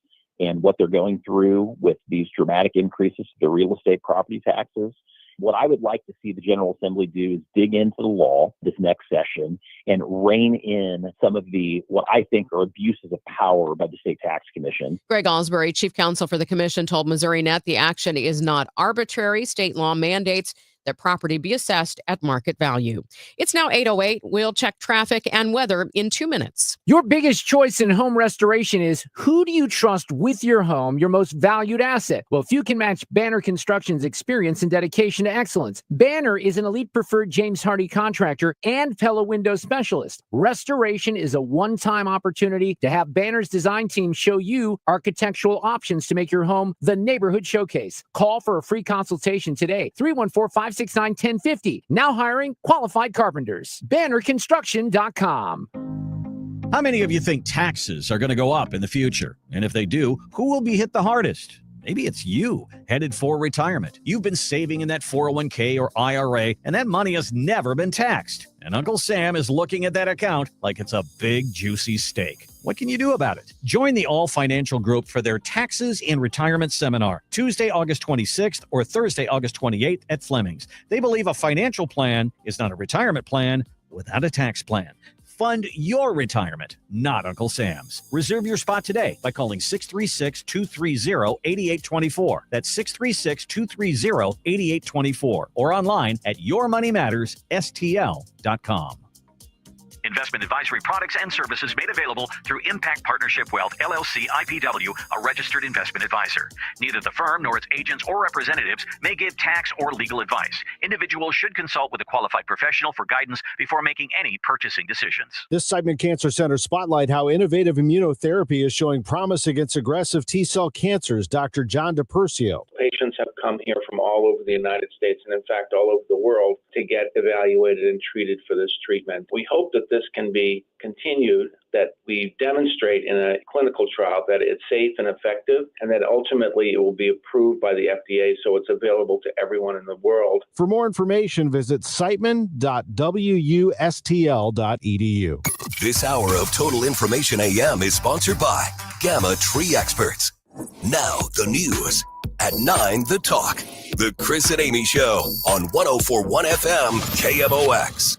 and what they're going through with these dramatic increases to the real estate property taxes. What I would like to see the General Assembly do is dig into the law this next session and rein in some of the, what I think are abuses of power by the State Tax Commission. Greg Alsbury, chief counsel for the commission, told Missouri Net the action is not arbitrary. State law mandates that property be assessed at market value. It's now 8:08. We'll check traffic and weather in 2 minutes. Your biggest choice in home restoration is, who do you trust with your home, your most valued asset? Well, few can match Banner Construction's experience and dedication to excellence. Banner is an elite preferred James Hardy contractor and Pella window specialist. Restoration is a one-time opportunity to have Banner's design team show you architectural options to make your home the neighborhood showcase. Call for a free consultation today. 314-569-1050. Now hiring qualified carpenters. BannerConstruction.com. How many of you think taxes are going to go up in the future? And if they do, who will be hit the hardest? Maybe it's you, headed for retirement. You've been saving in that 401k or IRA, and that money has never been taxed. And Uncle Sam is looking at that account like it's a big, juicy steak. What can you do about it? Join the All Financial Group for their Taxes in Retirement Seminar, Tuesday, August 26th or Thursday, August 28th at Fleming's. They believe a financial plan is not a retirement plan without a tax plan. Fund your retirement, not Uncle Sam's. Reserve your spot today by calling 636-230-8824. That's 636-230-8824 or online at yourmoneymattersstl.com. Investment advisory products and services made available through Impact Partnership Wealth, LLC, IPW, a registered investment advisor. Neither the firm nor its agents or representatives may give tax or legal advice. Individuals should consult with a qualified professional for guidance before making any purchasing decisions. This segment, Cancer Center Spotlight, how innovative immunotherapy is showing promise against aggressive T-cell cancers. Dr. John DePercio. Patients have come here from all over the United States and, in fact, all over the world to get evaluated and treated for this treatment. We hope that this can be continued, that we demonstrate in a clinical trial that it's safe and effective, and that ultimately it will be approved by the FDA so it's available to everyone in the world. For more information, visit siteman.wustl.edu. This hour of Total Information AM is sponsored by Gamma Tree Experts. Now the news at 9, The Talk. The Chris and Amy Show on 104.1 FM KMOX.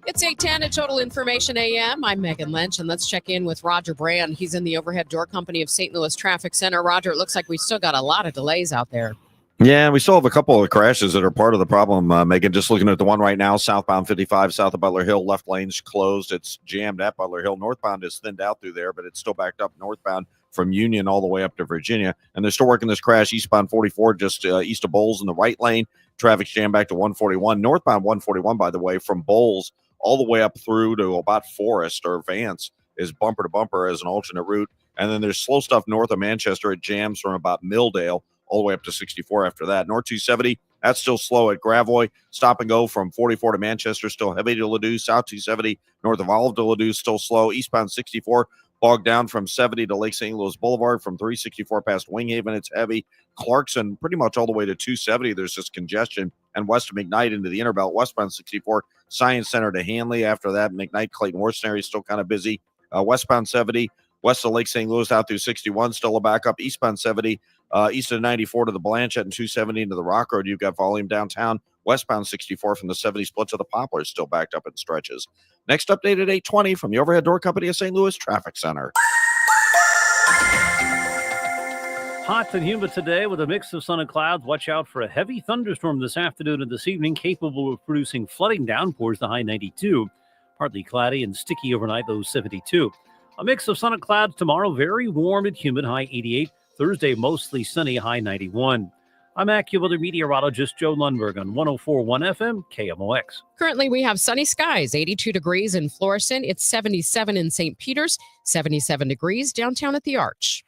It's 8:10 at Total Information AM. I'm Megan Lynch, and let's check in with Roger Brand. He's in the Overhead Door Company of St. Louis Traffic Center. Roger, it looks like we still got a lot of delays out there. Yeah, we still have a couple of crashes that are part of the problem, Megan. Just looking at the one right now, southbound 55, south of Butler Hill, left lane's closed. It's jammed at Butler Hill. Northbound is thinned out through there, but it's still backed up northbound from Union all the way up to Virginia. And they're still working this crash eastbound 44, just east of Bowles in the right lane. Traffic's jammed back to 141. Northbound 141, by the way, from Bowles all the way up through to about Forest or Vance is bumper to bumper as an alternate route. And then there's slow stuff north of Manchester. It jams from about Milldale all the way up to 64 after that. North 270, that's still slow at Gravois. Stop and go from 44 to Manchester, still heavy to Ladue. South 270, north of Olive to Ladue, still slow. Eastbound 64, bogged down from 70 to Lake St. Louis Boulevard. From 364 past Winghaven, it's heavy. Clarkson, pretty much all the way to 270, there's just congestion. And west of McKnight into the Interbelt, westbound 64, Science Center to Hanley. After that, McKnight, Clayton Worcester is still kind of busy. Westbound 70, west of Lake St. Louis out through 61, still a backup. Eastbound 70, east of 94 to the Blanchette and 270 into the Rock Road. You've got volume downtown. Westbound 64 from the 70 split to the Poplar is still backed up in stretches. Next update at 8:20 from the Overhead Door Company of St. Louis Traffic Center. Hot and humid today with a mix of sun and clouds. Watch out for a heavy thunderstorm this afternoon and this evening, capable of producing flooding downpours, the high 92. Partly cloudy and sticky overnight, low 72. A mix of sun and clouds tomorrow, very warm and humid, high 88. Thursday, mostly sunny, high 91. I'm AccuWeather meteorologist Joe Lundberg on 104.1 FM KMOX. Currently, we have sunny skies, 82 degrees in Florissant. It's 77 in St. Peters, 77 degrees downtown at the Arch.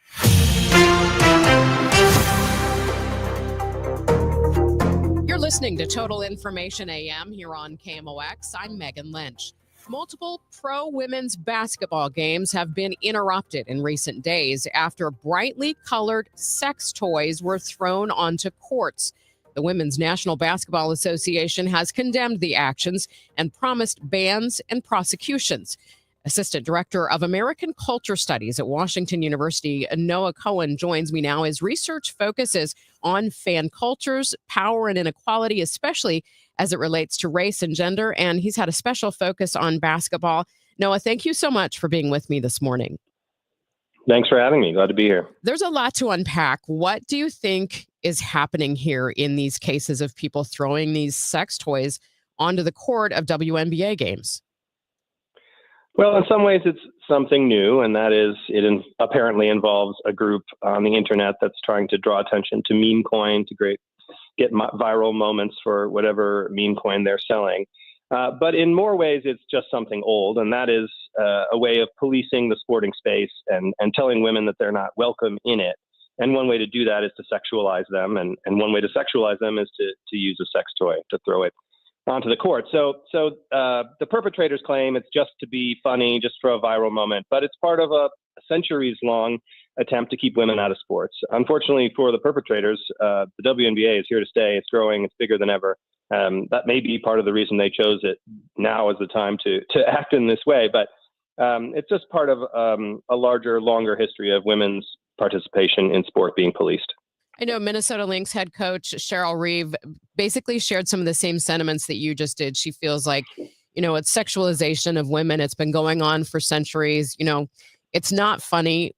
You're listening to Total Information AM here on KMOX. I'm Megan Lynch. Multiple pro women's basketball games have been interrupted in recent days after brightly colored sex toys were thrown onto courts. The Women's National Basketball Association has condemned the actions and promised bans and prosecutions. Assistant Director of American Culture Studies at Washington University, Noah Cohen, joins me now. His research focuses on fan cultures, power, and inequality, especially as it relates to race and gender, and he's had a special focus on basketball. Noah, thank you so much for being with me this morning. Thanks for having me. Glad to be here. There's a lot to unpack. What do you think is happening here in these cases of people throwing these sex toys onto the court of WNBA games? Well, in some ways, it's something new, and that is apparently involves a group on the internet that's trying to draw attention to meme coin to get viral moments for whatever meme coin they're selling. But in more ways, it's just something old, and that is a way of policing the sporting space and telling women that they're not welcome in it. And one way to do that is to sexualize them, and one way to sexualize them is to use a sex toy to throw it onto the court. So the perpetrators claim it's just to be funny, just for a viral moment, but it's part of a centuries-long attempt to keep women out of sports. Unfortunately for the perpetrators, the WNBA is here to stay. It's growing. It's bigger than ever. That may be part of the reason they chose it now as the time to act in this way. But it's just part of a larger, longer history of women's participation in sport being policed. I know Minnesota Lynx head coach Cheryl Reeve basically shared some of the same sentiments that you just did. She feels like, it's sexualization of women. It's been going on for centuries. It's not funny.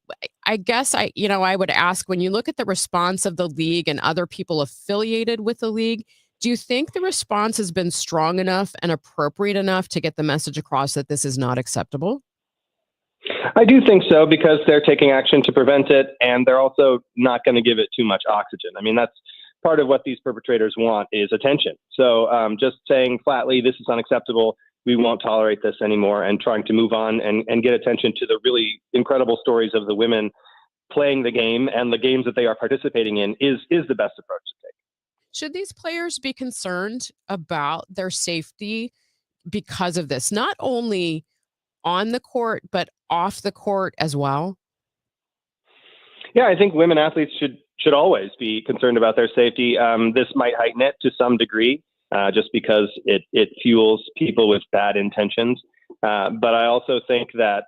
I guess I would ask, when you look at the response of the league and other people affiliated with the league, do you think the response has been strong enough and appropriate enough to get the message across that this is not acceptable? I do think so, because they're taking action to prevent it, and they're also not going to give it too much oxygen. I mean, that's part of what these perpetrators want, is attention. So just saying flatly, this is unacceptable, we won't tolerate this anymore, and trying to move on and get attention to the really incredible stories of the women playing the game and the games that they are participating in is the best approach to take. Should these players be concerned about their safety because of this? Not only on the court, but off the court as well? Yeah, I think women athletes should always be concerned about their safety. This might heighten it to some degree, just because it fuels people with bad intentions. But I also think that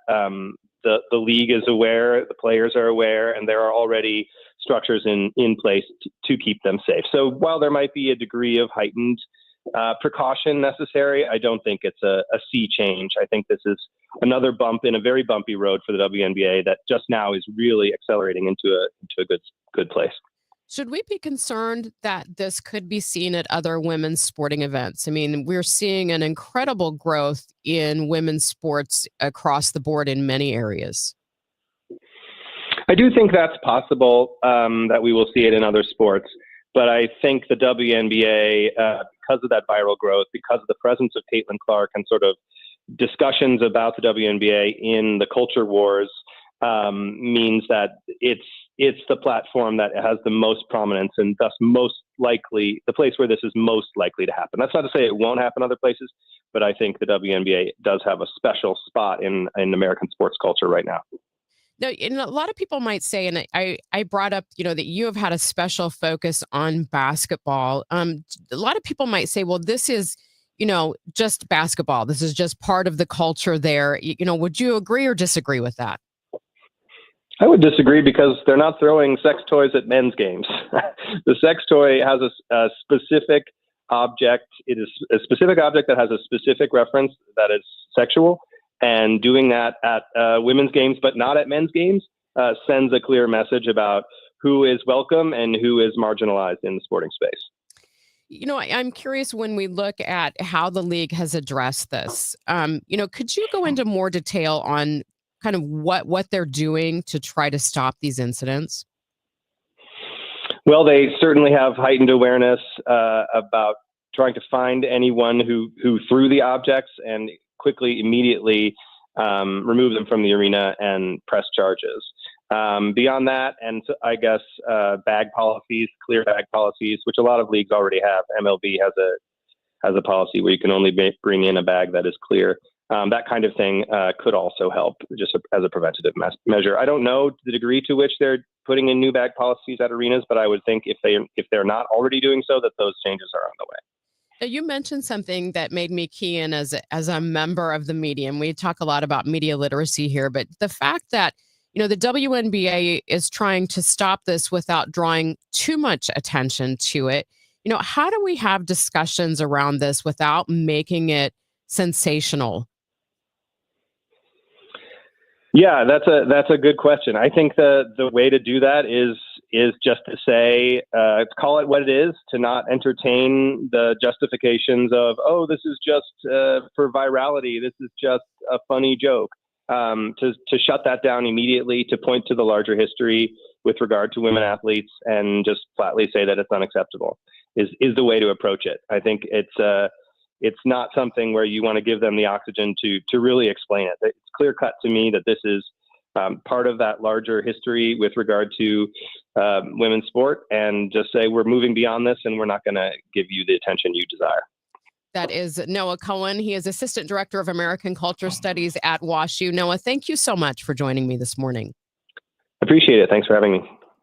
the league is aware, the players are aware, and there are already structures in place to keep them safe. So while there might be a degree of heightened precaution necessary, I don't think it's a sea change. I think this is another bump in a very bumpy road for the WNBA that just now is really accelerating into a good place. Should we be concerned that this could be seen at other women's sporting events? I mean, we're seeing an incredible growth in women's sports across the board in many areas. I do think that's possible, that we will see it in other sports. But I think the WNBA, because of that viral growth, because of the presence of Caitlin Clark and sort of discussions about the WNBA in the culture wars, means that it's the platform that has the most prominence and thus most likely, the place where this is most likely to happen. That's not to say it won't happen other places, but I think the WNBA does have a special spot in American sports culture right now. Now, and a lot of people might say, and I brought up, that you have had a special focus on basketball. A lot of people might say, well, this is, just basketball. This is just part of the culture there. Would you agree or disagree with that? I would disagree, because they're not throwing sex toys at men's games. The sex toy has a specific object. It is a specific object that has a specific reference that is sexual. And doing that at women's games, but not at men's games, sends a clear message about who is welcome and who is marginalized in the sporting space. I'm curious, when we look at how the league has addressed this, could you go into more detail on kind of what they're doing to try to stop these incidents? Well, they certainly have heightened awareness about trying to find anyone who threw the objects and quickly, immediately remove them from the arena and press charges. Beyond that, and I guess bag policies, clear bag policies, which a lot of leagues already have. MLB has a policy where you can only bring in a bag that is clear. That kind of thing could also help, just as a preventative measure. I don't know the degree to which they're putting in new bag policies at arenas, but I would think if they're not already doing so, that those changes are on the way. You mentioned something that made me key in as a member of the media, and we talk a lot about media literacy here, but the fact that the WNBA is trying to stop this without drawing too much attention to it. How do we have discussions around this without making it sensational? Yeah, that's a good question. I think the way to do that is just to say, call it what it is, to not entertain the justifications of, oh, this is just for virality, this is just a funny joke. To shut that down immediately, to point to the larger history with regard to women athletes, and just flatly say that it's unacceptable is the way to approach it. I think it's not something where you want to give them the oxygen to really explain it. It's clear cut to me that this is part of that larger history with regard to women's sport, and just say we're moving beyond this and we're not going to give you the attention you desire. That is Noah Cohen. He is Assistant Director of American Culture Studies at WashU. Noah, thank you so much for joining me this morning. Appreciate it. Thanks for having me.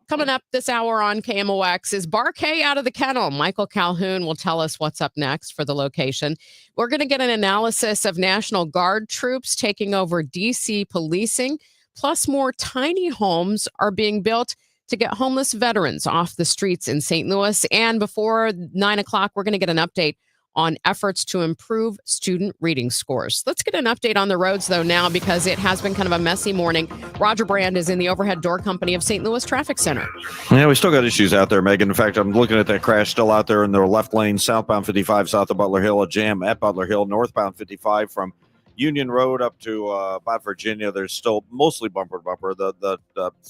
Coming up this hour on KMOX is Bar-K out of the kennel. Michael Calhoun will tell us what's up next for the location. We're going to get an analysis of National Guard troops taking over D.C. policing, plus more tiny homes are being built to get homeless veterans off the streets in St. Louis. And before 9 o'clock, we're going to get an update on efforts to improve student reading scores. Let's get an update on the roads, though, now, because it has been kind of a messy morning. Roger Brand is in the Overhead Door Company of St. Louis Traffic Center. Yeah, we still got issues out there, Megan. In fact, I'm looking at that crash still out there in the left lane, southbound 55 south of Butler Hill, a jam at Butler Hill, northbound 55 from Union Road up to about Virginia. There's still mostly bumper to bumper. The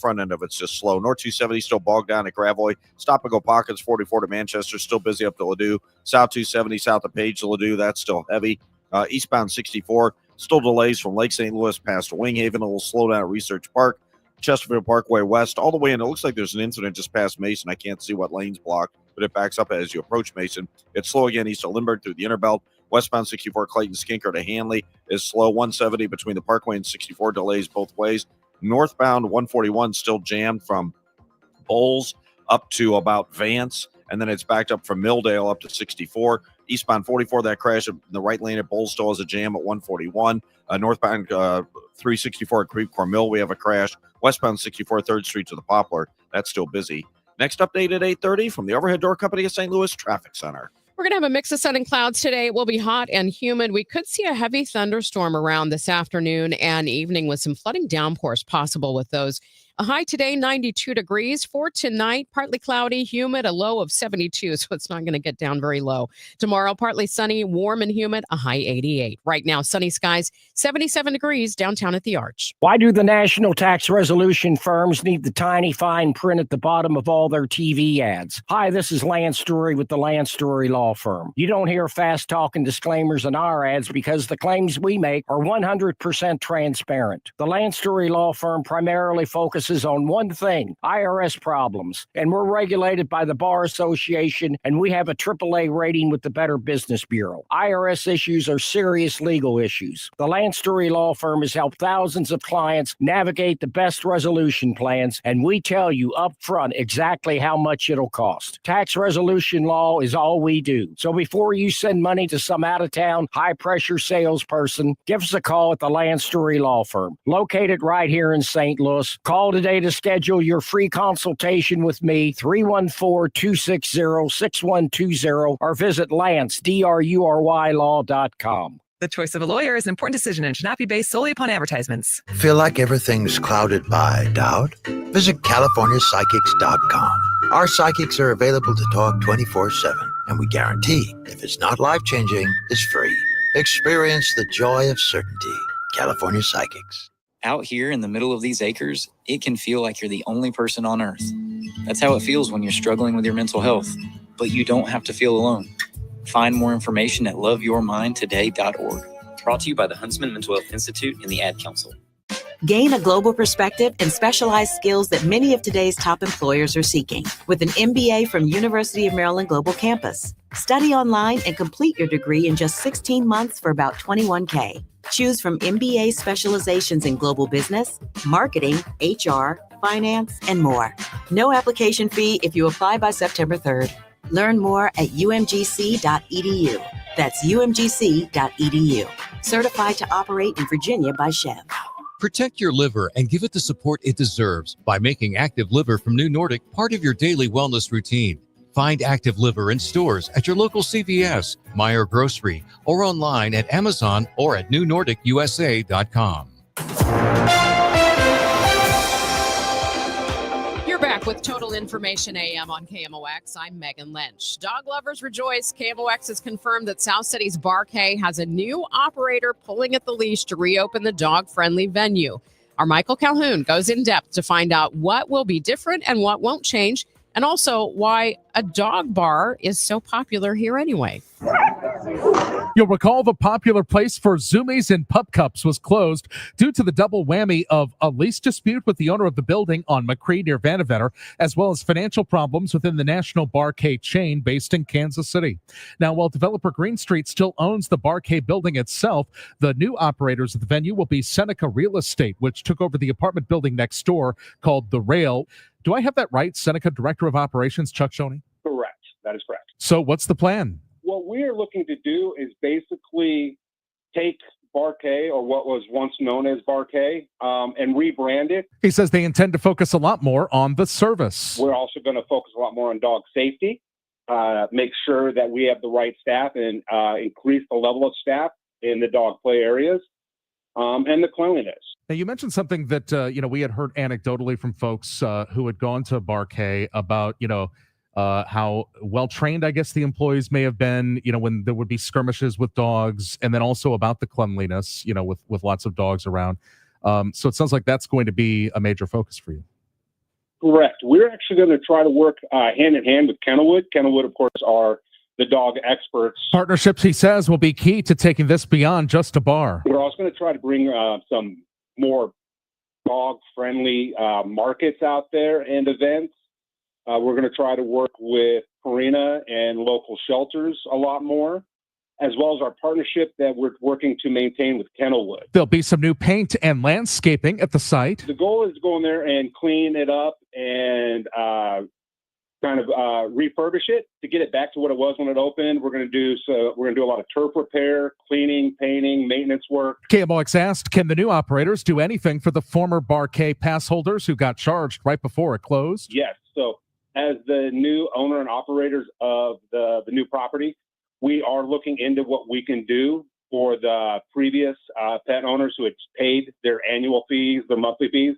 front end of it's just slow. North 270 still bogged down at Gravois. Stop and go pockets 44 to Manchester, still busy up to Ladue. South 270 south of Page to Ladue, that's still heavy. Eastbound 64 still delays from Lake St. Louis past Winghaven. A little slowdown at Research Park. Chesterfield Parkway West all the way in. It looks like there's an incident just past Mason. I can't see what lane's blocked, but it backs up as you approach Mason. It's slow again east of Lindbergh through the Interbelt. Westbound 64 Clayton Skinker to Hanley is slow. 170 between the Parkway and 64 delays both ways. Northbound 141 still jammed from Bowles up to about Vance, and then it's backed up from Milldale up to 64. Eastbound 44, that crash in the right lane at Bowles still has a jam at 141. Northbound 364 at Creve Coeur Mill, we have a crash. Westbound 64 3rd Street to the Poplar, that's still busy. Next update at 8:30 from the Overhead Door Company of St. Louis Traffic Center. We're going to have a mix of sun and clouds today. It will be hot and humid. We could see a heavy thunderstorm around this afternoon and evening with some flooding downpours possible with those. A high today, 92 degrees. For tonight, partly cloudy, humid, a low of 72, so it's not going to get down very low. Tomorrow, partly sunny, warm and humid, a high 88. Right now, sunny skies, 77 degrees downtown at the Arch. Why do the national tax resolution firms need the tiny fine print at the bottom of all their TV ads? Hi, this is Lance Story with the Lance Story Law Firm. You don't hear fast-talking disclaimers in our ads because the claims we make are 100% transparent. The Lance Story Law Firm primarily focuses on one thing, IRS problems, and we're regulated by the Bar Association, and we have a AAA rating with the Better Business Bureau. IRS issues are serious legal issues. The Lance Story Law Firm has helped thousands of clients navigate the best resolution plans, and we tell you up front exactly how much it'll cost. Tax resolution law is all we do. So before you send money to some out-of-town, high-pressure salesperson, give us a call at the Lance Story Law Firm, located right here in St. Louis. Call today to schedule your free consultation with me, 314-260-6120, or visit LanceDruryLaw.com. The choice of a lawyer is an important decision and should not be based solely upon advertisements. Feel like everything's clouded by doubt? Visit CaliforniaPsychics.com. Our psychics are available to talk 24/7, and we guarantee if it's not life-changing, it's free. Experience the joy of certainty. California Psychics. Out here in the middle of these acres, it can feel like you're the only person on Earth. That's how it feels when you're struggling with your mental health. But you don't have to feel alone. Find more information at loveyourmindtoday.org. Brought to you by the Huntsman Mental Health Institute and the Ad Council. Gain a global perspective and specialized skills that many of today's top employers are seeking with an MBA from University of Maryland Global Campus. Study online and complete your degree in just 16 months for about $21K. Choose from MBA specializations in global business, marketing, HR, finance, and more. No application fee if you apply by September 3rd. Learn more at umgc.edu. That's umgc.edu. Certified to operate in Virginia by Chev. Protect your liver and give it the support it deserves by making Active Liver from New Nordic part of your daily wellness routine. Find Active Liver in stores at your local CVS, Meijer Grocery, or online at Amazon or at newnordicusa.com. You're back with Total Information AM on KMOX. I'm Megan Lynch. Dog lovers rejoice. KMOX has confirmed that South City's Barquet has a new operator pulling at the leash to reopen the dog-friendly venue. Our Michael Calhoun goes in depth to find out what will be different and what won't change, and also why a dog bar is so popular here anyway. You'll recall the popular place for Zoomies and Pup Cups was closed due to the double whammy of a lease dispute with the owner of the building on McCree near Vandevetter, as well as financial problems within the National Barquet chain based in Kansas City. Now, while developer Green Street still owns the Barquet building itself, the new operators of the venue will be Seneca Real Estate, which took over the apartment building next door called The Rail. Do I have that right, Seneca Director of Operations, Chuck Shoney? Correct. That is correct. So what's the plan? What we are looking to do is basically take Barquet, or what was once known as Barquet, and rebrand it. He says they intend to focus a lot more on the service. We're also going to focus a lot more on dog safety, make sure that we have the right staff and increase the level of staff in the dog play areas, and the cleanliness. Now, you mentioned something that, we had heard anecdotally from folks who had gone to Barquet about, how well-trained, I guess, the employees may have been, when there would be skirmishes with dogs, and then also about the cleanliness, with lots of dogs around. So it sounds like that's going to be a major focus for you. Correct. We're actually going to try to work hand in hand with Kennelwood. Kennelwood, of course, are the dog experts. Partnerships, he says, will be key to taking this beyond just a bar. We're also going to try to bring some more dog-friendly markets out there and events. We're going to try to work with Purina and local shelters a lot more, as well as our partnership that we're working to maintain with Kennelwood. There'll be some new paint and landscaping at the site. The goal is to go in there and clean it up and refurbish it to get it back to what it was when it opened. We're going to do a lot of turf repair, cleaning, painting, maintenance work. KMOX asked, can the new operators do anything for the former Barquet pass holders who got charged right before it closed? Yes. So as the new owner and operators of the new property, we are looking into what we can do for the previous pet owners who had paid their annual fees, their monthly fees.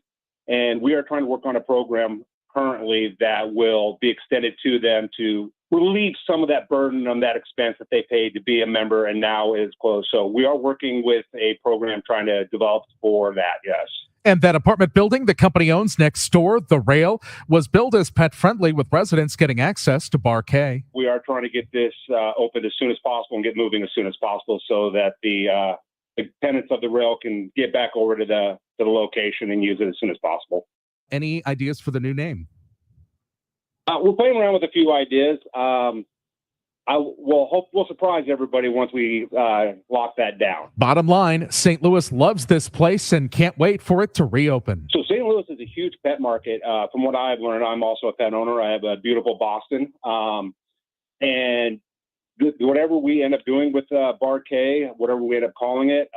And we are trying to work on a program currently that will be extended to them to relieve some of that burden on that expense that they paid to be a member and now is closed. So we are working with a program trying to develop for that, yes. And that apartment building the company owns next door, The Rail, was built as pet-friendly with residents getting access to Barquet. We are trying to get this opened as soon as possible and get moving as soon as possible so that the tenants of The Rail can get back over to the location and use it as soon as possible. Any ideas for the new name? We're playing around with a few ideas. We'll surprise everybody once we lock that down. Bottom line, St. Louis loves this place and can't wait for it to reopen. So St. Louis is a huge pet market. From what I've learned, I'm also a pet owner. I have a beautiful Boston. And whatever we end up doing with Barquet, whatever we end up calling it,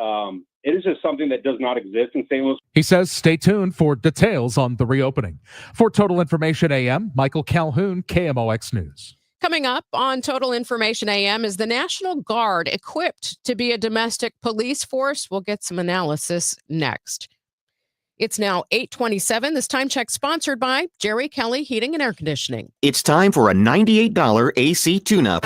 it is just something that does not exist in St. Louis. He says stay tuned for details on the reopening. For Total Information AM, Michael Calhoun, KMOX News. Coming up on Total Information AM, is the National Guard equipped to be a domestic police force? We'll get some analysis next. It's now 8:27. This time check sponsored by Jerry Kelly Heating and Air Conditioning. It's time for a $98 AC tune-up.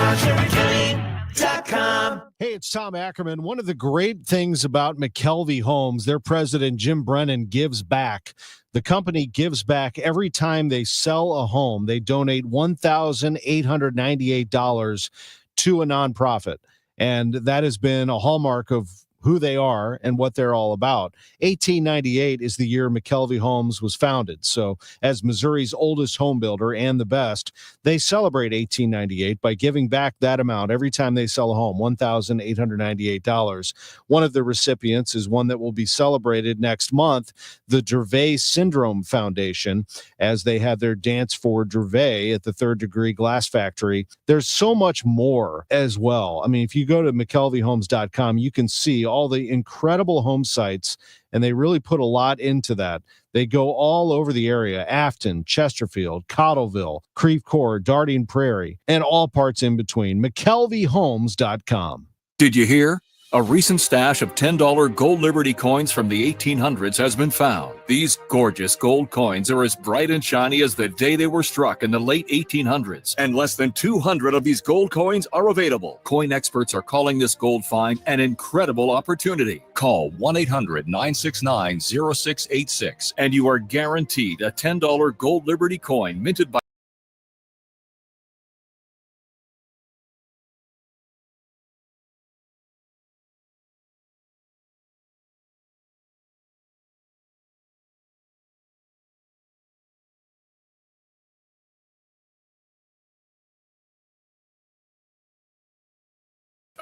Hey, it's Tom Ackerman. One of the great things about McKelvey Homes, their president, Jim Brennan, gives back. The company gives back every time they sell a home. They donate $1,898 to a nonprofit. And that has been a hallmark of who they are and what they're all about. 1898 is the year McKelvey Homes was founded. So as Missouri's oldest home builder and the best, they celebrate 1898 by giving back that amount every time they sell a home, $1,898. One of the recipients is one that will be celebrated next month, the Gervais Syndrome Foundation, as they have their Dance for Gervais at the Third Degree Glass Factory. There's so much more as well. I mean, if you go to McKelveyHomes.com, you can see all the incredible home sites, and they really put a lot into that. They go all over the area: Afton, Chesterfield, Cottleville, Creve Coeur, Darting Prairie, and all parts in between. McKelveyHomes.com. Did you hear? A recent stash of $10 gold Liberty coins from the 1800s has been found. These gorgeous gold coins are as bright and shiny as the day they were struck in the late 1800s, and less than 200 of these gold coins are available. Coin experts are calling this gold find an incredible opportunity. Call 1-800-969-0686 and you are guaranteed a $10 gold Liberty coin minted by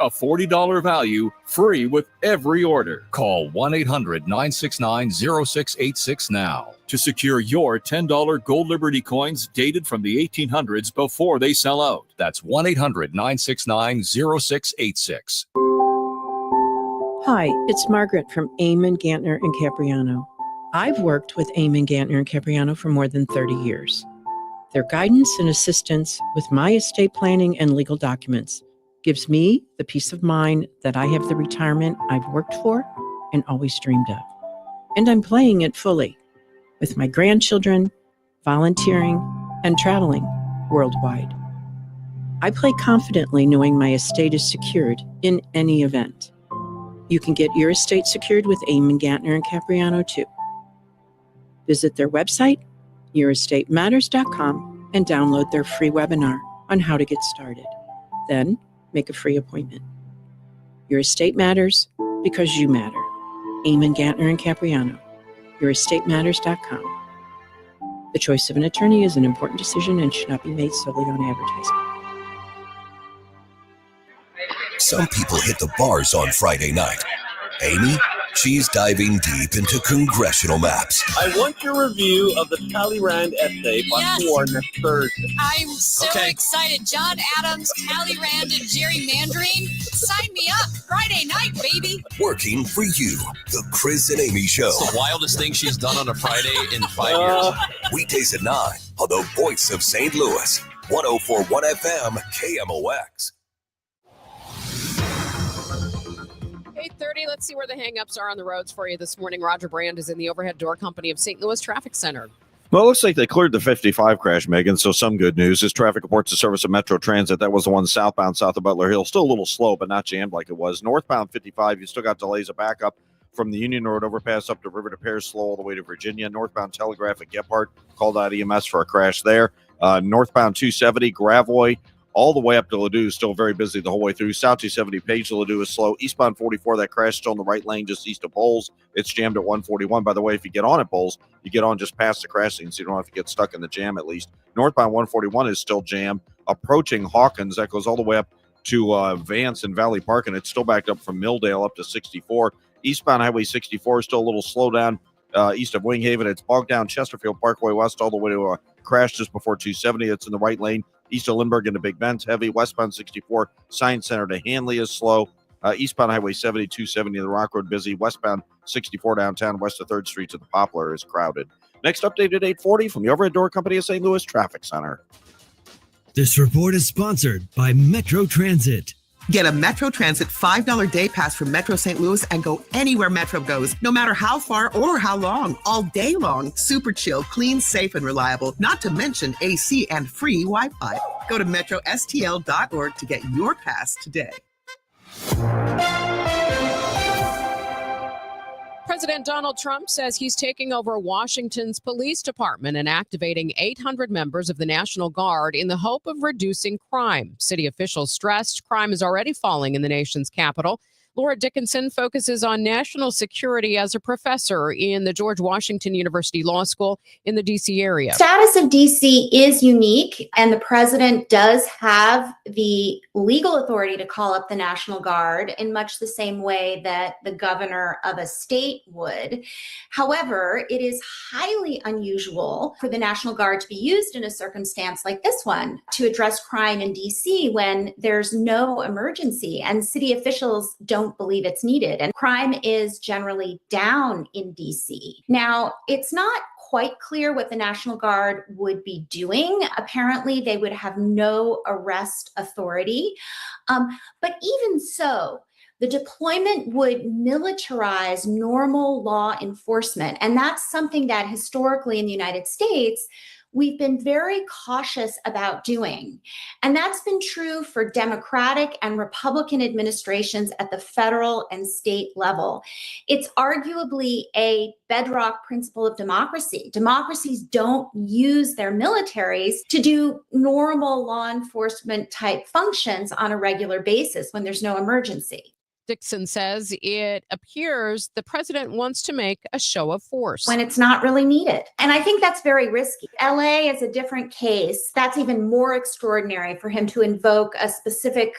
a $40 value, free with every order. Call 1-800-969-0686 now to secure your $10 gold Liberty coins dated from the 1800s before they sell out. That's 1-800-969-0686. Hi, it's Margaret from Eamon, Gantner, and Capriano. I've worked with Eamon, Gantner, and Capriano for more than 30 years. Their guidance and assistance with my estate planning and legal documents gives me the peace of mind that I have the retirement I've worked for and always dreamed of. And I'm playing it fully with my grandchildren, volunteering, and traveling worldwide. I play confidently knowing my estate is secured in any event. You can get your estate secured with Eamon, Gantner, and Capriano too. Visit their website, yourestatemasters.com, and download their free webinar on how to get started. Then make a free appointment. Your estate matters because you matter. Eamon, Gantner, and Capriano, yourestatemasters.com. The choice of an attorney is an important decision and should not be made solely on advertising. Some people hit the bars on Friday night. Amy, she's diving deep into congressional maps. I want your review of the Talleyrand essay by War next Thursday. I'm so excited. John Adams, Talleyrand, and gerrymandering. Sign me up. Friday night, baby. Working for you. The Chris and Amy Show. It's the wildest thing she's done on a Friday in 5 years. Weekdays at 9 on the voice of St. Louis. 104.1 FM KMOX. 8:30. Let's see where the hangups are on the roads for you this morning. Roger Brand is in the Overhead Door Company of St. Louis Traffic Center. Well, it looks like they cleared the 55 crash, Megan, so some good news. As traffic reports the service of Metro Transit, that was the one southbound south of Butler Hill. Still a little slow, but not jammed like it was. Northbound 55, you still got delays of backup from the Union Road overpass up to River to Pears, slow all the way to Virginia. Northbound Telegraph at Gephardt, called out EMS for a crash there. Northbound 270, Gravois, all the way up to Ladue, still very busy the whole way through. South 270, Page to Ladue is slow. Eastbound 44, that crash still in the right lane just east of Bowles. It's jammed at 141. By the way, if you get on at Bowles, you get on just past the crash scene, so you don't have to get stuck in the jam at least. Northbound 141 is still jammed. Approaching Hawkins, that goes all the way up to Vance and Valley Park, and it's still backed up from Milldale up to 64. Eastbound Highway 64 is still a little slow down east of Winghaven. It's bogged down Chesterfield Parkway West all the way to a crash just before 270. It's in the right lane. East of Lindbergh into Big Bend, heavy. Westbound 64, Science Center to Hanley is slow. Eastbound Highway 70, 270 the Rock Road busy. Westbound 64 downtown, west of 3rd Street to the Poplar is crowded. Next update at 8:40 from the Overhead Door Company of St. Louis Traffic Center. This report is sponsored by Metro Transit. Get a Metro Transit $5 day pass from Metro St. Louis and go anywhere Metro goes, no matter how far or how long, all day long. Super chill, clean, safe, and reliable, not to mention AC and free Wi-Fi. Go to metrostl.org to get your pass today. President Donald Trump says he's taking over Washington's police department and activating 800 members of the National Guard in the hope of reducing crime. City officials stressed crime is already falling in the nation's capital. Laura Dickinson focuses on national security as a professor in the George Washington University Law School in the D.C. area. Status of D.C. is unique, and the president does have the legal authority to call up the National Guard in much the same way that the governor of a state would. However, it is highly unusual for the National Guard to be used in a circumstance like this one to address crime in D.C. when there's no emergency and city officials don't believe it's needed. And crime is generally down in DC. Now, it's not quite clear what the National Guard would be doing. Apparently, they would have no arrest authority. But even so, the deployment would militarize normal law enforcement. And that's something that historically in the United States, we've been very cautious about doing. And that's been true for Democratic and Republican administrations at the federal and state level. It's arguably a bedrock principle of democracy. Democracies don't use their militaries to do normal law enforcement type functions on a regular basis when there's no emergency. Dixon says it appears the president wants to make a show of force when it's not really needed. And I think that's very risky. LA is a different case. That's even more extraordinary for him to invoke a specific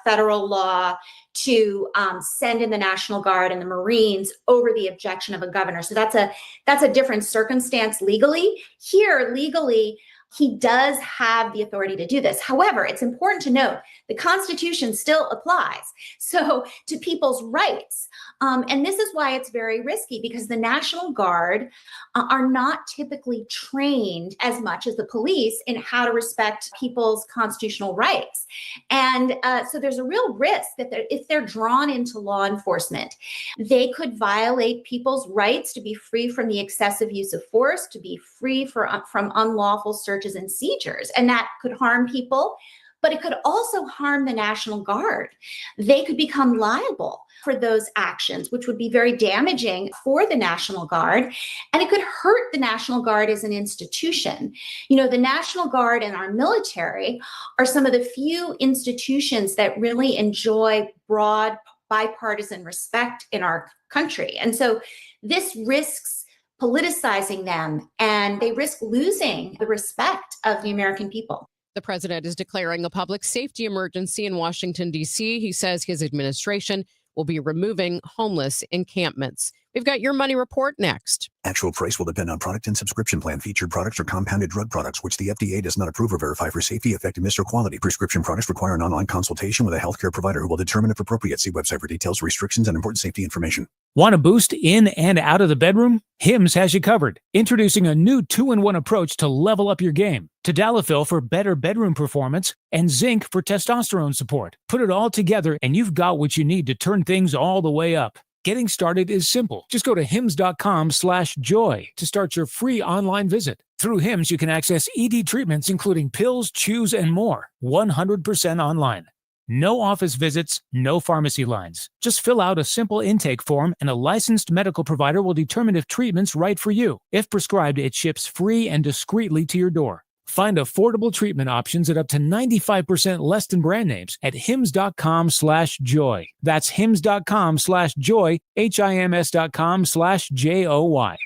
federal law to send in the National Guard and the Marines over the objection of a governor. So that's a different circumstance legally. Here, legally, he does have the authority to do this. However, it's important to note the Constitution still applies. So to people's rights. And this is why it's very risky, because the National Guard are not typically trained as much as the police in how to respect people's constitutional rights. And so there's a real risk that if they're drawn into law enforcement, they could violate people's rights to be free from the excessive use of force, to be free from unlawful searches and seizures. And that could harm people, but it could also harm the National Guard. They could become liable for those actions, which would be very damaging for the National Guard. And it could hurt the National Guard as an institution. You know, the National Guard and our military are some of the few institutions that really enjoy broad bipartisan respect in our country. And so this risks politicizing them, and they risk losing the respect of the American people. The president is declaring a public safety emergency in Washington, D.C. He says his administration will be removing homeless encampments. We've got your money report next. Actual price will depend on product and subscription plan. Featured products are compounded drug products, which the FDA does not approve or verify for safety, effectiveness, or quality. Prescription products require an online consultation with a healthcare provider who will determine if appropriate. See website for details, restrictions, and important safety information. Want a boost in and out of the bedroom? Hims has you covered. Introducing a new 2-in-1 approach to level up your game. Tadalafil for better bedroom performance and zinc for testosterone support. Put it all together and you've got what you need to turn things all the way up. Getting started is simple. Just go to hims.com/joy to start your free online visit. Through Hims, you can access ED treatments, including pills, chews, and more, 100% online. No office visits, no pharmacy lines. Just fill out a simple intake form and a licensed medical provider will determine if treatment's right for you. If prescribed, it ships free and discreetly to your door. Find affordable treatment options at up to 95% less than brand names at hims.com/joy. That's hims.com/joy, hims.com/joy.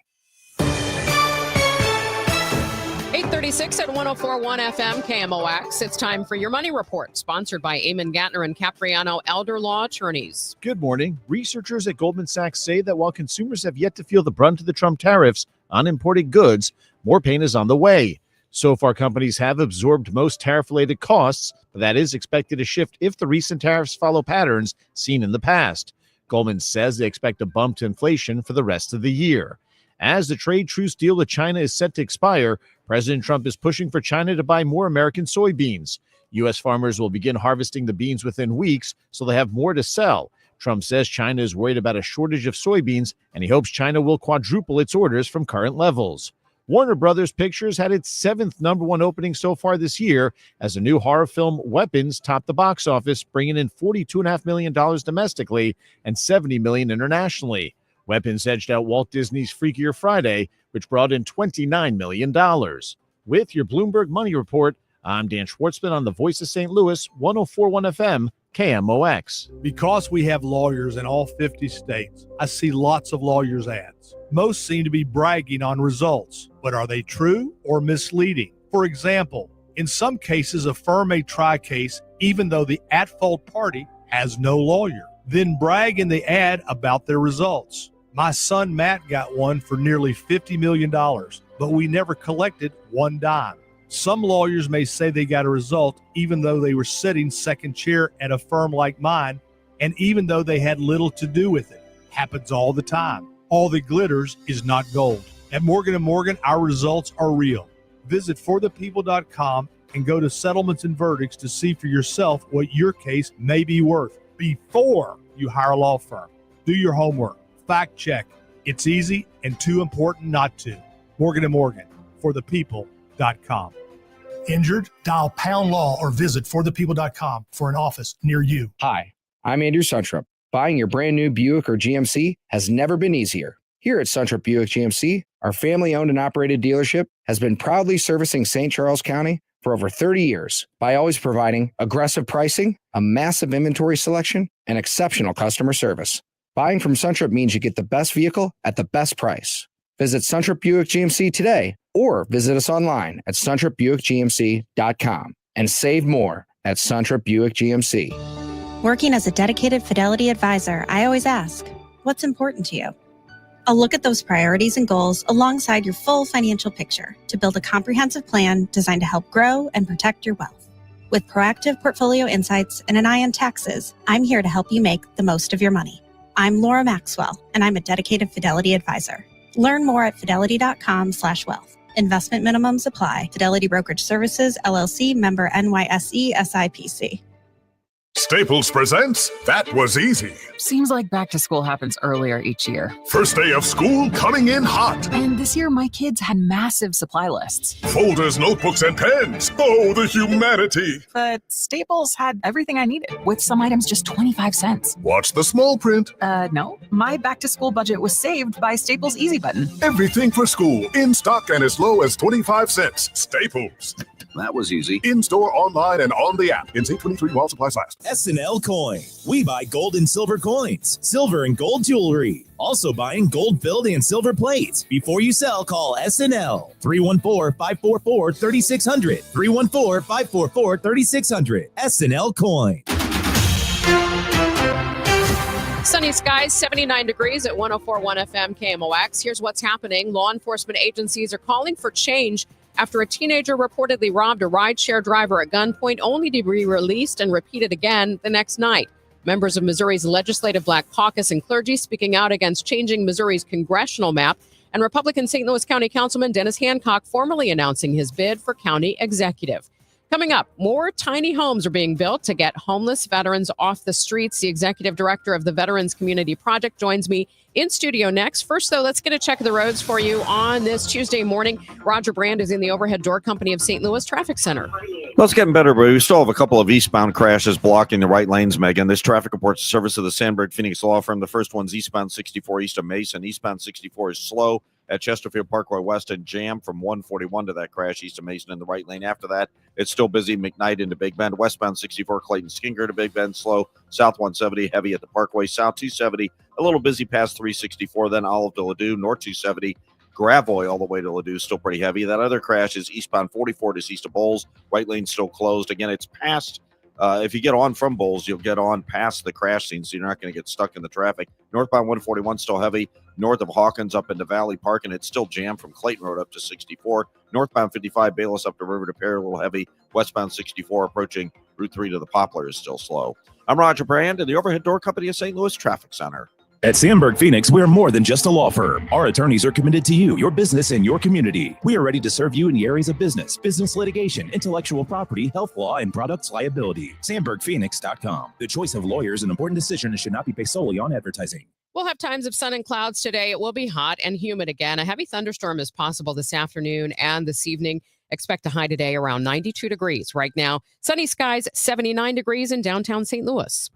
8:36 at 104.1 FM KMOX. It's time for your money report, sponsored by Eamon Gantner and Capriano Elder Law Attorneys. Good morning. Researchers at Goldman Sachs say that while consumers have yet to feel the brunt of the Trump tariffs on imported goods, more pain is on the way. So far, companies have absorbed most tariff-related costs, but that is expected to shift if the recent tariffs follow patterns seen in the past. Goldman says they expect a bump to inflation for the rest of the year. As the trade truce deal with China is set to expire, President Trump is pushing for China to buy more American soybeans. U.S. farmers will begin harvesting the beans within weeks, so they have more to sell. Trump says China is worried about a shortage of soybeans, and he hopes China will quadruple its orders from current levels. Warner Brothers Pictures had its 7th #1 opening so far this year as the new horror film Weapons topped the box office, bringing in $42.5 million domestically and $70 million internationally. Weapons edged out Walt Disney's Freakier Friday, which brought in $29 million. With your Bloomberg Money Report, I'm Dan Schwartzman on the Voice of St. Louis, 104.1 FM, KMOX. Because we have lawyers in all 50 states, I see lots of lawyers' ads. Most seem to be bragging on results, but are they true or misleading? For example, in some cases, a firm may try a case even though the at-fault party has no lawyer, then brag in the ad about their results. My son Matt got one for nearly $50 million, but we never collected one dime. Some lawyers may say they got a result even though they were sitting second chair at a firm like mine, and even though they had little to do with it. Happens all the time. All that glitters is not gold. At Morgan & Morgan, our results are real. Visit forthepeople.com and go to settlements and verdicts to see for yourself what your case may be worth before you hire a law firm. Do your homework. Fact check. It's easy and too important not to. Morgan & Morgan, forthepeople.com. Injured? Dial pound law or visit forthepeople.com for an office near you. Hi, I'm Andrew Suntrup. Buying your brand new Buick or GMC has never been easier. Here at Suntrup Buick GMC, our family-owned and operated dealership has been proudly servicing St. Charles County for over 30 years by always providing aggressive pricing, a massive inventory selection, and exceptional customer service. Buying from Suntrup means you get the best vehicle at the best price. Visit Suntrup Buick GMC today or visit us online at suntrupbuickgmc.com and save more at Suntrup Buick GMC. Working as a dedicated Fidelity advisor, I always ask, what's important to you? I'll look at those priorities and goals alongside your full financial picture to build a comprehensive plan designed to help grow and protect your wealth. With proactive portfolio insights and an eye on taxes, I'm here to help you make the most of your money. I'm Laura Maxwell, and I'm a dedicated Fidelity advisor. Learn more at fidelity.com/wealth. Investment minimums apply. Fidelity Brokerage Services, LLC, member NYSE, SIPC. Staples presents That Was Easy. Seems like back to school happens earlier each year. First day of school coming in hot. And this year, my kids had massive supply lists. Folders, notebooks, and pens. Oh, the humanity. But Staples had everything I needed, with some items just 25 cents. Watch the small print. No. My back to school budget was saved by Staples Easy Button. Everything for school, in stock and as low as 25 cents. Staples. That was easy. In store, online, and on the app. In 23 while supplies last. S&L Coin. We buy gold and silver coins, silver and gold jewelry. Also buying gold filled and silver plates. Before you sell, call S&L. 314-544-3600. 314-544-3600. S&L Coin. Sunny skies, 79 degrees at 104.1 FM KMOX. Here's what's happening. Law enforcement agencies are calling for change after a teenager reportedly robbed a rideshare driver at gunpoint, only to be released and repeated again the next night. Members of Missouri's Legislative Black Caucus and clergy speaking out against changing Missouri's congressional map, and Republican St. Louis County Councilman Dennis Hancock formally announcing his bid for county executive. Coming up, more tiny homes are being built to get homeless veterans off the streets. The executive director of the Veterans Community Project joins me in studio next. First, though, let's get a check of the roads for you on this Tuesday morning. Roger Brand is in the Overhead Door Company of St. Louis Traffic Center. Well, it's getting better, but we still have a couple of eastbound crashes blocking the right lanes, Megan. This traffic reports the service of the Sandberg Phoenix Law Firm. The first one's eastbound 64 east of Mason. Eastbound 64 is slow at Chesterfield Parkway West and jam from 141 to that crash east of Mason in the right lane. After that, it's still busy. McKnight into Big Bend. Westbound 64 Clayton Skinker to Big Bend, slow. South 170 heavy at the Parkway. South 270 a little busy past 364. Then Olive to Ladue. North 270 Gravois all the way to Ladue, still pretty heavy. That other crash is eastbound 44 just east of Bowles. Right lane still closed. Again, it's past. If you get on from Bowles, you'll get on past the crash scene, so you're not going to get stuck in the traffic. Northbound 141 still heavy. North of Hawkins up into Valley Park, and it's still jammed from Clayton Road up to 64. Northbound 55 Bayless up to River to Perry, a little heavy. Westbound 64 approaching Route 3 to the Poplar is still slow. I'm Roger Brand in the Overhead Door Company of St. Louis Traffic Center. At Sandberg Phoenix, we're more than just a law firm. Our attorneys are committed to you, your business, and your community. We are ready to serve you in the areas of business litigation, intellectual property, health law, and products liability. SandbergPhoenix.com. The choice of lawyers is an important decision and should not be based solely on advertising. We'll have times of sun and clouds today. It will be hot and humid again. A heavy thunderstorm is possible this afternoon and this evening. Expect a high today around 92 degrees. Right now, sunny skies, 79 degrees in downtown St. Louis.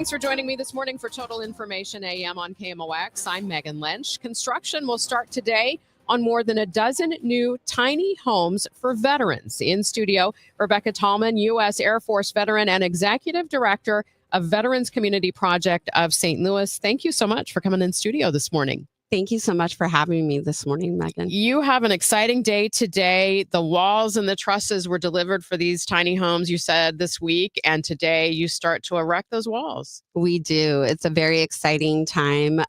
Thanks for joining me this morning for Total Information AM on KMOX. I'm Megan Lynch. Construction will start today on more than a dozen new tiny homes for veterans. In studio, Rebecca Tallman, U.S. Air Force veteran and Executive Director of Veterans Community Project of St. Louis. Thank you so much for coming in studio this morning. Thank you so much for having me this morning, Megan. You have an exciting day today. The walls and the trusses were delivered for these tiny homes, you said, this week. And today you start to erect those walls. We do. It's a very exciting time.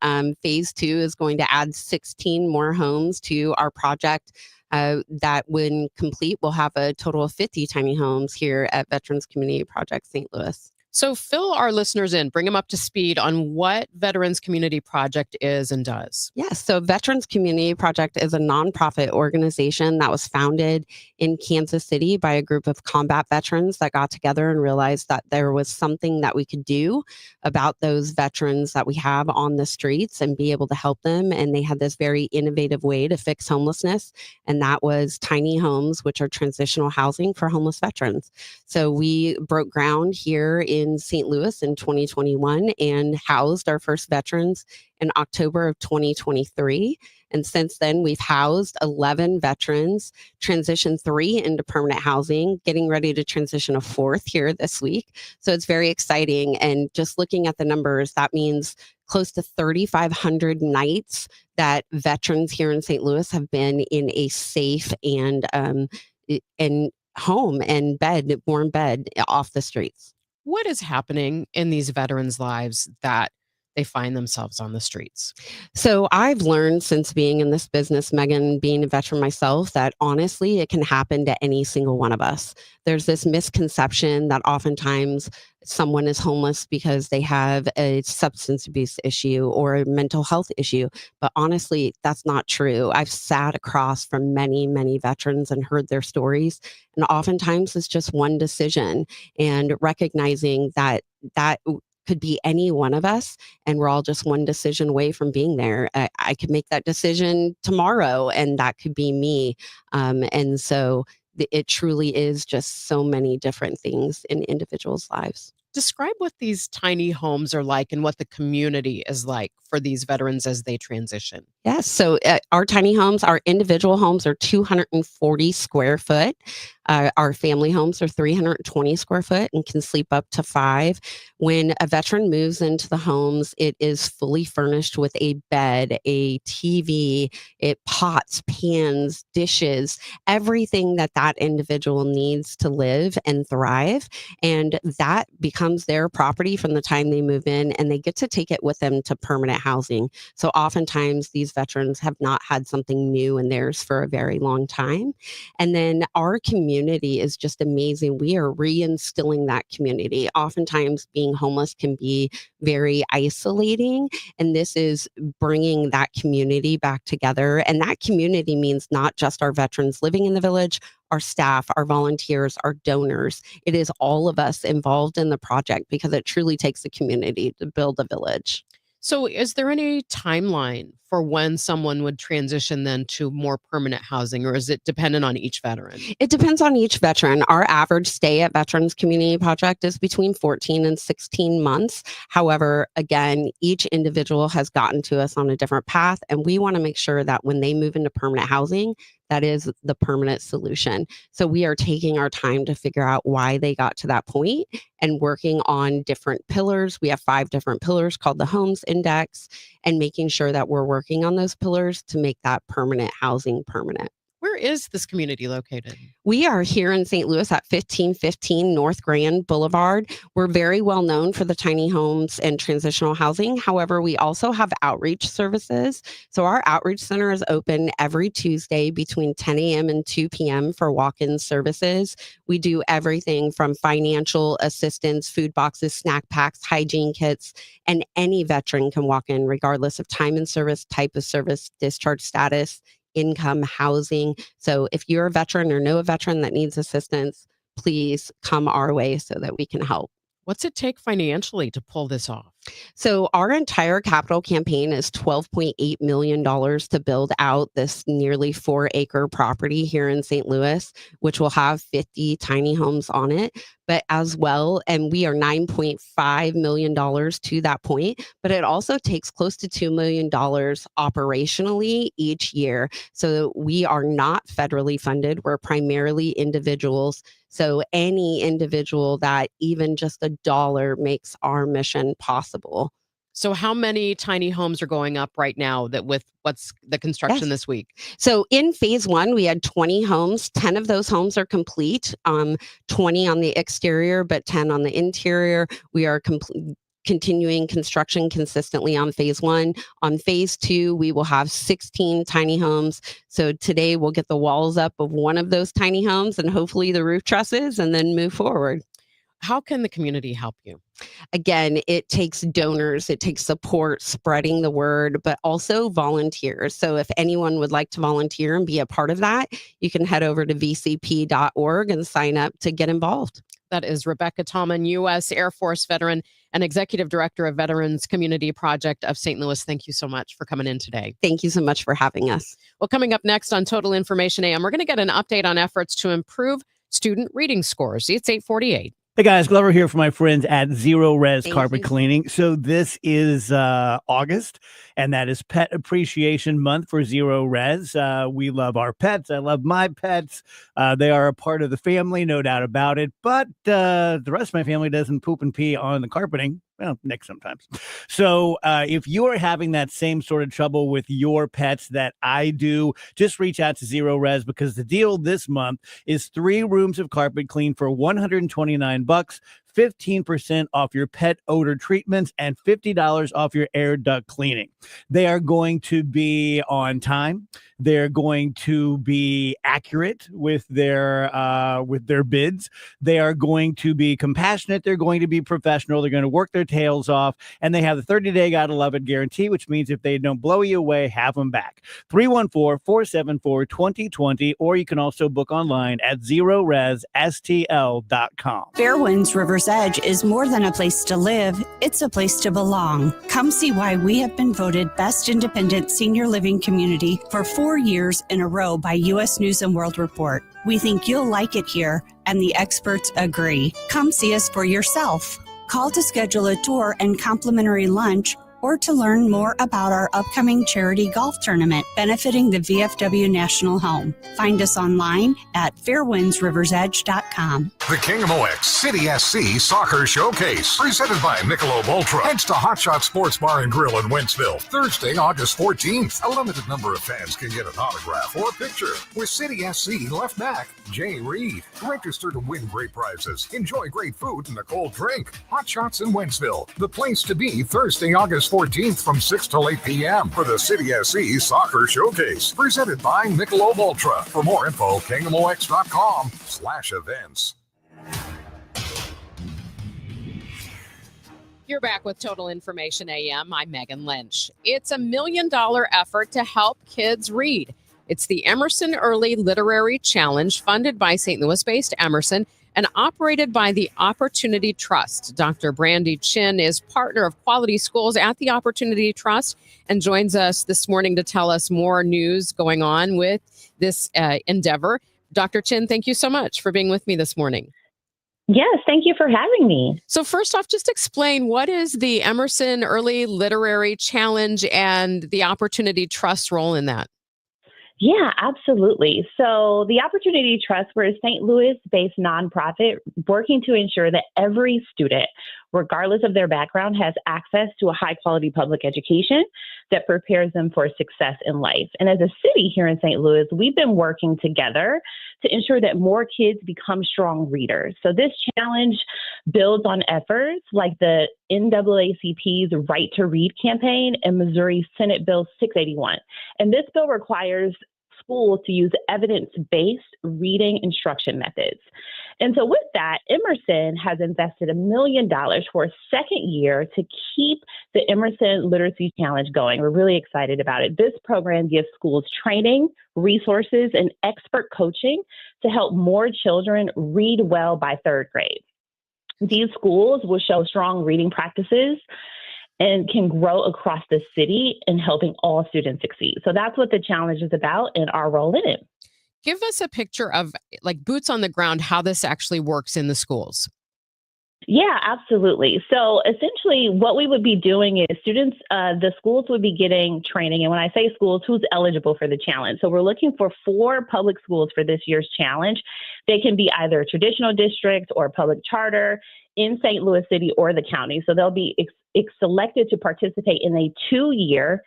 Phase 2 is going to add 16 more homes to our project. That when complete, we'll have a total of 50 tiny homes here at Veterans Community Project St. Louis. So fill our listeners in, bring them up to speed on what Veterans Community Project is and does. Yes. So Veterans Community Project is a nonprofit organization that was founded in Kansas City by a group of combat veterans that got together and realized that there was something that we could do about those veterans that we have on the streets and be able to help them. And they had this very innovative way to fix homelessness. And that was tiny homes, which are transitional housing for homeless veterans. So we broke ground here in St. Louis in 2021 and housed our first veterans in October of 2023. And since then, we've housed 11 veterans, transitioned 3 into permanent housing, getting ready to transition a 4th here this week. So it's very exciting. And just looking at the numbers, that means close to 3,500 nights that veterans here in St. Louis have been in a safe and home and bed, warm bed off the streets. What is happening in these veterans' lives that they find themselves on the streets? So I've learned since being in this business, Megan, being a veteran myself, that honestly, it can happen to any single one of us. There's this misconception that oftentimes someone is homeless because they have a substance abuse issue or a mental health issue. But honestly, that's not true. I've sat across from many, many veterans and heard their stories. And oftentimes it's just one decision, and recognizing that could be any one of us, and we're all just one decision away from being there. I could make that decision tomorrow, and that could be me. And so it truly is just so many different things in individuals' lives. Describe what these tiny homes are like and what the community is like for these veterans as they transition. Yes. So our tiny homes, our individual homes are 240 square foot. Our family homes are 320 square foot and can sleep up to 5. When a veteran moves into the homes, it is fully furnished with a bed, a TV, pots, pans, dishes, everything that individual needs to live and thrive. And that becomes their property from the time they move in, and they get to take it with them to permanent housing. So oftentimes these veterans have not had something new in theirs for a very long time. And then our community is just amazing. We are reinstilling that community. Oftentimes being homeless can be very isolating, and this is bringing that community back together. And that community means not just our veterans living in the village, our staff, our volunteers, our donors. It is all of us involved in the project, because it truly takes a community to build a village. So is there any timeline for when someone would transition then to more permanent housing, or is it dependent on each veteran? It depends on each veteran. Our average stay at Veterans Community Project is between 14 and 16 months. However, again, each individual has gotten to us on a different path, and we want to make sure that when they move into permanent housing, that is the permanent solution. So we are taking our time to figure out why they got to that point and working on different pillars. We have 5 different pillars called the Homes Index, and making sure that we're working on those pillars to make that permanent housing permanent. Where is this community located? We are here in St. Louis at 1515 North Grand Boulevard. We're very well known for the tiny homes and transitional housing. However, we also have outreach services. So our outreach center is open every Tuesday between 10 a.m. and 2 p.m. for walk-in services. We do everything from financial assistance, food boxes, snack packs, hygiene kits, and any veteran can walk in regardless of time and service, type of service, discharge status, income, housing. So if you're a veteran or know a veteran that needs assistance, please come our way so that we can help. What's it take financially to pull this off? So our entire capital campaign is $12.8 million to build out this nearly 4-acre property here in St. Louis, which will have 50 tiny homes on it. But as well, and we are $9.5 million to that point, but it also takes close to $2 million operationally each year. So we are not federally funded. We're primarily individuals. So any individual that even just $1 makes our mission possible. So how many tiny homes are going up right now that with what's the construction this week? So in phase 1, we had 20 homes. 10 of those homes are complete, 20 on the exterior, but 10 on the interior. We are continuing construction consistently on phase 1. On phase 2, we will have 16 tiny homes. So today we'll get the walls up of one of those tiny homes and hopefully the roof trusses and then move forward. How can the community help you? Again, it takes donors, it takes support, spreading the word, but also volunteers. So if anyone would like to volunteer and be a part of that, you can head over to vcp.org and sign up to get involved. That is Rebecca Tallman, U.S. Air Force veteran and Executive Director of Veterans Community Project of St. Louis. Thank you so much for coming in today. Thank you so much for having us. Well, coming up next on Total Information AM, we're going to get an update on efforts to improve student reading scores. It's 8:48. Hey guys, Glover here for my friends at Zero Res Carpet Cleaning. So this is August, and that is Pet Appreciation Month for Zero Res. We love our pets. I love my pets. They are a part of the family, no doubt about it. But the rest of my family doesn't poop and pee on the carpeting. Well, Nick sometimes. So if you're having that same sort of trouble with your pets that I do, just reach out to Zero Res, because the deal this month is 3 rooms of carpet clean for $129, 15% off your pet odor treatments, and $50 off your air duct cleaning. They are going to be on time. They're going to be accurate with their bids. They are going to be compassionate. They're going to be professional. They're going to work their tails off, and they have the 30-day gotta love it guarantee, which means if they don't blow you away, have them back. 314-474-2020, or you can also book online at zeroresstl.com. Fairwinds River's Edge is more than a place to live, it's a place to belong. Come see why we have been voted Best Independent Senior Living Community for 4 years in a row by U.S. News & World Report. We think you'll like it here, and the experts agree. Come see us for yourself. Call to schedule a tour and complimentary lunch, or to learn more about our upcoming charity golf tournament benefiting the VFW National Home. Find us online at fairwindsriversedge.com. The KMOX City SC Soccer Showcase, presented by Michelob Ultra. Heads to Hot Shot Sports Bar and Grill in Wentzville, Thursday, August 14th. A limited number of fans can get an autograph or a picture with City SC left back Jay Reed. Register to win great prizes, enjoy great food and a cold drink. Hot Shots in Wentzville, the place to be Thursday, August 14th from 6 till 8 p.m. for the City SC Soccer Showcase, presented by Michelob Ultra. For more info, KMOX.com/events. You're back with Total Information AM. I'm Megan Lynch. It's $1 million effort to help kids read. It's the Emerson Early Literary Challenge, funded by St. Louis-based Emerson and operated by the Opportunity Trust. Dr. Brandy Chin is partner of quality schools at the Opportunity Trust and joins us this morning to tell us more news going on with this endeavor. Dr. Chin, thank you so much for being with me this morning. Yes, thank you for having me. So first off, just explain, what is the Emerson Early Literary Challenge and the Opportunity Trust role in that? Yeah, absolutely. So the Opportunity Trust, we're a St. Louis-based nonprofit working to ensure that every student, regardless of their background, has access to a high-quality public education that prepares them for success in life. And as a city here in St. Louis, we've been working together to ensure that more kids become strong readers. So this challenge builds on efforts like the NAACP's Right to Read campaign and Missouri Senate Bill 681. And this bill requires schools to use evidence-based reading instruction methods. And so with that, Emerson has invested $1 million for a second year to keep the Emerson Literacy Challenge going. We're really excited about it. This program gives schools training, resources, and expert coaching to help more children read well by 3rd grade. These schools will show strong reading practices and can grow across the city in helping all students succeed. So that's what the challenge is about and our role in it. Give us a picture of like boots on the ground, how this actually works in the schools. Yeah, absolutely. So essentially what we would be doing is the schools would be getting training. And when I say schools, who's eligible for the challenge? So we're looking for 4 public schools for this year's challenge. They can be either traditional districts or public charter in St. Louis City or the county. So they'll be selected to participate in a 2-year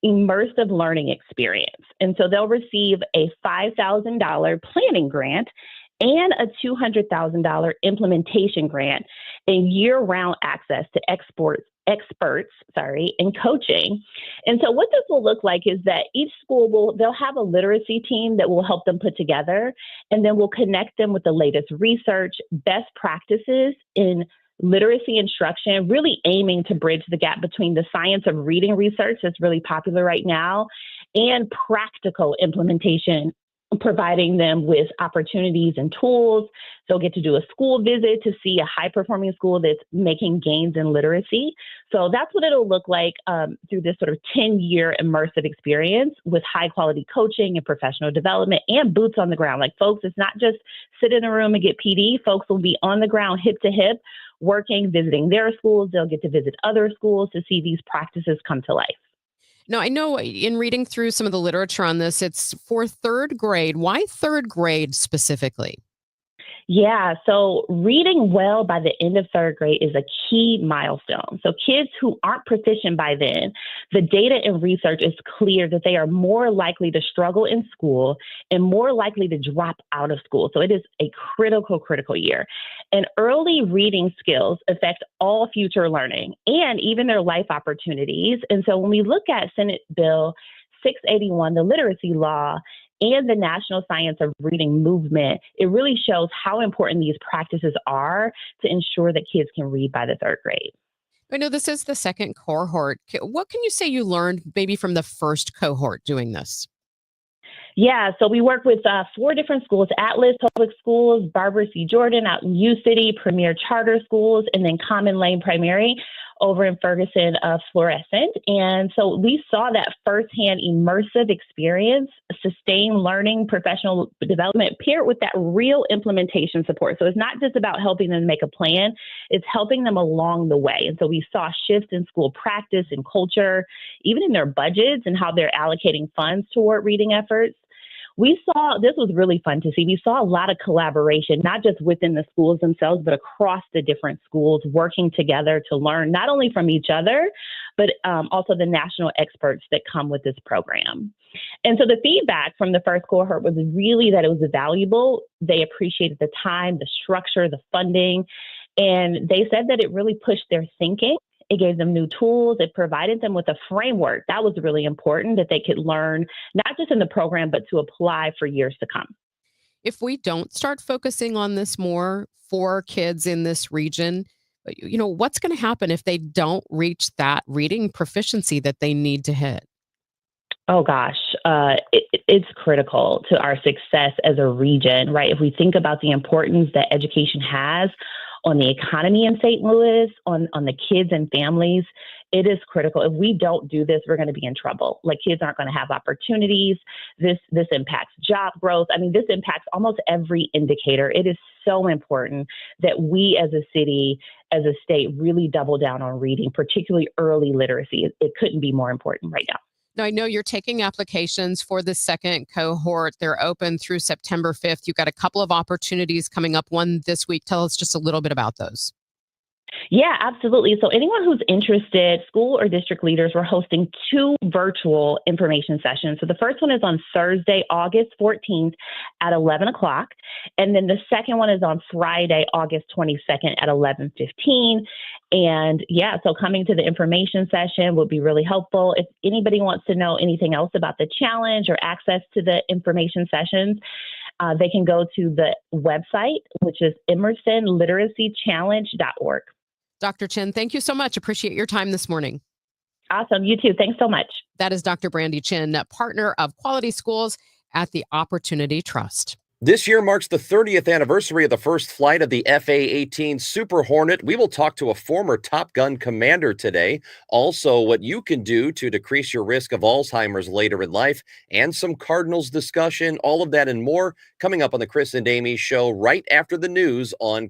immersive learning experience. And so they'll receive a $5,000 planning grant and a $200,000 implementation grant and year-round access to experts and coaching. And so what this will look like is that each school they'll have a literacy team that will help them put together, and then we'll connect them with the latest research, best practices in literacy instruction, really aiming to bridge the gap between the science of reading research that's really popular right now and practical implementation, providing them with opportunities and tools. They'll get to do a school visit to see a high-performing school that's making gains in literacy. So that's what it'll look like through this sort of 10-year immersive experience with high-quality coaching and professional development and boots on the ground. Like, folks, it's not just sit in a room and get PD. Folks will be on the ground, hip to hip, working, visiting their schools. They'll get to visit other schools to see these practices come to life. Now, I know in reading through some of the literature on this, it's for 3rd grade. Why 3rd grade specifically? Yeah, so reading well by the end of 3rd grade is a key milestone. So kids who aren't proficient by then, the data and research is clear that they are more likely to struggle in school and more likely to drop out of school. So it is a critical year. And early reading skills affect all future learning and even their life opportunities. And so when we look at Senate Bill 681, the literacy law, and the National Science of Reading movement, it really shows how important these practices are to ensure that kids can read by the 3rd grade. I know this is the 2nd cohort. What can you say you learned maybe from the 1st cohort doing this? Yeah, so we work with 4 different schools: Atlas Public Schools, Barbara C. Jordan out in U City, Premier Charter Schools, and then Common Lane Primary over in Ferguson, Fluorescent. And so we saw that firsthand immersive experience, sustained learning, professional development paired with that real implementation support. So it's not just about helping them make a plan, it's helping them along the way. And so we saw shifts in school practice and culture, even in their budgets and how they're allocating funds toward reading efforts. This was really fun to see. We saw a lot of collaboration, not just within the schools themselves, but across the different schools working together to learn not only from each other, but also the national experts that come with this program. And so the feedback from the 1st cohort was really that it was valuable. They appreciated the time, the structure, the funding, and they said that it really pushed their thinking. It gave them new tools. It provided them with a framework. That was really important, that they could learn, not just in the program, but to apply for years to come. If we don't start focusing on this more for kids in this region, what's going to happen if they don't reach that reading proficiency that they need to hit? Oh, gosh, it's critical to our success as a region, right? If we think about the importance that education has on the economy in St. Louis, on the kids and families, it is critical. If we don't do this, we're going to be in trouble. Like, kids aren't going to have opportunities. This impacts job growth. I mean, this impacts almost every indicator. It is so important that we as a city, as a state, really double down on reading, particularly early literacy. It couldn't be more important right now. Now, I know you're taking applications for the 2nd cohort. They're open through September 5th. You've got a couple of opportunities coming up, one this week. Tell us just a little bit about those. Yeah, absolutely. So anyone who's interested, school or district leaders, we're hosting 2 virtual information sessions. So the first one is on Thursday, August 14th at 11 o'clock. And then the second one is on Friday, August 22nd at 11:15. And yeah, so coming to the information session would be really helpful. If anybody wants to know anything else about the challenge or access to the information sessions, they can go to the website, which is emersonliteracychallenge.org. Dr. Chin, thank you so much. Appreciate your time this morning. Awesome. You too. Thanks so much. That is Dr. Brandy Chin, partner of Quality Schools at the Opportunity Trust. This year marks the 30th anniversary of the first flight of the FA-18 Super Hornet. We will talk to a former Top Gun commander today. Also, what you can do to decrease your risk of Alzheimer's later in life, and some Cardinals discussion. All of that and more coming up on the Chris and Amy Show right after the news on